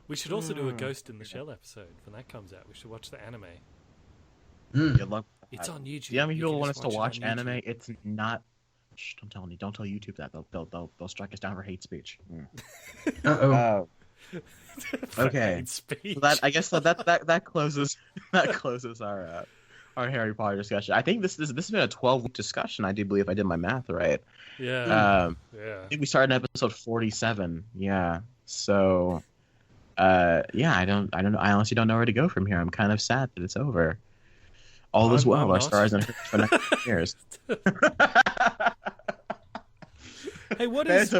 We should also do a Ghost in the Shell episode when that comes out. We should watch the anime. Good luck. It's on YouTube. Yeah, I mean, people want us to watch anime. It's not. Shh, don't tell me. Don't tell YouTube that. They'll strike us down for hate speech. Uh-oh. Okay. Hate speech. So that, I guess that closes our Harry Potter discussion. I think this has been a 12-week discussion. I do believe I did my math right. Yeah. I think we started in episode 47. Yeah. So, yeah, I don't know. I honestly don't know where to go from here. I'm kind of sad that it's over. All is well. Our stars and for the next years. Hey, what is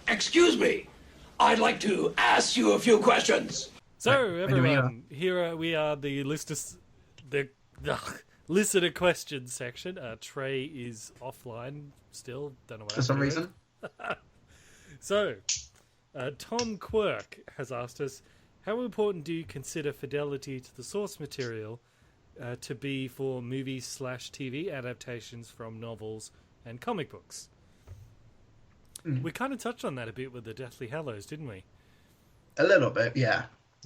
Excuse me, I'd like to ask you a few questions. So, everyone, here we are, the listener questions section. Trey is offline still. Don't know why. For some reason. So, Tom Quirk has asked us, how important do you consider fidelity to the source material to be for movies/TV adaptations from novels and comic books? We kind of touched on that a bit with the Deathly Hallows, didn't we? A little bit, yeah.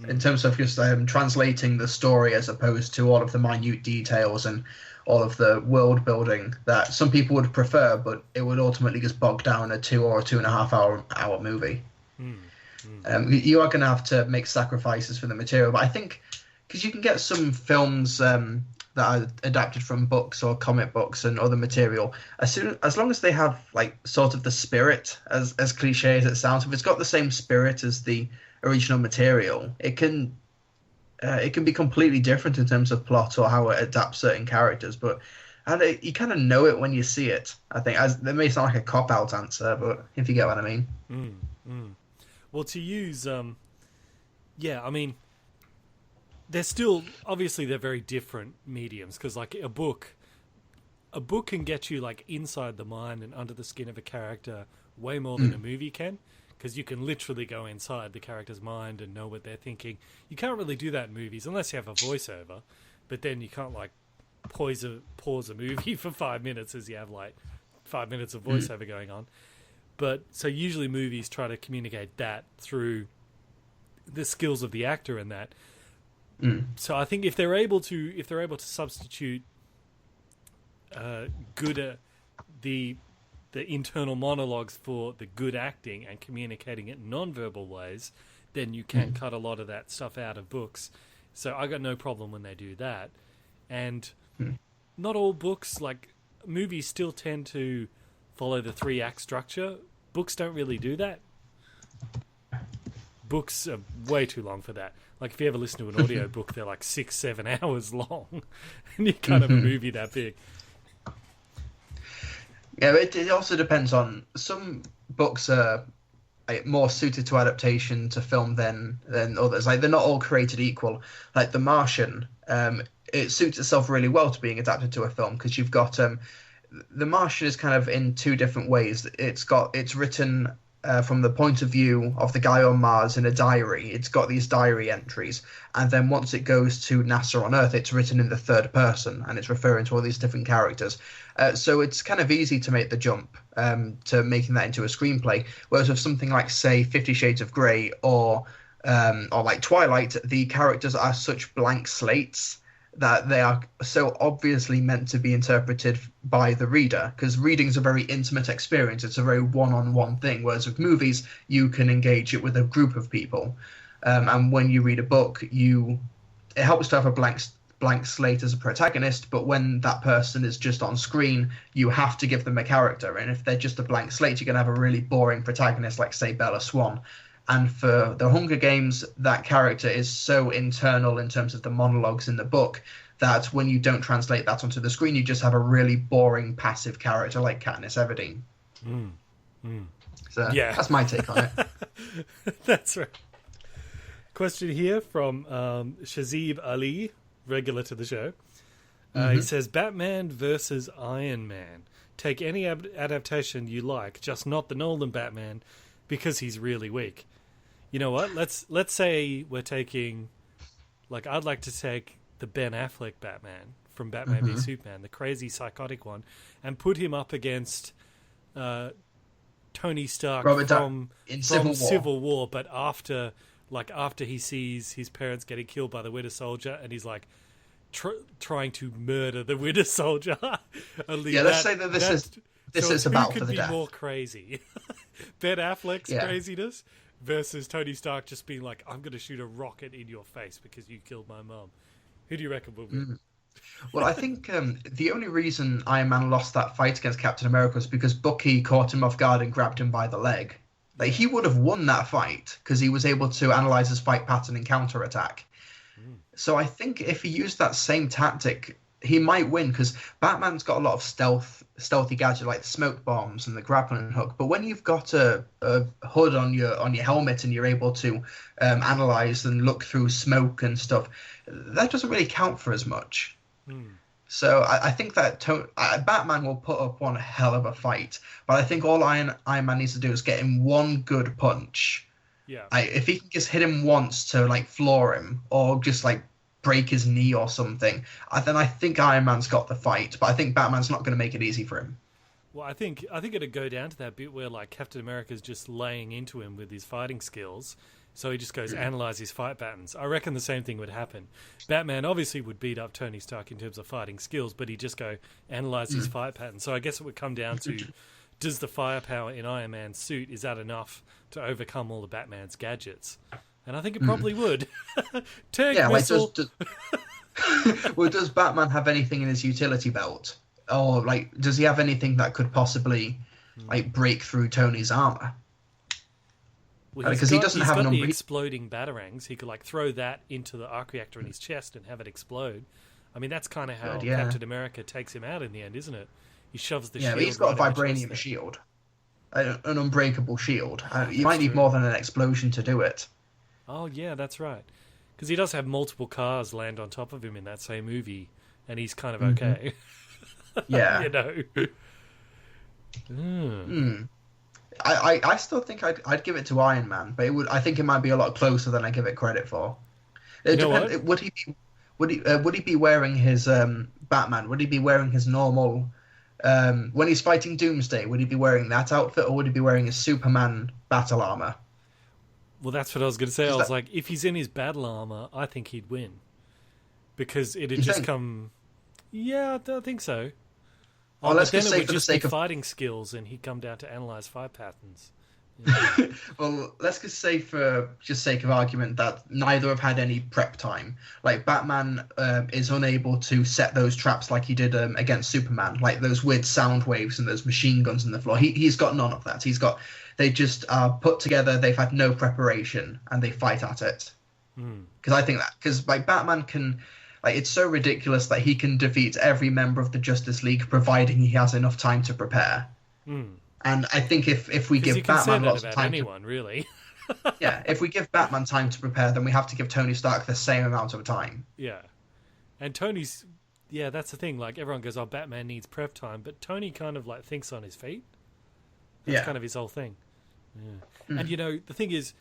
In terms of just translating the story as opposed to all of the minute details and all of the world building that some people would prefer, but it would ultimately just bog down a 2 or 2.5 hour movie. You are going to have to make sacrifices for the material, but I think because you can get some films that are adapted from books or comic books and other material, as long as they have like sort of the spirit, as cliche as it sounds, if it's got the same spirit as the original material, it can be completely different in terms of plot or how it adapts certain characters, but you kind of know it when you see it. I think that may sound like a cop-out answer, but if you get what I mean. Well, to use, yeah, I mean, they're still, obviously they're very different mediums, because like a book can get you like inside the mind and under the skin of a character way more than a movie can, because you can literally go inside the character's mind and know what they're thinking. You can't really do that in movies unless you have a voiceover, but then you can't like pause a movie for 5 minutes as you have like 5 minutes of voiceover going on. But so usually movies try to communicate that through the skills of the actor and that. So I think if they're able to substitute the internal monologues for the good acting and communicating it in non-verbal ways, then you can cut a lot of that stuff out of books. So I got no problem when they do that. And not all books, like movies still tend to follow the 3-act structure. Books don't really do that. Books are way too long for that. Like if you ever listen to an audio book, they're like 6-7 hours long, and you can't have a movie that big. Yeah, it also depends on some books are more suited to adaptation to film than others. Like they're not all created equal. Like The Martian, it suits itself really well to being adapted to a film because you've got The Martian is kind of in two different ways. It's written from the point of view of the guy on Mars in a diary. It's got these diary entries, and then once it goes to NASA on Earth, it's written in the third person, and it's referring to all these different characters. So it's kind of easy to make the jump to making that into a screenplay. Whereas with something like, say, 50 Shades of Grey or or like Twilight, the characters are such blank slates that they are so obviously meant to be interpreted by the reader, because reading's a very intimate experience. It's a very one-on-one thing, whereas with movies, you can engage it with a group of people. And when you read a book, it helps to have a blank slate as a protagonist, but when that person is just on screen, you have to give them a character. And if they're just a blank slate, you're going to have a really boring protagonist, like, say, Bella Swan. And for the Hunger Games, that character is so internal in terms of the monologues in the book that when you don't translate that onto the screen, you just have a really boring, passive character like Katniss Everdeen. So that's my take on it. That's right. Question here from Shazib Ali, regular to the show. He says, Batman versus Iron Man. Take any adaptation you like, just not the Nolan Batman, because he's really weak. You know what? Let's say we're taking, like, I'd like to take the Ben Affleck Batman from Batman v Superman, the crazy psychotic one, and put him up against Tony Stark from Civil War, but after he sees his parents getting killed by the Winter Soldier, and he's like trying to murder the Winter Soldier. Let's say that this is about for the death. More crazy, Ben Affleck's craziness versus Tony Stark just being like, "I'm going to shoot a rocket in your face because you killed my mom." Who do you reckon will win? Well, I think the only reason Iron Man lost that fight against Captain America was because Bucky caught him off guard and grabbed him by the leg. Like, he would have won that fight because he was able to analyze his fight pattern and counterattack. So I think if he used that same tactic, he might win, because Batman's got a lot of stealthy gadgets like the smoke bombs and the grappling hook. But when you've got a hood on your helmet and you're able to analyze and look through smoke and stuff, that doesn't really count for as much. So I think that Batman will put up one hell of a fight, but I think all Iron Man needs to do is get him one good punch. Yeah. If he can just hit him once to, like, floor him, or just, like, break his knee or something, then I think Iron Man's got the fight. But I think Batman's not going to make it easy for him. Well, I think it'd go down to that bit where, like, Captain America's just laying into him with his fighting skills, so he just goes analyze his fight patterns. I reckon the same thing would happen. Batman obviously would beat up Tony Stark in terms of fighting skills, but he'd just go analyze his fight patterns. So I guess it would come down to, does the firepower in Iron Man's suit, is that enough to overcome all of Batman's gadgets? And I think it probably would. Missile. Well, does Batman have anything in his utility belt? Or, like, does he have anything that could possibly, like, break through Tony's armor? Well, because he doesn't have the exploding batarangs. He could, like, throw that into the arc reactor in his chest and have it explode. I mean, that's kind of how Captain America takes him out in the end, isn't it? He shoves the shield. Yeah, he's got a vibranium shield, an unbreakable shield. You might need more than an explosion to do it. Oh yeah, that's right. Because he does have multiple cars land on top of him in that same movie, and he's kind of okay. Yeah, you know. I still think I'd give it to Iron Man, but I think it might be a lot closer than I give it credit for. Would he be wearing his Batman? Would he be wearing his normal when he's fighting Doomsday? Would he be wearing that outfit, or would he be wearing his Superman battle armor? Well, that's what I was going to say. I was like, if he's in his battle armor, I think he'd win, because it'd just come. Yeah, I think so. Oh, let's just say for the sake of fighting skills, and he'd come down to analyze fight patterns. Yeah. Well, let's just say for just sake of argument that neither have had any prep time. Like, Batman is unable to set those traps like he did against Superman, like those weird sound waves and those machine guns in the floor. He's got none of that. They just are put together. They've had no preparation, and they fight at it. Because I think because like Batman can. Like, it's so ridiculous that he can defeat every member of the Justice League, providing he has enough time to prepare. And I think if we give Batman lots of time, really. If we give Batman time to prepare, then we have to give Tony Stark the same amount of time. Yeah, and Tony's that's the thing. Like, everyone goes, "Oh, Batman needs prep time," but Tony kind of like thinks on his feet. That's kind of his whole thing. Yeah. And you know, the thing is,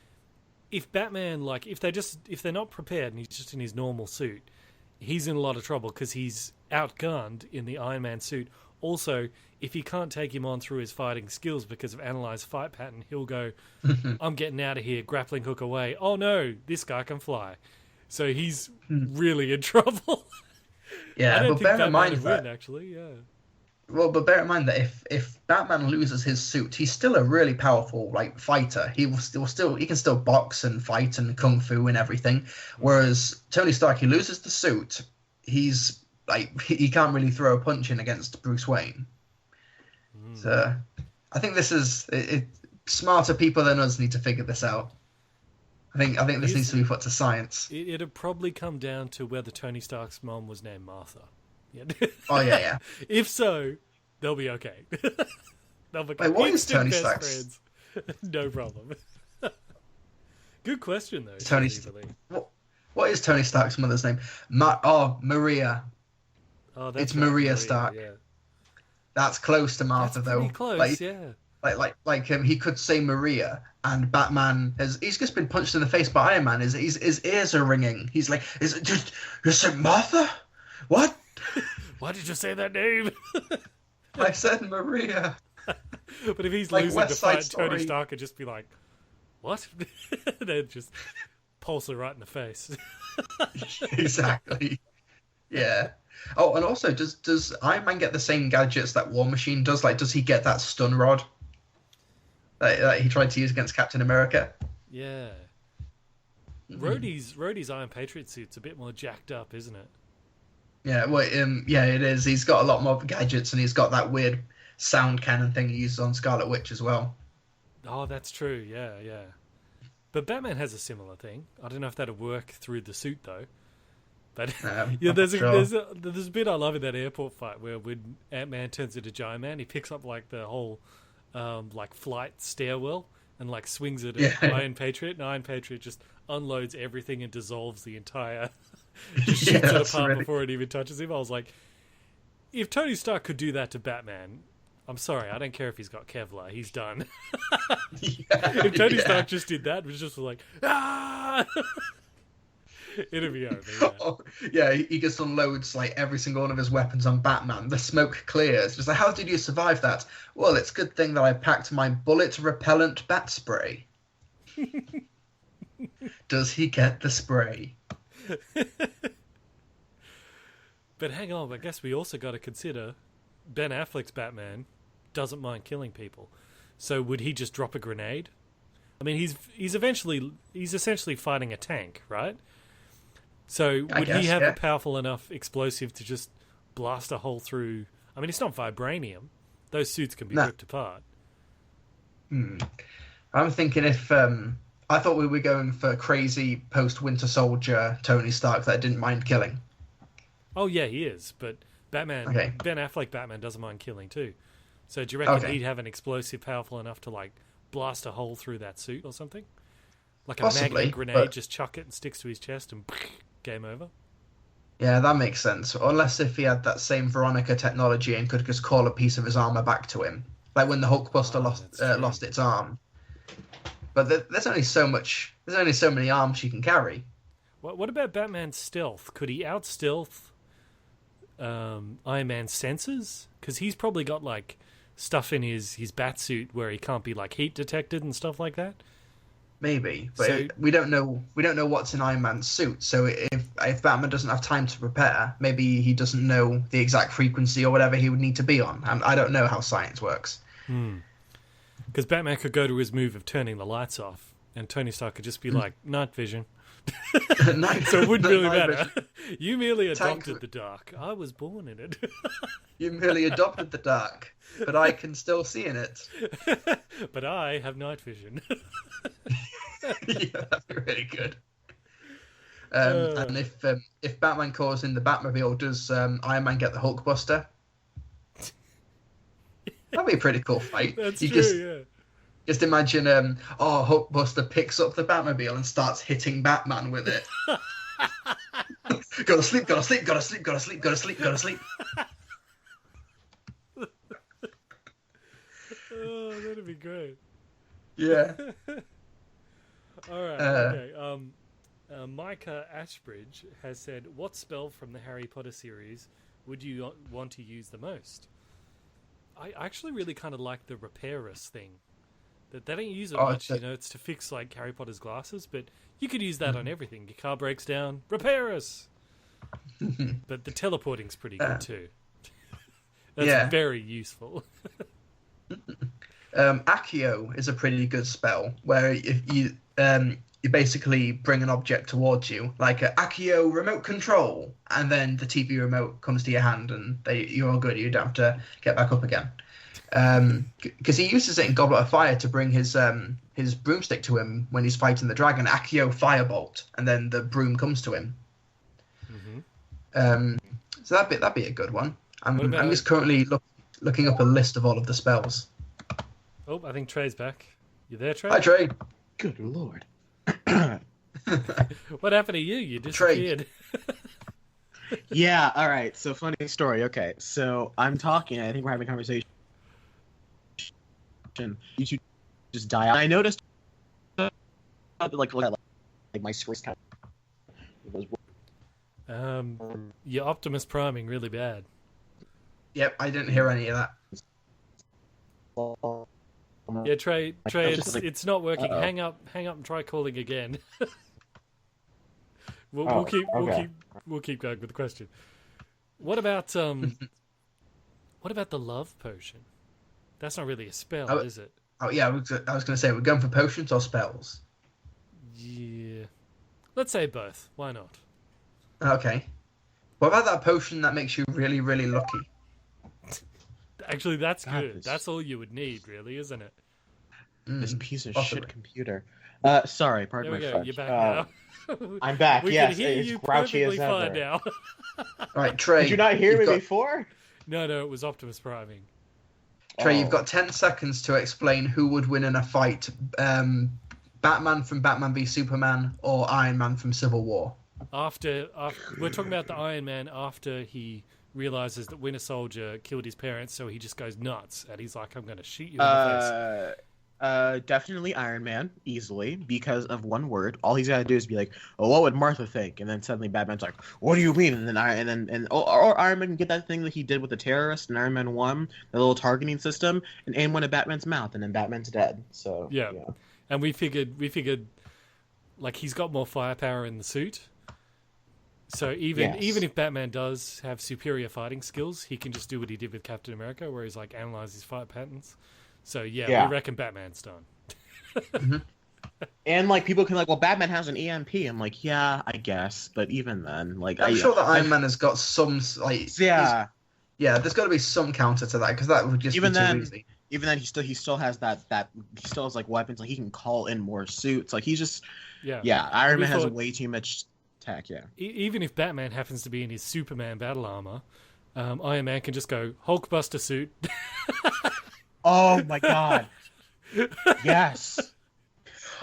if Batman, like, if they're not prepared and he's just in his normal suit, he's in a lot of trouble because he's outgunned in the Iron Man suit Also, if you can't take him on through his fighting skills because of analyzed fight pattern, he'll go, I'm getting out of here, grappling hook away. Oh no, this guy can fly. So he's really in trouble. Yeah, I don't but think bear in mind would that... win, actually, yeah. Well, but bear in mind that if Batman loses his suit, he's still a really powerful fighter. He can still box and fight and kung fu and everything. Whereas Tony Stark, he loses the suit, he's he can't really throw a punch in against Bruce Wayne. So I think this is smarter people than us need to figure this out. I think this needs to be put to science. It'd probably come down to whether Tony Stark's mom was named Martha. Yeah. Oh yeah. If so, they'll be okay. They'll become what is Tony best Stark's? friends. No problem. Good question though. What is Tony Stark's mother's name? Maria. Oh, that's it's Maria Stark. Yeah. That's close to Martha, That's pretty though. close, yeah. He could say Maria, and Batman he's just been punched in the face by Iron Man. His ears are ringing. He's like, "Is it just you said Martha? What? Why did you say that name?" I said Maria. But if he's Like losing West the Side fight, Story. Tony Stark could just be like, "What?" They'd just pulse her right in the face. Exactly. Yeah. Oh, and also, does Iron Man get the same gadgets that War Machine does? Like, does he get that stun rod that he tried to use against Captain America? Yeah. Rhodey's Iron Patriot suit's a bit more jacked up, isn't it? Yeah, well, yeah, it is. He's got a lot more gadgets, and he's got that weird sound cannon thing he uses on Scarlet Witch as well. Oh, that's true. Yeah. But Batman has a similar thing. I don't know if that'll work through the suit though. But yeah, there's a bit I love in that airport fight where when Ant-Man turns into Giant Man, he picks up like the whole flight stairwell and like swings it at Iron Patriot, and Iron Patriot just unloads everything and dissolves the entire just shoots it apart before it even touches him. I was like, if Tony Stark could do that to Batman, I'm sorry, I don't care if he's got Kevlar, he's done. If Tony Stark just did that, it was just like, ah! It'd be over. Yeah. Oh, yeah, he just unloads like every single one of his weapons on Batman. The smoke clears. Just like, how did you survive that? Well, it's a good thing that I packed my bullet repellent bat spray. Does he get the spray? But hang on, I guess we also got to consider Ben Affleck's Batman doesn't mind killing people. So would he just drop a grenade? I mean, he's essentially fighting a tank, right? So would he have a powerful enough explosive to just blast a hole through? I mean, it's not vibranium; those suits can be ripped apart. I'm thinking if I thought we were going for crazy post-Winter Soldier Tony Stark that didn't mind killing. Oh yeah, he is, but Ben Affleck Batman doesn't mind killing too. So do you reckon he'd have an explosive powerful enough to like blast a hole through that suit or something? Like a magnet grenade, just chuck it and sticks to his chest and game over? Yeah, that makes sense. Unless if he had that same Veronica technology and could just call a piece of his armor back to him. Like when the Hulkbuster lost its arm. But there's only so many arms she can carry. What about Batman's stealth? Could he out-stealth Iron Man's senses? Because he's probably got like stuff in his bat suit where he can't be like heat detected and stuff like that. Maybe, but we don't know what's in Iron Man's suit. So if Batman doesn't have time to prepare, maybe he doesn't know the exact frequency or whatever he would need to be on. I don't know how science works. Because Batman could go to his move of turning the lights off, and Tony Stark could just be like, night vision. So it wouldn't really matter. You merely adopted the dark. I was born in it. You merely adopted the dark, but I can still see in it. But I have night vision. Yeah, that'd be really good. And if Batman calls in the Batmobile, does Iron Man get the Hulkbuster? That'd be a pretty cool fight. That's true, Just imagine, Hulkbuster picks up the Batmobile and starts hitting Batman with it. Go to sleep, go to sleep, go to sleep, go to sleep, go to sleep, go to sleep. Oh, that'd be great. Yeah. All right. Okay. Micah Ashbridge has said, "What spell from the Harry Potter series would you want to use the most?" I actually really kind of like the repairus thing. That they don't use it much, it's to fix like Harry Potter's glasses, but you could use that on everything. Your car breaks down, repair us. But the teleporting's pretty good too. That's very useful. Accio is a pretty good spell where if you basically bring an object towards you, like a Accio remote control, and then the TV remote comes to your hand, and you're all good. You don't have to get back up again. Because he uses it in Goblet of Fire to bring his broomstick to him when he's fighting the dragon. Accio firebolt, and then the broom comes to him. So that'd be a good one. I'm just currently looking up a list of all of the spells. Oh, I think Trey's back. You there, Trey? Hi, Trey. Good lord. What happened to you? You disappeared. Yeah, all right. So funny story. Okay, so I'm talking. I think we're having a conversation. You two just die out. And I noticed, like my screen's kind of. Your Optimus priming really bad. Yep, I didn't hear any of that. Yeah, Trey, it's not working. Uh-oh. Hang up, and try calling again. We'll keep going with the question. What about the love potion? That's not really a spell, is it? Oh yeah, I was going to say, we're going for potions or spells. Yeah, let's say both. Why not? Okay. What about that potion that makes you really, really lucky? Actually, that's good. That's all you would need, really, isn't it? This piece of shit computer. Sorry, pardon my French. You're back now. I'm back. We can hear you perfectly fine now. Right, Trey. Did you not hear me before? No, it was Optimus priming. Trey, you've got 10 seconds to explain who would win in a fight. Batman from Batman v Superman or Iron Man from Civil War? After we're talking about the Iron Man after he realizes that Winter Soldier killed his parents, so he just goes nuts and he's like, I'm going to shoot you in the face. Definitely Iron Man, easily, because of one word. All he's got to do is be like, "Oh, what would Martha think?" And then suddenly Batman's like, "What do you mean?" And then Iron Man can get that thing that he did with the terrorist in Iron Man 1, the little targeting system, and aim one at Batman's mouth, and then Batman's dead. So yeah. And we figured, like, he's got more firepower in the suit. So even if Batman does have superior fighting skills, he can just do what he did with Captain America, where he's like analyze his fight patterns. So we reckon Batman's done. Mm-hmm. And like people can like, well, Batman has an EMP. I'm like, yeah, I guess, but even then, like, I'm sure that Iron Man has got some like there's got to be some counter to that, because that would just be too easy. Even then, he still has that he still has like weapons. Like he can call in more suits. Like he's just Iron Man has way too much tech. Yeah. Even if Batman happens to be in his Superman battle armor, Iron Man can just go Hulkbuster suit. Oh my god! Yes.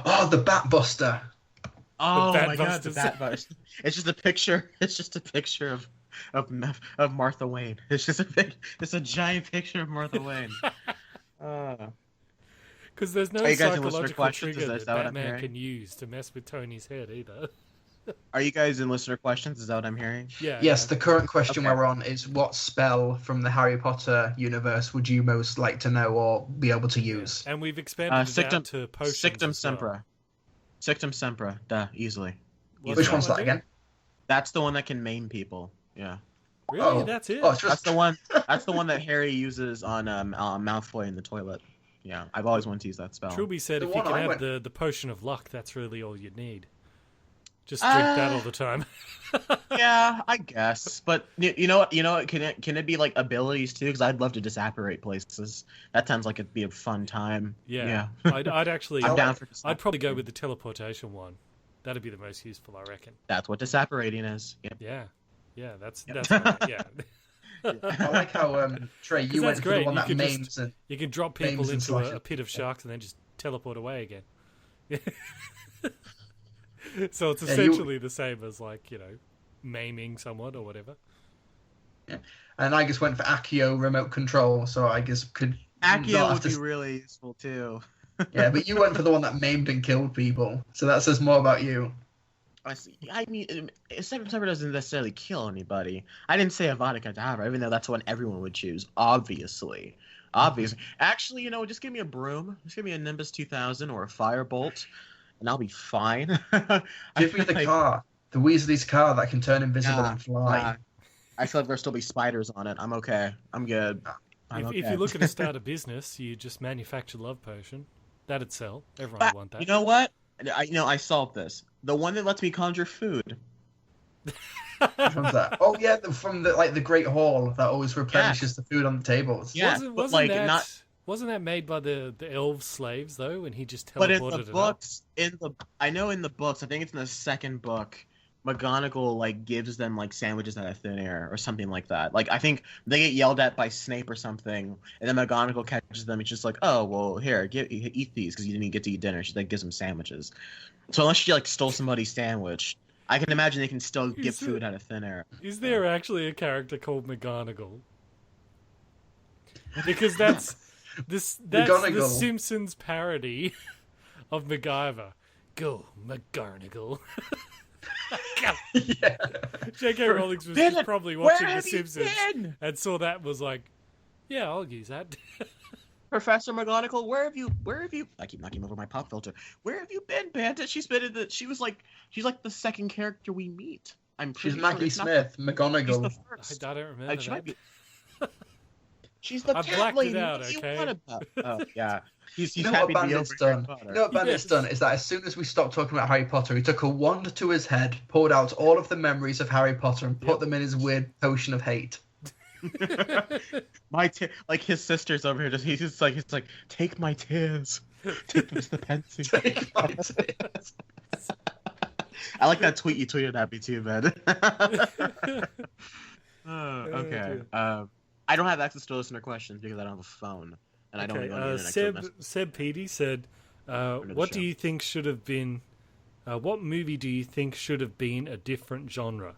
Oh, the Batbuster. Oh my god, the Batbuster. It's just a picture. It's just a picture of Martha Wayne. It's just a giant picture of Martha Wayne. Because there's no psychological trigger that Batman can use to mess with Tony's head either. Are you guys in listener questions? Is that what I'm hearing? Yeah. Yes, the current question we're on is, what spell from the Harry Potter universe would you most like to know or be able to use? And we've expanded it out to potions. Sictum Sempra. Sictum Sempra. Duh, easily. Which one's that again? That's the one that can maim people. Yeah. Really? That's it? That's the one. That's the one that Harry uses on Malfoy in the toilet. Yeah, I've always wanted to use that spell. Trilbee said if you can have the potion of luck, that's really all you need. Just drink that all the time. Yeah, I guess. But you know what? Can it be like abilities too? Because I'd love to disapparate places. That sounds like it'd be a fun time. Yeah. I'd actually. I'm down for. I'd probably go with the teleportation one. That'd be the most useful, I reckon. That's what disapparating is. Yep. Yeah. That's right. Yeah. I like how Trey, you went for the one that maims and you can drop people into a pit of sharks and then just teleport away again. So it's essentially the same as, like, maiming someone or whatever. Yeah. And I just went for Accio remote control, so I guess Accio would be really useful too. Yeah, but you went for the one that maimed and killed people, so that says more about you. I mean, Sictum Sempra doesn't necessarily kill anybody. I didn't say Avada Kedavra, even though that's the one everyone would choose, obviously. Obviously. Actually, just give me a broom. Just give me a Nimbus 2000 or a Firebolt, and I'll be fine. Give me the car. The Weasley's car that can turn invisible and fly. I feel like there'll still be spiders on it. I'm okay. I'm good. If you're looking to start a business, you just manufacture Love Potion. That'd sell. Everyone would want that. You know what? I solved this. The one that lets me conjure food. Which one's that? Oh yeah, from the Great Hall that always replenishes the food on the tables. Yeah, wasn't that made by the elf slaves though? And he just teleported but in the books, I know in the books, I think it's in the second book, McGonagall gives them sandwiches out of thin air or something like that. I think they get yelled at by Snape or something, and then McGonagall catches them. It's just oh well, here, eat these because you didn't get to eat dinner. She gives them sandwiches. So unless she stole somebody's sandwich, I can imagine they can still get food out of thin air. Is there actually a character called McGonagall? Because that's the Simpsons parody of MacGyver. Go, McGarnagle. Yeah. J.K. Rowling was just probably watching The Simpsons and saw that and was yeah, I'll use that. Professor McGonagall, where have you? I keep knocking over my pop filter. Where have you been, Bandit? She's been she's the second character we meet. She's Maggie Smith. McGonagall. She's the first. I don't remember that. She's the blacked lady. it out, What do okay? you want about? Oh, yeah. He's You know happy what to be Bandit's over done? Harry Potter. You know what Bandit's done is that as soon as we stopped talking about Harry Potter, he took a wand to his head, poured out all of the memories of Harry Potter, and put them in his weird potion of hate. His sister's over here. He's like, take my tears. Take the pencil. Take my tears. I like that tweet you tweeted at me too, man. Okay. I don't have access to listener questions because I don't have a phone, and I don't even go on the internet. Seb Petey said, "What do you think should have been? What movie do you think should have been a different genre?"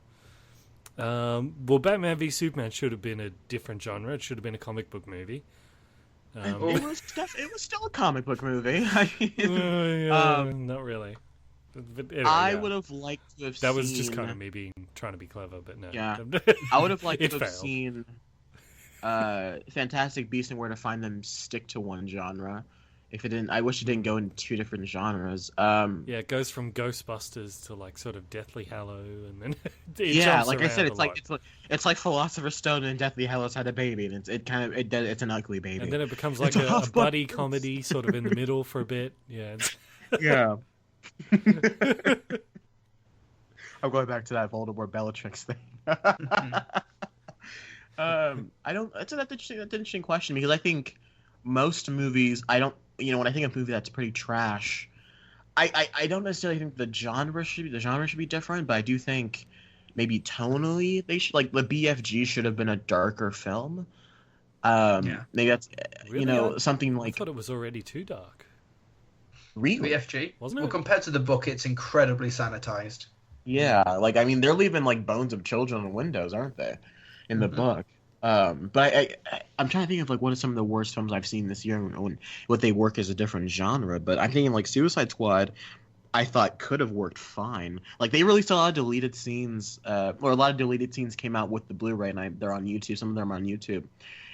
Well, Batman v Superman should have been a different genre. It should have been a comic book movie. It was still a comic book movie. Not really. But anyway, I would have liked to have that seen... was just kind of me trying to be clever, but no. Yeah, I would have liked to have seen Fantastic Beasts and Where to Find Them stick to one genre. If it didn't, I wish it didn't go in two different genres. Yeah, it goes from Ghostbusters to sort of Deathly Hallows, and then like I said, it's like Philosopher's Stone and Deathly Hallows had a baby, and it's an ugly baby, and then it becomes like a buddy comedy sort of in the middle for a bit. Yeah, yeah. I'm going back to that Voldemort Bellatrix thing. I don't. That's an interesting question because I think most movies, when I think of a movie that's pretty trash, I don't necessarily think the genre should be different, but I do think maybe tonally they should, the BFG should have been a darker film. Maybe that's really? Something I thought it was already too dark. Really? BFG? Wasn't it? Well, compared to the book, it's incredibly sanitized. Yeah, they're leaving bones of children on windows, aren't they? In the book. But I'm trying to think of what are some of the worst films I've seen this year and what they work as a different genre. But I'm thinking Suicide Squad, I thought could have worked fine. They released a lot of deleted scenes, or a lot of deleted scenes came out with the Blu-ray, and they're on YouTube. Some of them are on YouTube.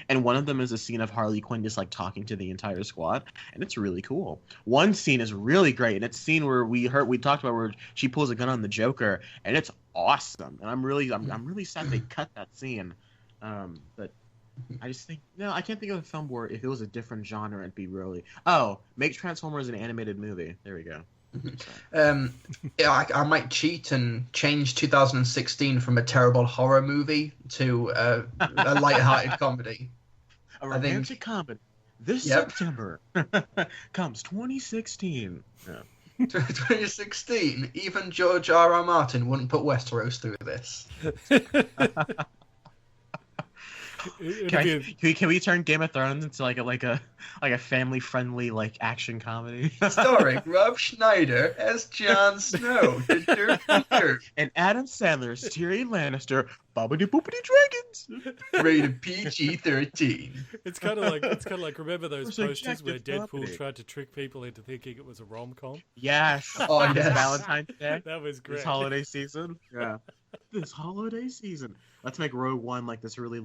And one of them is a scene of Harley Quinn just talking to the entire squad, and it's really cool. One scene is really great, and it's a scene where we talked about where she pulls a gun on the Joker, and it's awesome. And I'm really sad they cut that scene. But I just think I can't think of a film where if it was a different genre, it'd be really make Transformers an animated movie. There we go. I might cheat and change 2016 from a terrible horror movie to a light-hearted comedy. A romantic comedy. This September comes 2016. Yeah. 2016. Even George R.R. Martin wouldn't put Westeros through this. Can we turn Game of Thrones into like a family friendly action comedy? Starring Rob Schneider as Jon Snow, and Adam Sandler as Tyrion Lannister. Bobbity boopity dragons. Rated PG-13. It's kind of like remember those posters where Deadpool tried to trick people into thinking it was a rom-com? Yes. Oh yes. Valentine's Day. That was great. This holiday season. Yeah. This holiday season. Let's make Rogue One this really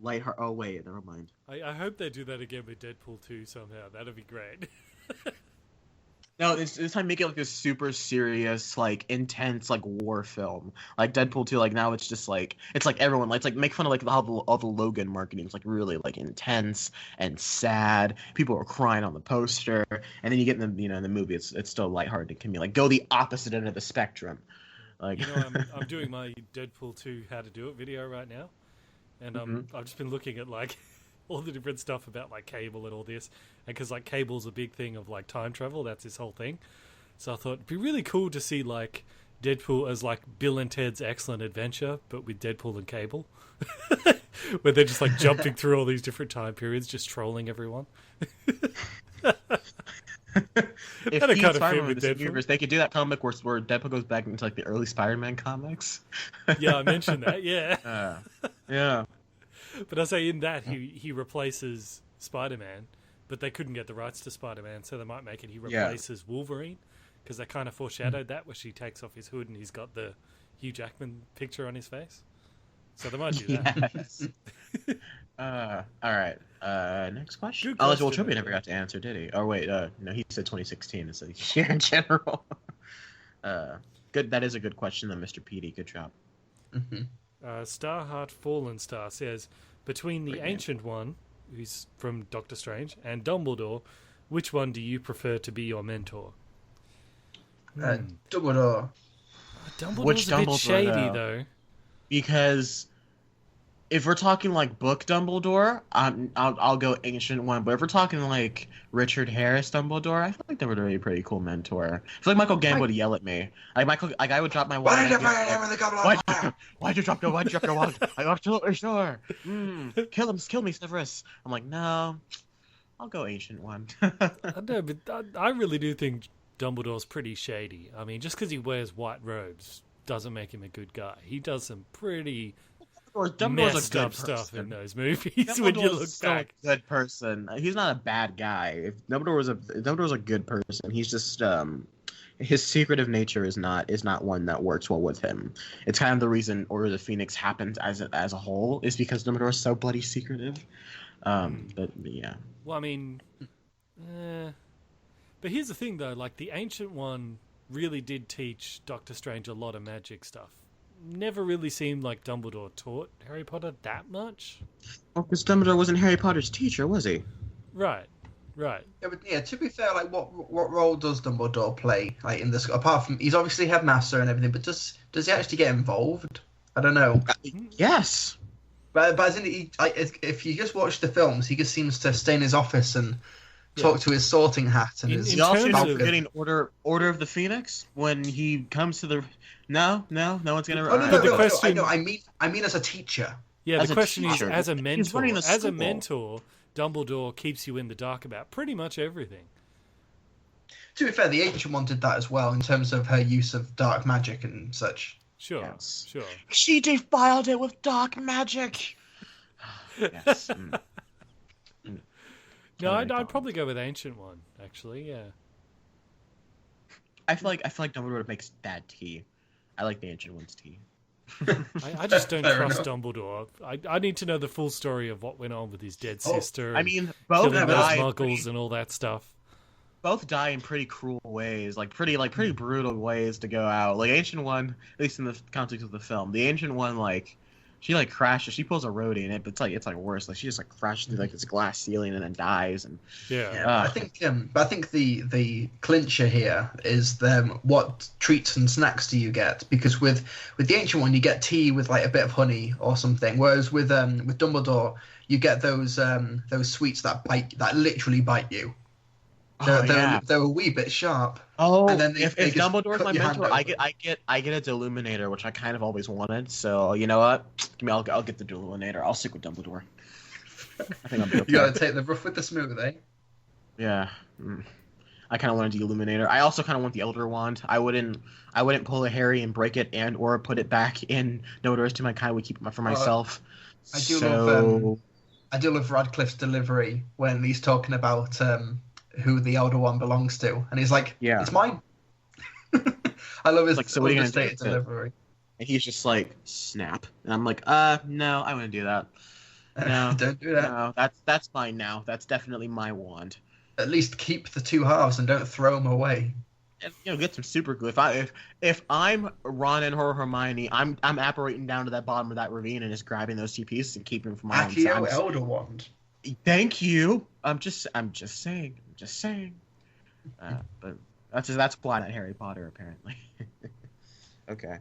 lighthearted. Oh wait, never mind. I hope they do that again with Deadpool 2 somehow. That'd be great. No, this time make it like a super serious, like intense, like war film. Like Deadpool 2, like now it's just like it's like everyone like, it's like make fun of like how all the Logan marketing is like really like intense and sad. People are crying on the poster, and then you get in the in the movie, it's still lighthearted. It can be like go the opposite end of the spectrum. Like I'm doing my Deadpool 2 how to do it video right now, and I've just been looking at like all the different stuff about like Cable and all this, and because like Cable's a big thing of like time travel, that's his whole thing. So I thought it'd be really cool to see like Deadpool as like Bill and Ted's Excellent Adventure, but with Deadpool and Cable, where they're just like jumping through all these different time periods, just trolling everyone. If he's kind of fit with Deadpool. Universe, they could do that comic where Deadpool goes back into like the early Spider-Man comics. Yeah, I mentioned that. Yeah. Yeah. But I say in that he replaces Spider-Man, but they couldn't get the rights to Spider-Man, so they might make it he replaces Wolverine, because they kind of foreshadowed that where she takes off his hood and he's got the Hugh Jackman picture on his face. So they might do that. Yes. All right. Next question. Well, Trilbee never got to answer, did he? Oh wait, no, he said 2016 instead of year in general. Good. That is a good question, though, Mr. Petey. Good job. Starheart Fallen Star says, between the Ancient One, who's from Doctor Strange, and Dumbledore, which one do you prefer to be your mentor? Dumbledore. Dumbledore's a bit shady, though. Because if we're talking like book Dumbledore, I'll go Ancient One. But if we're talking like Richard Harris Dumbledore, I feel like that would be a pretty cool mentor. I feel like Michael Gambon would yell at me. I would drop my wallet. Why'd you drop your wallet? I'm absolutely sure. Kill me, Severus. I'm like, no, I'll go Ancient One. I know, but I really do think Dumbledore's pretty shady. I mean, just because he wears white robes doesn't make him a good guy. He does some pretty messed up stuff in those movies when you look back. A good person. He's not a bad guy. If Dumbledore's a good person. He's just his secretive nature is not one that works well with him. It's kind of the reason Order of the Phoenix happens as a whole is because Dumbledore's so bloody secretive. But yeah. Well, I mean, but here's the thing though. Like the Ancient One really did teach Doctor Strange a lot of magic stuff. Never really seemed like Dumbledore taught Harry Potter that much. Well, because Dumbledore wasn't Harry Potter's teacher, was he? Right. Yeah, but to be fair, like what role does Dumbledore play? Like in this, apart from he's obviously headmaster and everything, but does he actually get involved? I don't know. Yes. But as in, if you just watch the films, he just seems to stay in his office and talk to his sorting hat and his. He also getting Order of the Phoenix when he comes to the. No one's gonna. No, I mean as a teacher. Yeah, the question is, as a mentor, Dumbledore keeps you in the dark about pretty much everything. To be fair, the Ancient One did that as well in terms of her use of dark magic and such. Sure. She defiled it with dark magic. Yes. No, I'd probably go with Ancient One, actually. Yeah. I feel like Dumbledore makes bad tea. I like the Ancient One's tea. I just don't trust Dumbledore. I need to know the full story of what went on with his dead sister. I mean, both die muggles and all that stuff. Both die in pretty cruel ways, like pretty brutal ways to go out. Like Ancient One, at least in the context of the film, the Ancient One she crashes. She pulls a roadie in it, but it's worse. Like she just crashes through this glass ceiling and then dies. And I think the clincher here is what treats and snacks do you get? Because with the Ancient One you get tea with like a bit of honey or something, whereas with Dumbledore you get those sweets that literally bite you. They're a wee bit sharp. Oh, and then if Dumbledore's my mentor, I get a Deluminator, which I kind of always wanted. So you know what? I'll get the Deluminator. I'll stick with Dumbledore. I think I'll be okay. You gotta take the rough with the smooth, eh? Yeah. I kind of wanted the Illuminator. I also kind of want the Elder Wand. I wouldn't pull a Harry and break it or put it back in Nodore's Tomb. I kind of would keep it for myself. I do love Radcliffe's delivery when he's talking about who the Elder One belongs to, and he's like, "Yeah, it's mine." I love his delivery. And he's just like, "Snap," and I'm like, "No, I wouldn't do that." No, Don't do that. No, that's mine now. That's definitely my wand. At least keep the two halves and don't throw them away. And, get some super glue. If I'm Ron and Hermione, I'm apparating down to that bottom of that ravine and just grabbing those two pieces and keeping them for my own. Accio Elder Wand. Thank you. I'm just saying. But that's why not Harry Potter apparently. Okay.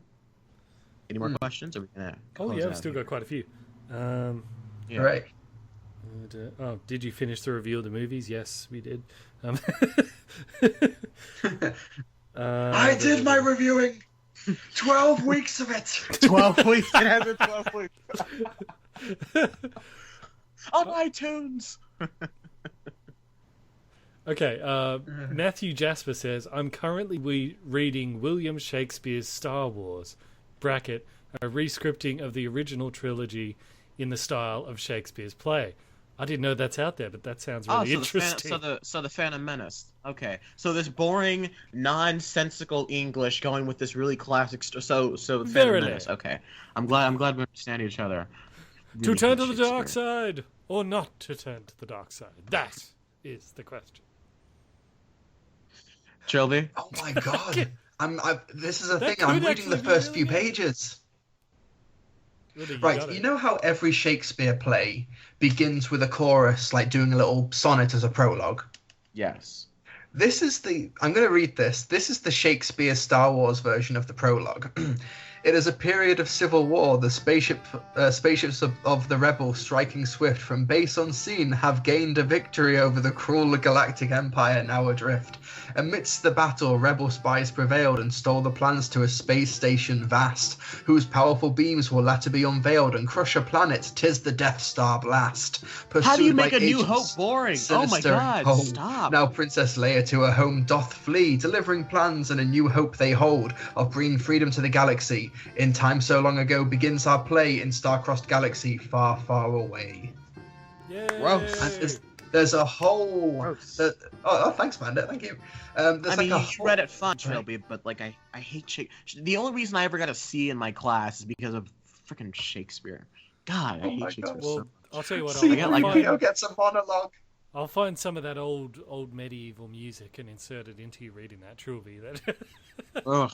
Any more questions? Or are we gonna I've still got quite a few. Yeah. Right. Did you finish the review of the movies? Yes, we did. I did my reviewing. 12 weeks of it. 12 weeks. It has been 12 weeks. On iTunes. Okay, Matthew Jasper says, I'm currently reading William Shakespeare's Star Wars, bracket, a rescripting of the original trilogy in the style of Shakespeare's play. I didn't know that's out there, but that sounds really interesting. So the Phantom Menace. Okay, so this boring, nonsensical English going with this really classic. So the Phantom Menace. Okay, I'm glad we understand each other. Really to turn to the dark side, or not to turn to the dark side? That is the question. Trilbee? Oh my god! This is a thing. I'm reading the first few pages. Right, you know how every Shakespeare play begins with a chorus, like doing a little sonnet as a prologue? Yes. I'm going to read this. This is the Shakespeare Star Wars version of the prologue. It is a period of civil war. The spaceships of the rebels, striking swift from base unseen, have gained a victory over the cruel galactic empire now adrift. Amidst the battle, rebel spies prevailed and stole the plans to a space station vast, whose powerful beams will latter be unveiled and crush a planet. 'Tis the Death Star blast. How do you make A New Hope boring? Oh my god, stop. Now Princess Leia to her home doth flee, delivering plans and a new hope they hold of bringing freedom to the galaxy. In time so long ago begins our play in star-crossed galaxy far, far away. Yay! And there's a whole... thanks, Bandit. Thank you. You read it fun, Trilbee, but I hate Shakespeare. The only reason I ever got a C in my class is because of freaking Shakespeare. God, I hate Shakespeare. Well, I'll tell you what. I'll get some monologue. I'll find some of that old medieval music and insert it into you reading that Trilbee. Ugh.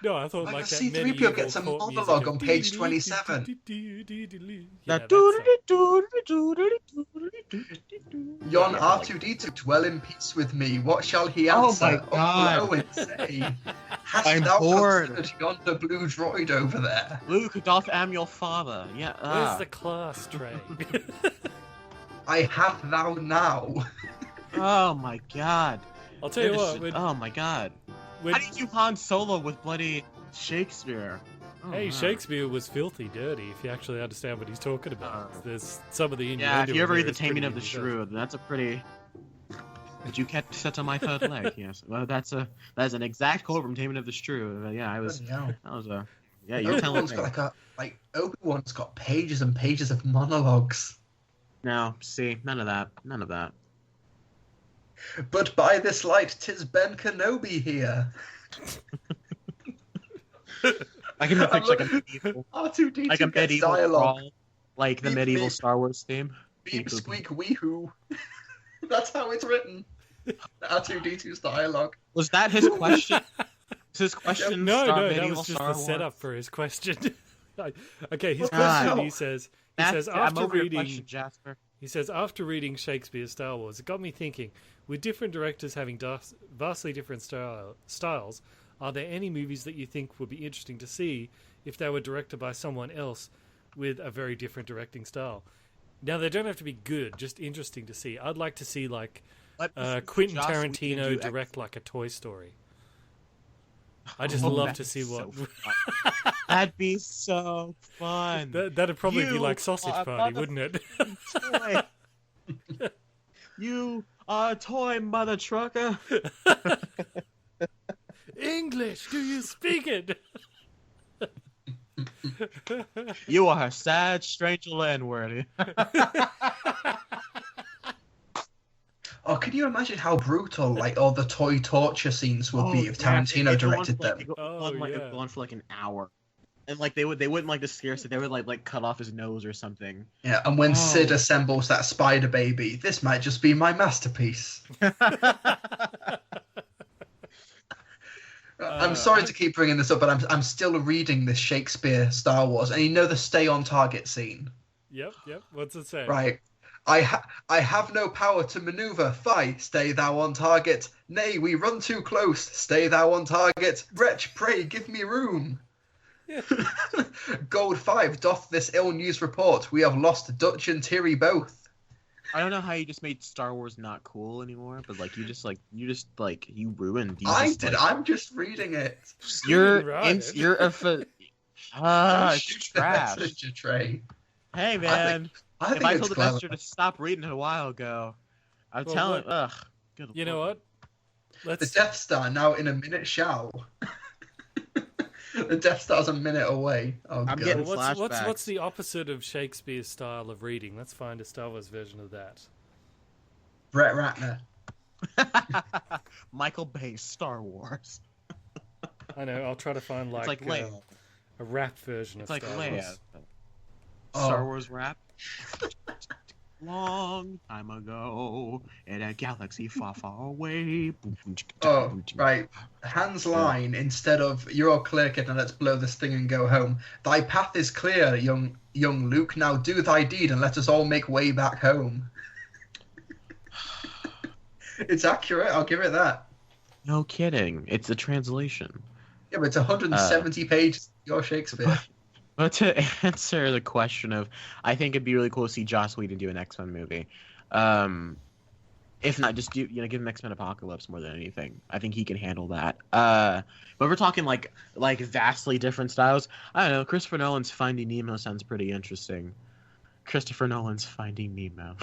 No, I thought like that C-3PO gets a monologue on page 27. Yon R2-D2 dwell in peace with me. What shall he answer? Oh my god! Oh, say, hast I'm thou bored. considered yonder blue droid over there? Luke, doth am your father. Yeah. Where's the class train? I have thou now. Oh my god! I'll tell you what. Oh my god! How do you do Han Solo with bloody Shakespeare? Oh, hey, wow. Shakespeare was filthy dirty. If you actually understand what he's talking about, there's some of the if you ever read The Taming of the Shrew, that's a pretty. Did you catch that on my third leg? Yes. Well, that's an exact quote from Taming of the Shrew. Yeah, I was. That was a. Yeah, you're telling me. Like Obi-Wan's got pages and pages of monologues. No, see, none of that. None of that. But by this light, 'tis Ben Kenobi here. I can picture like a medieval R2-D2 like a medieval dialogue. crawl, like the medieval Star Wars theme. Beep, squeak, wee-hoo. That's how it's written. R2-D2's dialogue. Was that his question? His question? No, that was just the setup for his question. Okay, his question. He says after reading. Jasper. He says, after reading Shakespeare's Star Wars, it got me thinking, with different directors having vastly different styles, are there any movies that you think would be interesting to see if they were directed by someone else with a very different directing style? Now, they don't have to be good, just interesting to see. I'd like to see, Quentin Tarantino direct, like, a Toy Story. I just love to see what... So that'd be so fun. That'd probably be like Sausage Party, wouldn't it? You are a toy, mother trucker. English, do you speak it? You are a sad, strange landworthy. Oh, can you imagine how brutal, all the toy torture scenes would be if Tarantino directed them? Go on for like an hour. And like they wouldn't like to scare Sid. They would like cut off his nose or something. Yeah, and when Sid assembles that spider baby, this might just be my masterpiece. I'm sorry to keep bringing this up, but I'm still reading this Shakespeare Star Wars, and you know the stay on target scene. Yep. What's it say? Right. I have no power to maneuver. Fie, stay thou on target. Nay, we run too close. Stay thou on target. Wretch, pray, give me room. Yeah. Gold 5 doth this ill news report. We have lost Dutch and Tiri both. I don't know how you just made Star Wars not cool anymore, but like you ruined. I'm just reading it. You're a it's trash. Trey. Hey man, I think if I it's told the clever. master to stop reading it a while ago, I'm telling. Ugh. Good You Lord. know what? The Death Star now in a minute shall. The Death Star's a minute away. Oh, I'm God. getting What's flashbacks. the opposite of Shakespeare's style of reading? Let's find a Star Wars version of that. Brett Ratner. Michael Bay's Star Wars. I know. I'll try to find It's like Leia. a rap version It's of like Star Leia. Wars. Star Wars rap. Long time ago, in a galaxy far, far away. Oh, right. Han's line, instead of "You're all clear, kid, now let's blow this thing and go home." Thy path is clear, young Luke. Now do thy deed and let us all make way back home. It's accurate. I'll give it that. No kidding. It's a translation. Yeah, but it's 170 pages. Your Shakespeare. But to answer the question of, I think it'd be really cool to see Joss Whedon do an X-Men movie. If not, just give him X-Men Apocalypse more than anything. I think he can handle that. But we're talking like vastly different styles. I don't know. Christopher Nolan's Finding Nemo sounds pretty interesting. Christopher Nolan's Finding Nemo.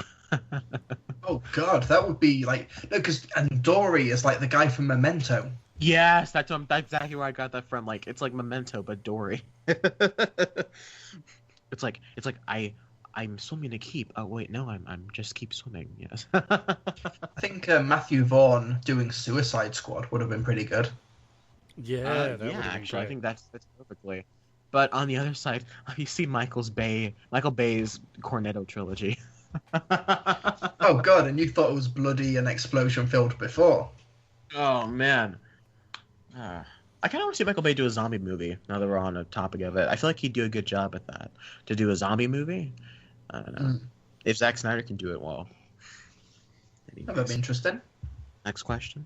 Oh God, that would be like because Dory is like the guy from Memento. Yes, that's exactly where I got that from. Like it's like Memento, but Dory. It's like I'm swimming to keep. Oh wait, no, I'm just keep swimming. Yes. I think Matthew Vaughn doing Suicide Squad would have been pretty good. Yeah, actually, I think that's perfectly. But on the other side, you see Michael Bay's Cornetto trilogy. Oh God, and you thought it was bloody and explosion filled before. Oh man. I kind of want to see Michael Bay do a zombie movie. Now that we're on the topic of it, I feel like he'd do a good job at that. To do a zombie movie, I don't know. If Zack Snyder can do it well. That would be interesting. Next question.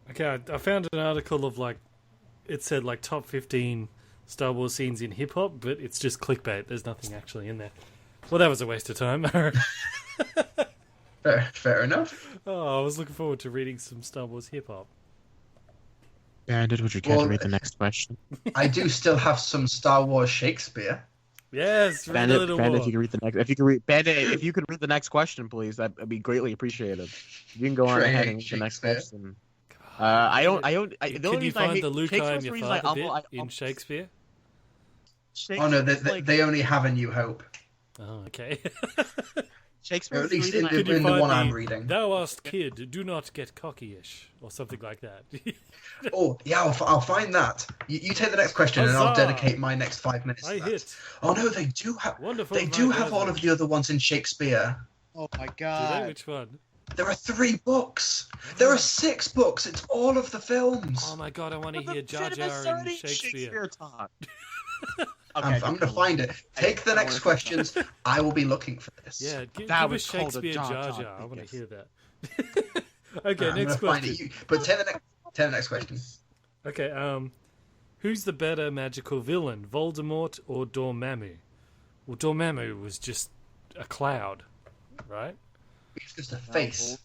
Okay, I found an article of it said top 15 Star Wars scenes in hip hop, but it's just clickbait. There's nothing actually in there. Well, that was a waste of time. Fair enough. Oh, I was looking forward to reading some Star Wars hip hop. Bandit, would you care to read the next question? I do still have some Star Wars Shakespeare. Yes, Bandit, if you could read the next, if you could read the next question, please, that'd be greatly appreciated. You can go on ahead and read the next question. Can you find the Luke I am your father bit in Shakespeare? Oh no, they only have A New Hope. Oh, okay. Shakespeare, or at least in the one I'm reading. Thou art kid, do not get cocky-ish, or something like that. Oh, yeah, I'll find that. You take the next question, and I'll dedicate my next 5 minutes to that. Hit. Oh no, they do have. Wonderful. They do have all of the other ones in Shakespeare. Oh my God. Do they? Which one? There are 3 books. There are 6 books. It's all of the films. Oh my God, I want to hear Jar Jar and Shakespeare. talk. I'm going to find it. Take the next questions. I will be looking for this. Yeah, give was us Shakespeare called a Jar Jar Jar. I want to yes. hear that. Okay, next question. But take the next question. Okay, who's the better magical villain, Voldemort or Dormammu? Well, Dormammu was just a cloud, right? It's just a face.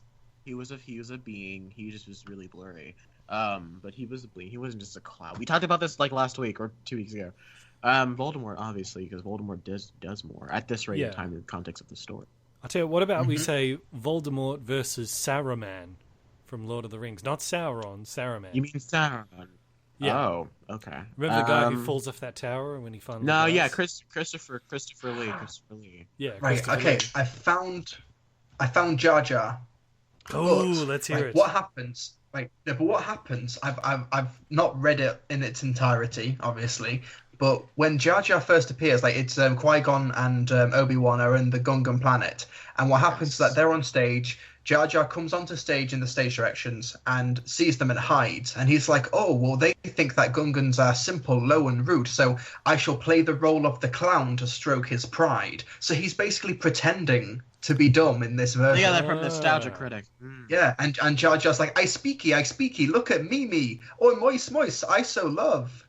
He was a being. He just was really blurry. But he wasn't just a cloud. We talked about this last week or 2 weeks ago. Voldemort, obviously, because Voldemort does more at this rate in time in the context of the story. I'll tell you, what about we say Voldemort versus Saruman from Lord of the Rings? Not Sauron, Saruman. You mean Saruman? Yeah. Oh, okay. Remember the guy who falls off that tower when he finally dies? Yeah, Christopher Lee. Yeah, right, okay. Lee. I found Jar Jar. Oh, let's hear it. What happens Right. Yeah, but what happens? I've not read it in its entirety, obviously. But when Jar Jar first appears, like it's Qui-Gon and Obi-Wan are in the Gungan planet, and what happens is that they're on stage. Jar Jar comes onto stage in the stage directions and sees them and hides, and he's like, "Oh, well, they think that Gungans are simple, low, and rude, so I shall play the role of the clown to stroke his pride." So he's basically pretending to be dumb in this version. Yeah, that from Nostalgia Critic. Yeah, and Jar Jar's like, I speaky, look at me, oh, moist, I so love.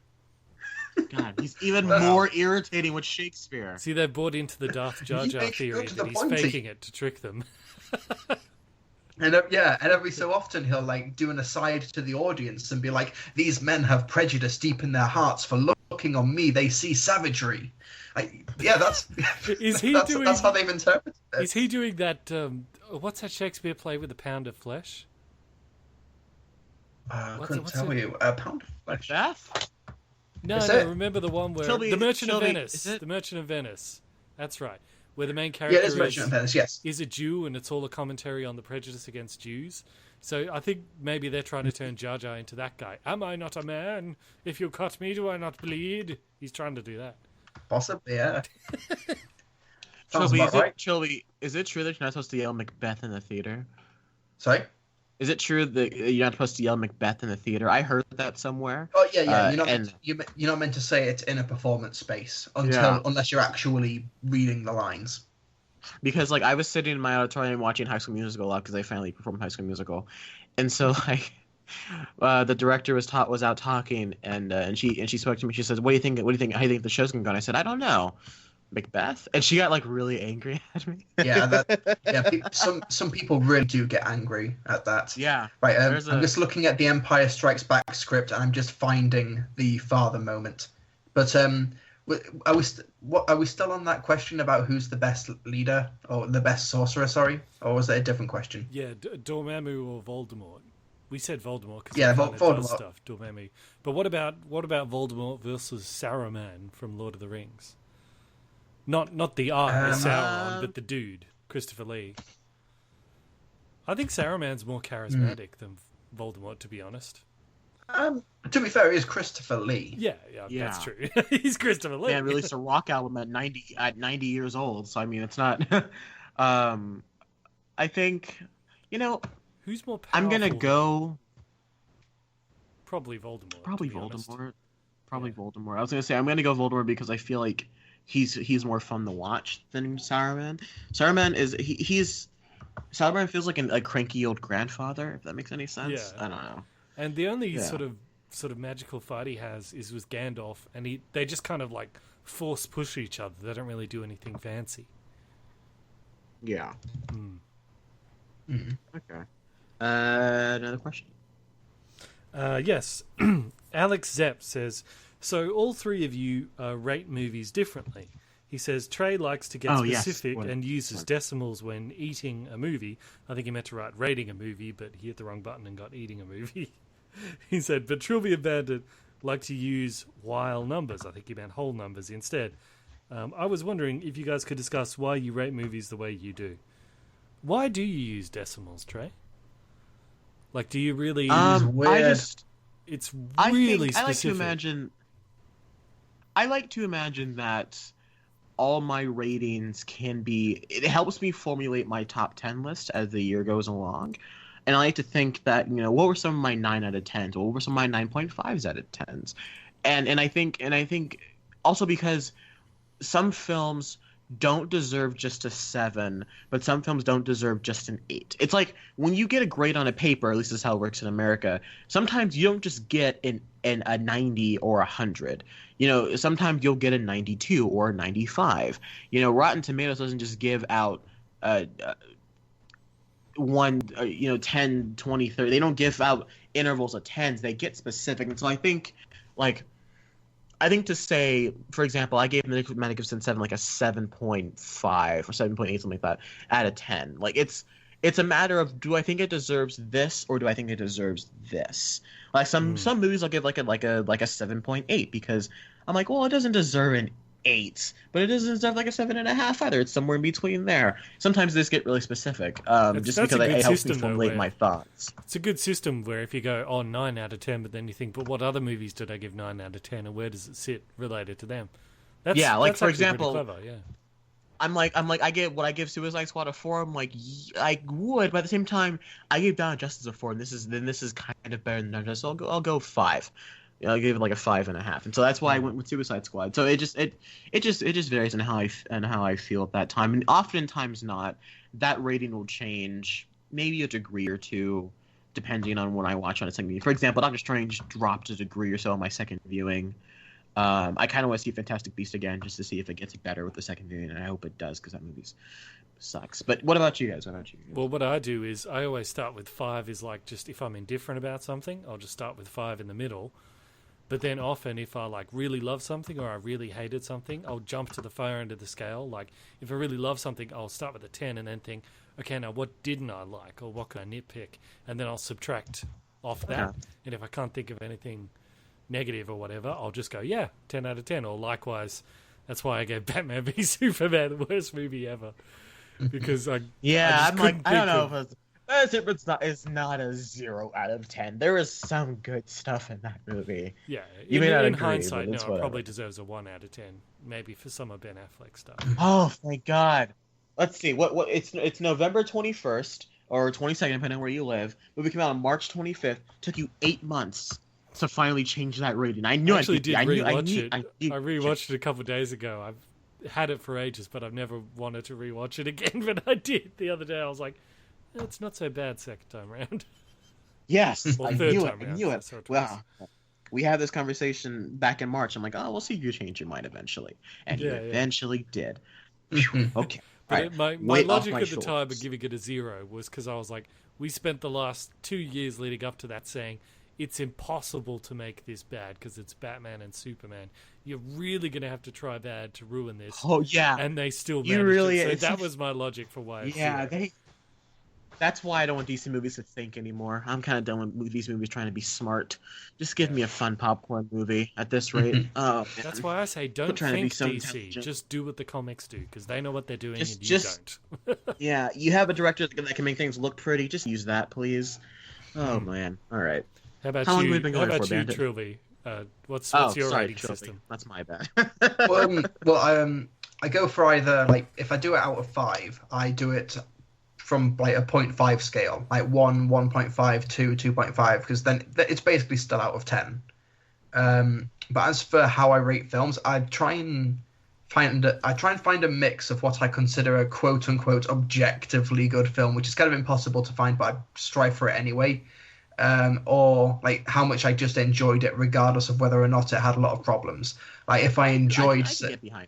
God, he's even more irritating with Shakespeare. See, they've bought into the Darth Jar Jar theory that he's faking it to trick them. And every so often he'll like do an aside to the audience and be like, "These men have prejudice deep in their hearts. For looking on me, they see savagery." That's that's how they've interpreted it. Is he doing that? What's that Shakespeare play with a pound of flesh? I couldn't tell you. A pound of flesh. Macbeth? No, remember the one where the Merchant of Venice. The Merchant of Venice. That's right. Where the main character is a Jew, and it's all a commentary on the prejudice against Jews. So I think maybe they're trying to turn Jar Jar into that guy. Am I not a man? If you cut me, do I not bleed? He's trying to do that. Possibly, yeah. Trilbee, is it true that you're not supposed to yell Macbeth in the theater? Sorry? Is it true that you're not supposed to yell Macbeth in the theater? I heard that somewhere. Oh yeah. You're not meant to say it in a performance space unless you're actually reading the lines. Because like I was sitting in my auditorium watching High School Musical a lot because I finally performed High School Musical, and so like the director was out talking and she spoke to me. She says, "What do you think? How do you think the show's gonna go?" And I said, "I don't know." Macbeth, and she got like really angry at me. Some people really do get angry at that. Yeah, right. I'm just looking at the Empire Strikes Back script, and I'm just finding the father moment. But are we still on that question about who's the best leader or the best sorcerer? Sorry, or was that a different question? Yeah, Dormammu or Voldemort. We said Voldemort because Voldemort stuff. Dormammu. But what about Voldemort versus Saruman from Lord of the Rings? Not the Sauron, but the dude, Christopher Lee. I think Saruman's more charismatic than Voldemort, to be honest. To be fair, he is Christopher Lee. Yeah, that's true. He's Christopher Lee. Man released a rock album at 90 years old, so I mean, it's not. I think, who's more powerful? I'm gonna go. Probably Voldemort. Probably Voldemort. Voldemort. I was gonna say I'm gonna go Voldemort because I feel like he's more fun to watch than Saruman. Saruman feels like a cranky old grandfather, if that makes any sense. Yeah. I don't know. And the only sort of magical fight he has is with Gandalf, and they just kind of like force push each other. They don't really do anything fancy. Yeah. Okay. Another question. Yes. Alex Zepp says, so all three of you rate movies differently. He says Trey likes to get specific and uses decimals when eating a movie. I think he meant to write rating a movie, but he hit the wrong button and got eating a movie. He said, but Trilbee and Bandit like to use while numbers. I think he meant whole numbers instead. I was wondering if you guys could discuss why you rate movies the way you do. Why do you use decimals, Trey? Like, do you really use weird? It's really specific. I like to imagine that all my ratings can be... It helps me formulate my top 10 list as the year goes along. And I like to think that, what were some of my 9 out of 10s? What were some of my 9.5s out of 10s? And I think also because some films don't deserve just a 7, but some films don't deserve just an 8. It's like when you get a grade on a paper, at least this is how it works in America, sometimes you don't just get a 90 or 100. Sometimes you'll get a 92 or a 95. Rotten Tomatoes doesn't just give out 10, 20, 30. They don't give out intervals of 10s. They get specific. And so I think to say, for example, I gave Magnificent 7 like a 7.5 or 7.8, something like that, out of 10. Like it's a matter of, do I think it deserves this or do I think it deserves this? Like some movies I'll give like a 7.8 because I'm like, well, it doesn't deserve 8, but it isn't stuff like a 7.5 either. It's somewhere in between there. Sometimes this get really specific, just because it helps me formulate my thoughts. It's a good system where if you go 9 out of 10, but then you think, but what other movies did I give 9 out of 10, and where does it sit related to them? That's for example, clever, yeah. I'm like, I give Suicide Squad a 4. I'm like, I would, but at the same time, I gave Dawn of Justice a 4, and this is kind of better than Dawn of Justice. I'll go 5. I'll give it like a 5.5, and so that's why I went with Suicide Squad. So it just varies on how I feel at that time, and oftentimes not. That rating will change maybe a degree or two, depending on when I watch on a second viewing. For example, Doctor Strange dropped a degree or so on my second viewing. I kind of want to see Fantastic Beast again just to see if it gets better with the second viewing, and I hope it does because that movie sucks. But what about you guys? Well, what I do is I always start with 5. Is like just if I'm indifferent about something, I'll just start with 5 in the middle. But then often if I like really love something or I really hated something, I'll jump to the far end of the scale. Like if I really love something, I'll start with a 10 and then think, okay, now what didn't I like or what can I nitpick? And then I'll subtract off that. And if I can't think of anything negative or whatever, I'll just go, 10 out of 10. Or likewise, that's why I gave Batman v Superman the worst movie ever. Because I don't know if it's not a 0 out of 10. There is some good stuff in that movie. Yeah, you may not in agree, hindsight, but it probably deserves a 1 out of 10. Maybe for some of Ben Affleck stuff. Oh, thank God. Let's see. What it's November 21st or 22nd, depending on where you live. Movie came out on March 25th. Took you 8 months to finally change that rating. I knew I actually did rewatch it. I rewatched it a couple of days ago. I've had it for ages, but I've never wanted to rewatch it again. But I did the other day. I was like, it's not so bad second time round. Yes, well, I knew it. Well, we had this conversation back in March. I'm like, we'll see if you change your mind eventually. And you eventually did. Okay. But my logic at the time of giving it a 0 was because I was like, we spent the last 2 years leading up to that saying, it's impossible to make this bad because it's Batman and Superman. You're really going to have to try bad to ruin this. Oh, yeah. And they still managed it. So that was my logic for why it's that's why I don't want DC movies to think anymore. I'm kind of done with these movies trying to be smart. Just give me a fun popcorn movie at this rate. That's why I say don't think DC. Just do what the comics do because they know what they're doing and you don't. Yeah, you have a director that can make things look pretty. Just use that, please. Oh, man. All right. How about long you, have we been going for, Bandit? Trilbee? What's your rating system? That's my bad. I go for either, like, if I do it out of 5, I do it from, like, a 0.5 scale. Like, 1, 1.5, 2, 2.5, because then it's basically still out of 10. But as for how I rate films, I try and find a mix of what I consider a quote-unquote objectively good film, which is kind of impossible to find, but I strive for it anyway. Or like how much I just enjoyed it, regardless of whether or not it had a lot of problems. Like if I enjoyed, I can get behind.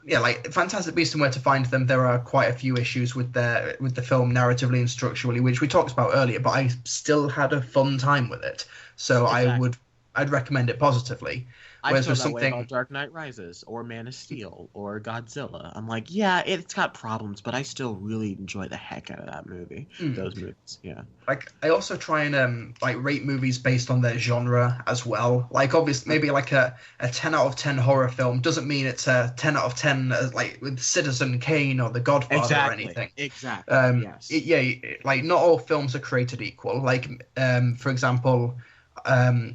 Like Fantastic Beasts and Where to Find Them, there are quite a few issues with the film narratively and structurally, which we talked about earlier. But I still had a fun time with it, so exactly. I'd recommend it positively. I feel that way about Dark Knight Rises or Man of Steel or Godzilla. I'm like, yeah, it's got problems, but I still really enjoy the heck out of that movie. Those movies, yeah. Like I also try and rate movies based on their genre as well. Like obviously, maybe like a 10 out of 10 horror film doesn't mean it's a 10 out of 10 like with Citizen Kane or The Godfather or anything. Exactly. Yes. Like not all films are created equal. Like for example. I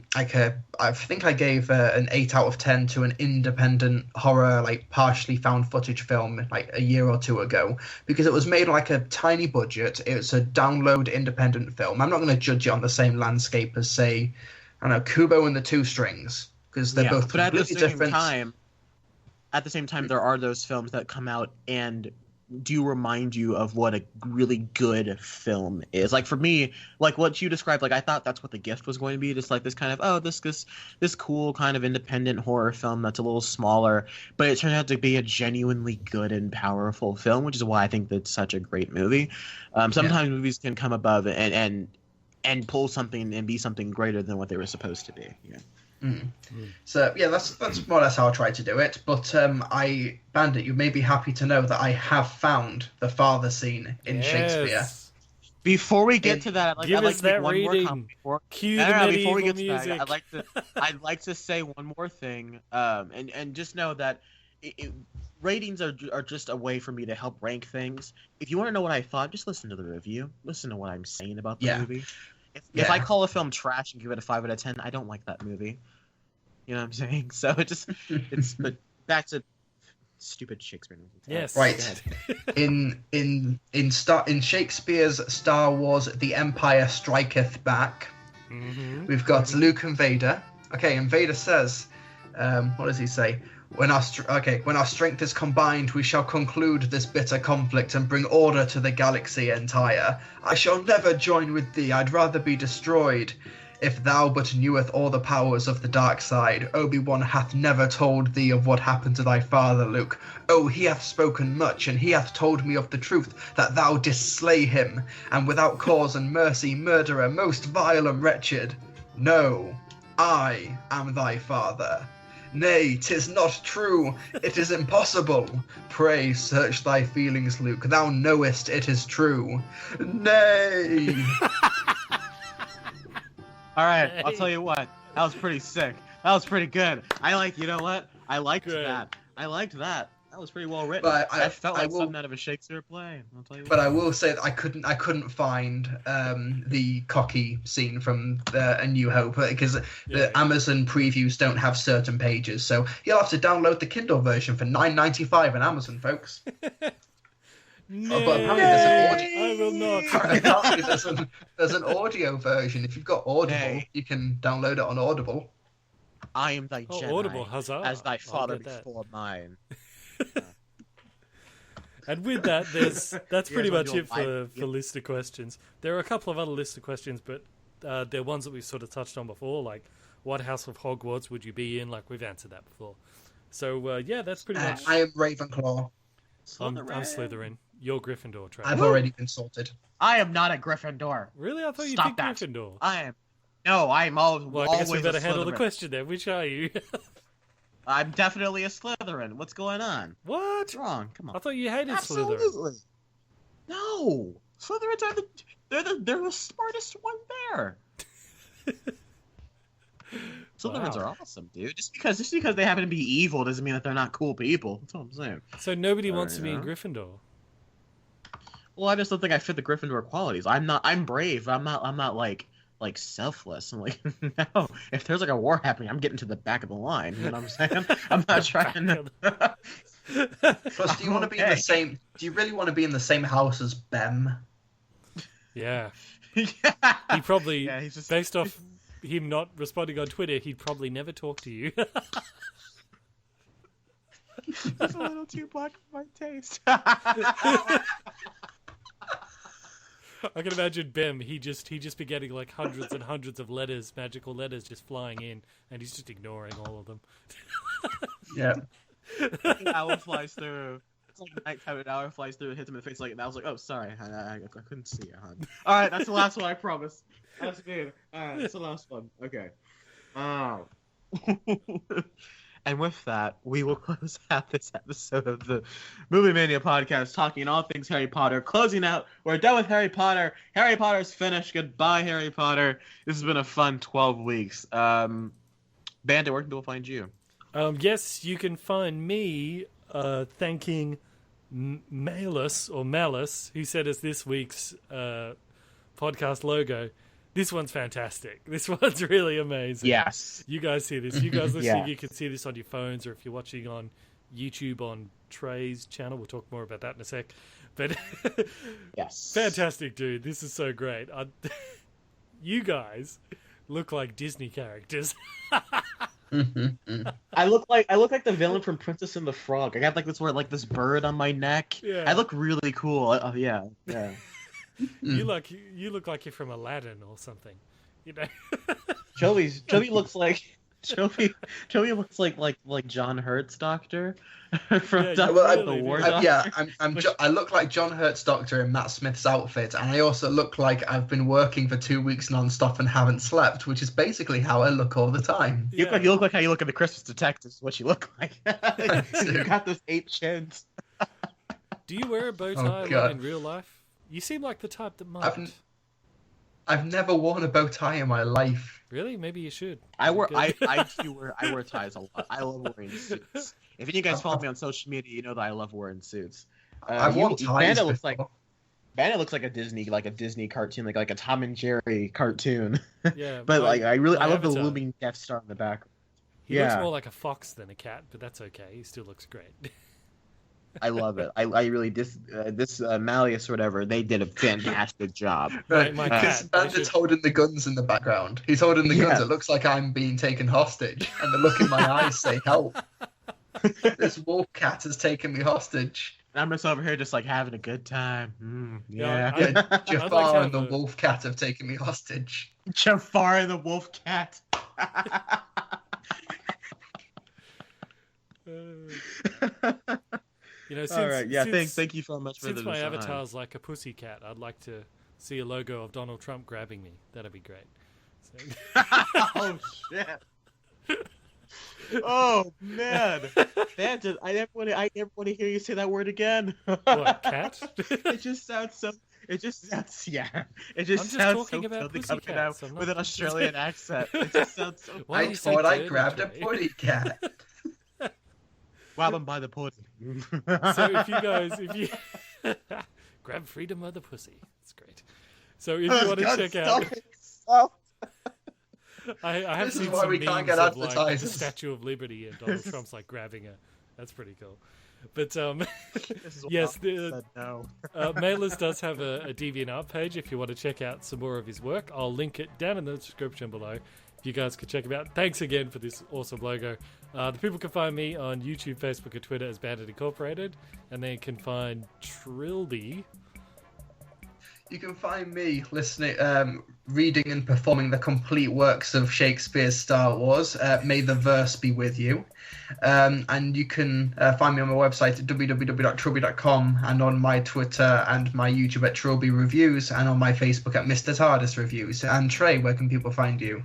think I gave an 8 out of 10 to an independent horror, like partially found footage film like a year or two ago, because it was made like a tiny budget. It's a download independent film. I'm not going to judge it on the same landscape as, say, I don't know, Kubo and the Two Strings, because they're both completely different. At the same time, there are those films that come out and do remind you of what a really good film is. Like for me, like what you described, like I thought that's what The Gift was going to be, just like this kind of this cool kind of independent horror film that's a little smaller, but it turned out to be a genuinely good and powerful film, which is why I think that's such a great movie. Sometimes movies can come above and pull something and be something greater than what they were supposed to be. Yeah. So yeah, that's more or less how I try to do it. But Bandit, you may be happy to know that I have found the father scene in Shakespeare. Before we get to that, I'd like to make one more comment. Before we get to that, I'd like to say one more thing. And just know that ratings are just a way for me to help rank things. If you want to know what I thought, just listen to the review. Listen to what I'm saying about the movie. If I call a film trash and give it a 5 out of 10, I don't like that movie. You know what I'm saying? So but back to stupid Shakespeare movies. Yes. Right. in Shakespeare's Star Wars: The Empire Striketh Back, we've got Luke and Vader. Okay, and Vader says, what does he say? When our strength is combined, we shall conclude this bitter conflict and bring order to the galaxy entire. I shall never join with thee. I'd rather be destroyed. If thou but knewest all the powers of the dark side, Obi-Wan hath never told thee of what happened to thy father, Luke. Oh, he hath spoken much, and he hath told me of the truth, that thou didst slay him, and without cause and mercy, murderer, most vile and wretched. No, I am thy father. Nay, 'tis not true, it is impossible. Pray search thy feelings, Luke, thou knowest it is true. Nay! Alright, I'll tell you what, that was pretty sick. That was pretty good. You know what? I liked that. That was pretty well written. But I felt like something out of a Shakespeare play. I'll tell you but what. I will say that I couldn't find the cocky scene from A New Hope because the Amazon previews don't have certain pages, so you'll have to download the Kindle version for $9.95 on Amazon, folks. No, but apparently there's an audio. I will not. Apparently there's an audio version. If you've got Audible, you can download it on Audible. I am thy Jedi, Audible, huzzah. as thy father that. before mine. And with that, that's pretty much it for list of questions. There are a couple of other list of questions, but they're ones that we've sort of touched on before, like what House of Hogwarts would you be in? Like we've answered that before. So yeah, that's pretty much. I am Ravenclaw. I'm Slytherin. You're Gryffindor, Trevor. I've already been sorted. I am not a Gryffindor. Really? I thought you Stop picked that. Gryffindor. I'm always. Well, I guess we better a handle the Slytherin. question then. Which are you? I'm definitely a Slytherin. What's going on? What? What's wrong? Come on. I thought you hated Absolutely. Slytherin. No. Slytherins are they're the smartest one there. Slytherins are awesome, dude. Just because they happen to be evil doesn't mean that they're not cool people. That's all I'm saying. So nobody wants to be in Gryffindor. Well, I just don't think I fit the Gryffindor qualities. I'm brave. I'm not like selfless. I'm like, no. If there's like a war happening, I'm getting to the back of the line. You know what I'm saying? I'm not trying to. Plus, do you want to be in the same? Do you really want to be in the same house as Bem? Yeah. Yeah. He probably, he's just... based off him not responding on Twitter, he'd probably never talk to you. That's a little too black for my taste. I can imagine Bem. He just be getting like hundreds and hundreds of letters, magical letters, just flying in, and he's just ignoring all of them. Yeah. An owl flies through. It's like nighttime. An owl flies through and hits him in the face. Like, and I was like, "Oh, sorry, I couldn't see you, hon." All right, that's the last one. I promise. That's good. All right, that's the last one. Okay. And with that, we will close out this episode of the Movie Mania podcast, talking all things Harry Potter. Closing out, we're done with Harry Potter. Harry Potter's finished. Goodbye, Harry Potter. This has been a fun 12 weeks. Bandit, where can people find you? Yes, you can find me thanking Mailus, who sent us this week's podcast logo. This one's fantastic. This one's really amazing. Yes. You guys see this. You guys listening, you can see this on your phones, or if you're watching on YouTube on Trey's channel. We'll talk more about that in a sec. But yes, fantastic, dude. This is so great. You guys look like Disney characters. I look like the villain from Princess and the Frog. I got like this bird on my neck. Yeah. I look really cool. Yeah. You look like you're from Aladdin or something. You know. Joey looks like Joey looks like John Hurt's doctor from the War Doctor. Yeah, I look like John Hurt's doctor in Matt Smith's outfit, and I also look like I've been working for 2 weeks non-stop and haven't slept, which is basically how I look all the time. Yeah. You look like how you look in The Christmas Detective. Is what you look like. You got those 8 chins. Do you wear a bow tie in real life? You seem like the type that might. I've never worn a bow tie in my life. Really? Maybe you should. I wear ties a lot. I love wearing suits. If any of you guys follow me on social media, you know that I love wearing suits. I've worn ties Bandit looks like a Disney cartoon, like a Tom and Jerry cartoon. Yeah, but I love the looming Death Star in the back. He looks more like a fox than a cat, but that's okay. He still looks great. I love it. I really this Mailus or whatever, they did a fantastic job. Because Bandit's holding the guns in the background. He's holding the guns. It looks like I'm being taken hostage, and the look in my eyes say help. This wolf cat has taken me hostage. I'm just over here just like having a good time. Jafar and the wolf cat have taken me hostage. Jafar and the wolf cat. All right. Thank you so much for the design. Since my avatar's like a pussy cat, I'd like to see a logo of Donald Trump grabbing me. That'd be great. So... Oh shit. Oh man, Bandit! I never want to hear you say that word again. What, cat? It just sounds so. It just sounds talking about filthy pussy cats. With an Australian accent. It just sounds so. I thought I grabbed a putty cat. Grab him by the pussy. So if you grab freedom by the pussy, it's great. So if you want to check out. I have seen some memes of like the Statue of Liberty and Donald Trump's like grabbing her. That's pretty cool. But yes, Mailus does have a DeviantArt page if you want to check out some more of his work. I'll link it down in the description below if you guys could check him out. Thanks again for this awesome logo. The people can find me on YouTube, Facebook, and Twitter as Bandit Incorporated, and they can find Trilbee. You can find me listening, reading and performing the complete works of Shakespeare's Star Wars. May the verse be with you. And you can find me on my website at www.trilbee.com, and on my Twitter and my YouTube at Trilbee Reviews, and on my Facebook at Mr. TARDIS Reviews. And Trey, where can people find you?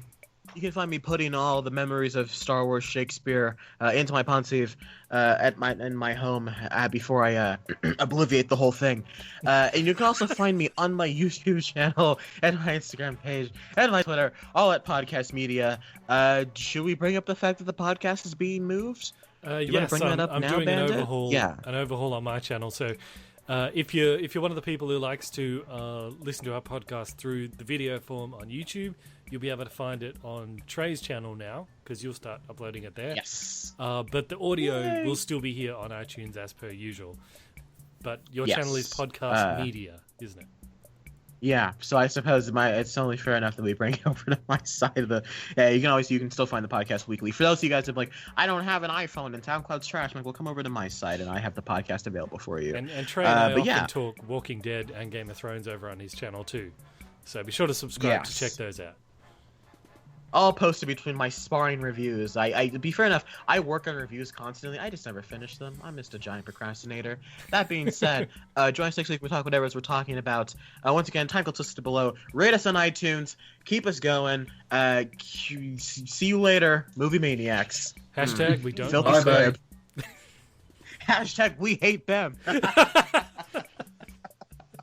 You can find me putting all the memories of Star Wars Shakespeare into my Pontiff in my home before I obliviate the whole thing. And you can also find me on my YouTube channel and my Instagram page and my Twitter, all at Podcast Media. Should we bring up the fact that the podcast is being moved? Yes, I'm doing an overhaul on my channel. So if you're one of the people who likes to listen to our podcast through the video form on YouTube, you'll be able to find it on Trey's channel now, because you'll start uploading it there. Yes. But the audio will still be here on iTunes as per usual. But your channel is Podcast Media, isn't it? Yeah, so I suppose it's only fair enough that we bring it over to my side of the. Yeah, you can still find the podcast weekly. For those of you guys that are like, I don't have an iPhone and SoundCloud's trash, I'm like, well, come over to my side and I have the podcast available for you. And Trey and I often talk Walking Dead and Game of Thrones over on his channel too. So be sure to subscribe to check those out. All posted between my sparring reviews. I to be fair enough, I work on reviews constantly. I just never finish them. I'm just a giant procrastinator. That being said, join us next week. We'll talk whatever we're talking about. Once again, time code's listed below. Rate us on iTunes. Keep us going. See you later, movie maniacs. Hashtag we don't. Hashtag we hate them.